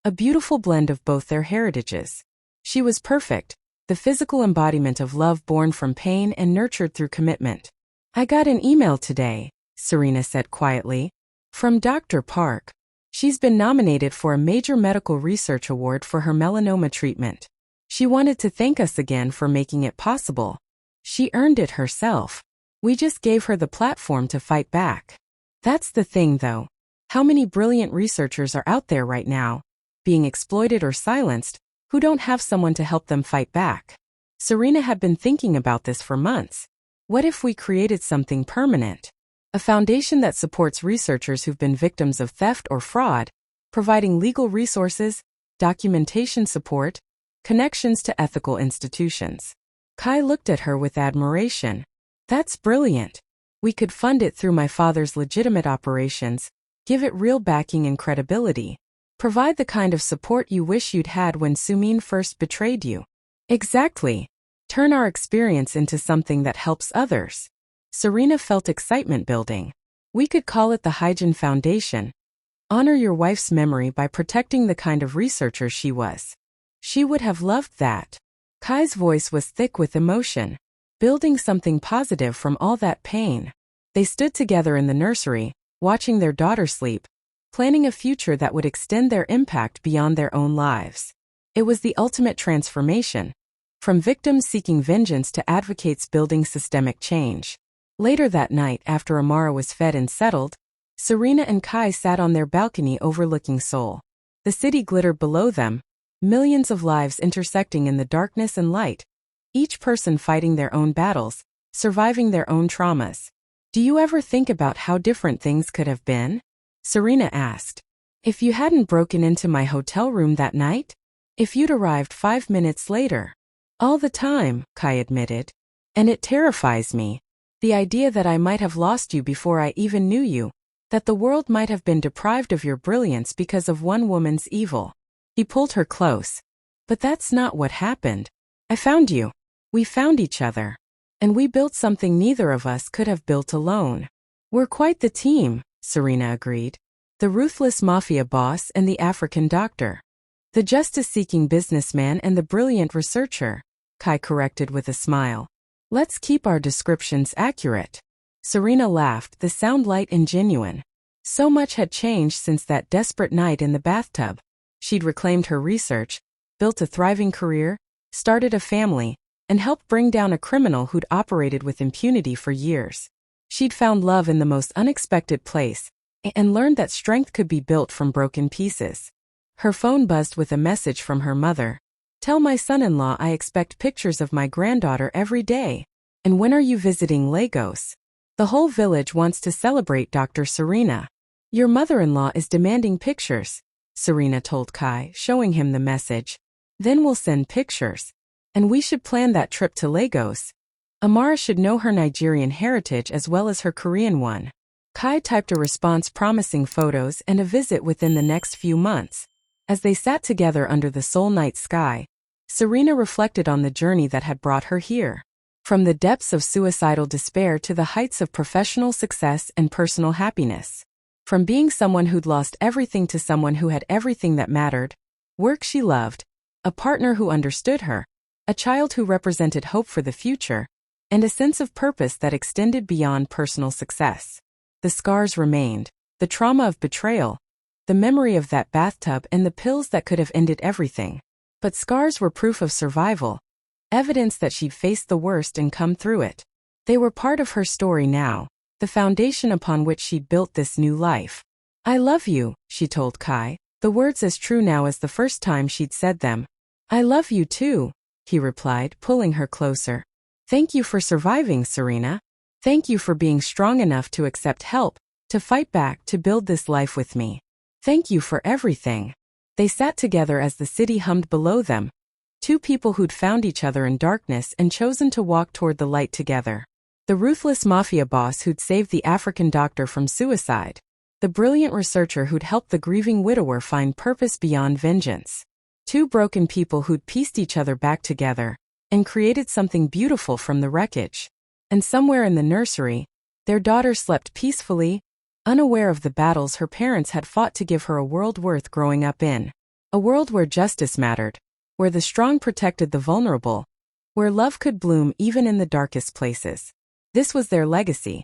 a beautiful blend of both their heritages. She was perfect, the physical embodiment of love born from pain and nurtured through commitment. "I got an email today," Serena said quietly, "from Dr. Park. She's been nominated for a major medical research award for her melanoma treatment. She wanted to thank us again for making it possible. She earned it herself. We just gave her the platform to fight back." That's the thing, though. How many brilliant researchers are out there right now, being exploited or silenced, who don't have someone to help them fight back? Serena had been thinking about this for months. What if we created something permanent? A foundation that supports researchers who've been victims of theft or fraud, providing legal resources, documentation support, connections to ethical institutions. Kai looked at her with admiration. "That's brilliant. We could fund it through my father's legitimate operations, Give it real backing and credibility. Provide the kind of support you wish you'd had when Sumin first betrayed you. Exactly. Turn our experience into something that helps others. Serena felt excitement building. We could call it the Hygiene Foundation. Honor your wife's memory by protecting the kind of researcher she was. She would have loved that. Kai's voice was thick with emotion. Building something positive from all that pain. They stood together in the nursery, watching their daughter sleep, planning a future that would extend their impact beyond their own lives. It was the ultimate transformation. From victims seeking vengeance to advocates building systemic change. Later that night, after Amara was fed and settled, Serena and Kai sat on their balcony overlooking Seoul. The city glittered below them, millions of lives intersecting in the darkness and light, each person fighting their own battles, surviving their own traumas. Do you ever think about how different things could have been? Serena asked. If you hadn't broken into my hotel room that night? If you'd arrived 5 minutes later? All the time, Kai admitted. And it terrifies me. The idea that I might have lost you before I even knew you. That the world might have been deprived of your brilliance because of one woman's evil. He pulled her close. But that's not what happened. I found you. We found each other. And we built something neither of us could have built alone. We're quite the team, Serena agreed. The ruthless Mafia boss and the African doctor. The justice-seeking businessman and the brilliant researcher, Kai corrected with a smile. Let's keep our descriptions accurate. Serena laughed, the sound light and genuine. So much had changed since that desperate night in the bathtub. She'd reclaimed her research, built a thriving career, started a family, and helped bring down a criminal who'd operated with impunity for years. She'd found love in the most unexpected place, and learned that strength could be built from broken pieces. Her phone buzzed with a message from her mother. Tell my son-in-law I expect pictures of my granddaughter every day. And when are you visiting Lagos? The whole village wants to celebrate Dr. Serena. Your mother-in-law is demanding pictures, Serena told Kai, showing him the message. Then we'll send pictures. And we should plan that trip to Lagos. Amara should know her Nigerian heritage as well as her Korean one. Kai typed a response promising photos and a visit within the next few months. As they sat together under the Seoul night sky, Serena reflected on the journey that had brought her here. From the depths of suicidal despair to the heights of professional success and personal happiness. From being someone who'd lost everything to someone who had everything that mattered. Work she loved, a partner who understood her, a child who represented hope for the future, and a sense of purpose that extended beyond personal success. The scars remained, the trauma of betrayal, the memory of that bathtub and the pills that could have ended everything. But scars were proof of survival, evidence that she'd faced the worst and come through it. They were part of her story now, the foundation upon which she'd built this new life. I love you, she told Kai, the words as true now as the first time she'd said them. I love you too, he replied, pulling her closer. Thank you for surviving, Serena. Thank you for being strong enough to accept help, to fight back, to build this life with me. Thank you for everything. They sat together as the city hummed below them. Two people who'd found each other in darkness and chosen to walk toward the light together. The ruthless Mafia boss who'd saved the African doctor from suicide. The brilliant researcher who'd helped the grieving widower find purpose beyond vengeance. Two broken people who'd pieced each other back together and created something beautiful from the wreckage. And somewhere in the nursery, their daughter slept peacefully, unaware of the battles her parents had fought to give her a world worth growing up in. A world where justice mattered, where the strong protected the vulnerable, where love could bloom even in the darkest places. This was their legacy.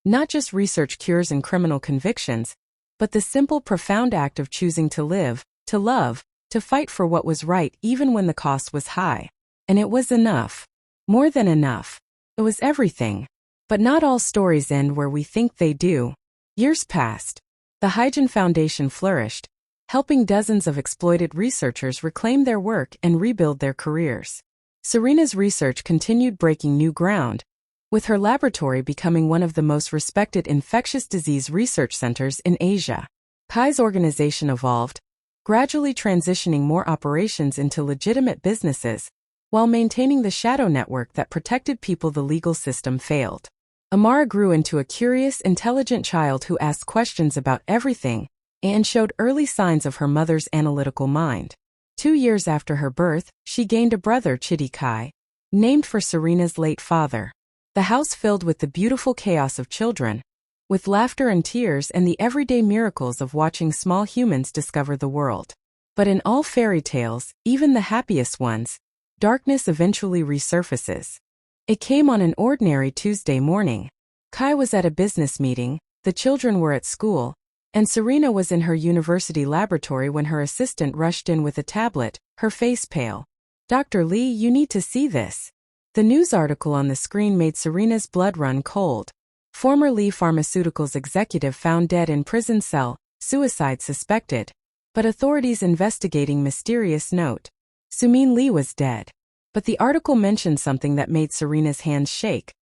Not just research cures and criminal convictions, but the simple, profound act of choosing to live, to love, to fight for what was right even when the cost was high. And it was enough. More than enough. It was everything. But not all stories end where we think they do. Years passed. The Hygiene Foundation flourished, helping dozens of exploited researchers reclaim their work and rebuild their careers. Serena's research continued breaking new ground, with her laboratory becoming one of the most respected infectious disease research centers in Asia. Kai's organization evolved, gradually transitioning more operations into legitimate businesses, while maintaining the shadow network that protected people the legal system failed. Amara grew into a curious, intelligent child who asked questions about everything and showed early signs of her mother's analytical mind. 2 years after her birth, she gained a brother, Chidi Kai, named for Serena's late father. The house filled with the beautiful chaos of children, with laughter and tears and the everyday miracles of watching small humans discover the world. But in all fairy tales, even the happiest ones, darkness eventually resurfaces. It came on an ordinary Tuesday morning. Kai was at a business meeting, the children were at school, and Serena was in her university laboratory when her assistant rushed in with a tablet, her face pale. "Dr. Lee, you need to see this." The news article on the screen made Serena's blood run cold. Former Lee Pharmaceuticals executive found dead in prison cell, suicide suspected. But authorities investigating mysterious note. Sumin Lee was dead. But the article mentioned something that made Serena's hands shake.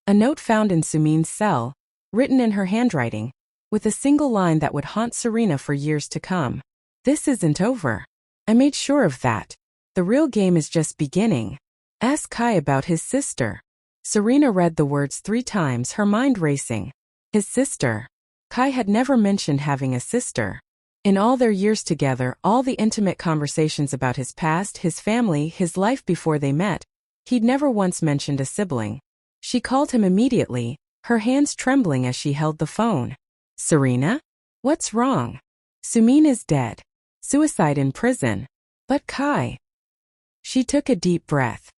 A note found in Sumin's cell, written in her handwriting, with a single line that would haunt Serena for years to come. "This isn't over. I made sure of that. The real game is just beginning. Ask Kai about his sister." Serena read the words 3 times, her mind racing. His sister. Kai had never mentioned having a sister. In all their years together, all the intimate conversations about his past, his family, his life before they met, he'd never once mentioned a sibling. She called him immediately, her hands trembling as she held the phone. "Serena? What's wrong?" "Sumin is dead. Suicide in prison." "But Kai." She took a deep breath.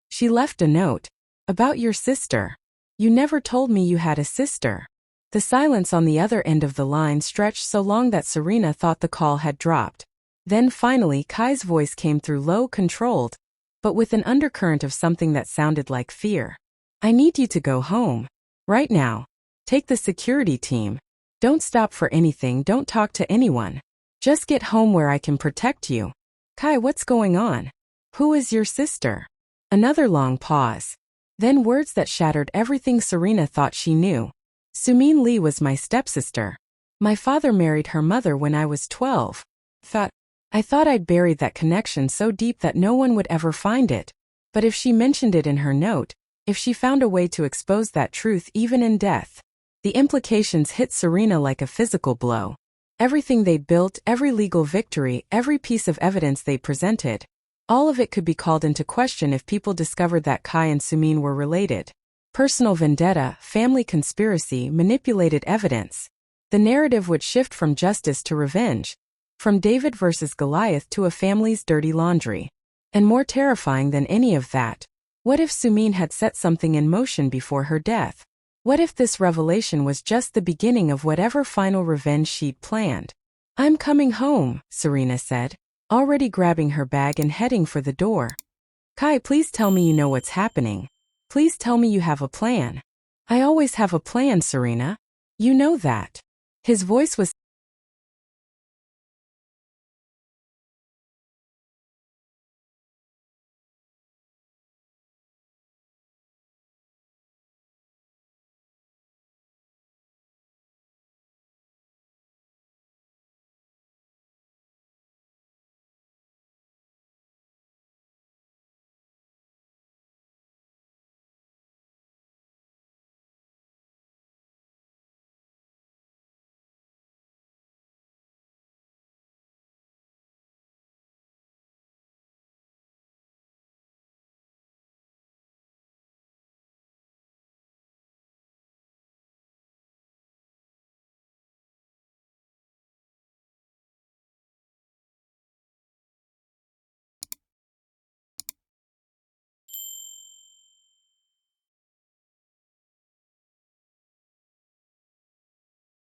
"She left a note. About your sister. You never told me you had a sister." The silence on the other end of the line stretched so long that Serena thought the call had dropped. Then finally Kai's voice came through, low, controlled, but with an undercurrent of something that sounded like fear. "I need you to go home. Right now. Take the security team. Don't stop for anything, don't talk to anyone. Just get home where I can protect you." "Kai, what's going on? Who is your sister?" Another long pause. Then words that shattered everything Serena thought she knew. "Sumin Lee was my stepsister. My father married her mother when I was 12. I thought I'd buried that connection so deep that no one would ever find it. But if she mentioned it in her note, if she found a way to expose that truth even in death." The implications hit Serena like a physical blow. Everything they'd built, every legal victory, every piece of evidence they presented, all of it could be called into question if people discovered that Kai and Sumin were related. Personal vendetta, family conspiracy, manipulated evidence. The narrative would shift from justice to revenge, from David versus Goliath to a family's dirty laundry. And more terrifying than any of that, what if Sumin had set something in motion before her death? What if this revelation was just the beginning of whatever final revenge she'd planned? "I'm coming home," Serena said, already grabbing her bag and heading for the door. "Kai, please tell me you know what's happening. Please tell me you have a plan." "I always have a plan, Serena. You know that." His voice was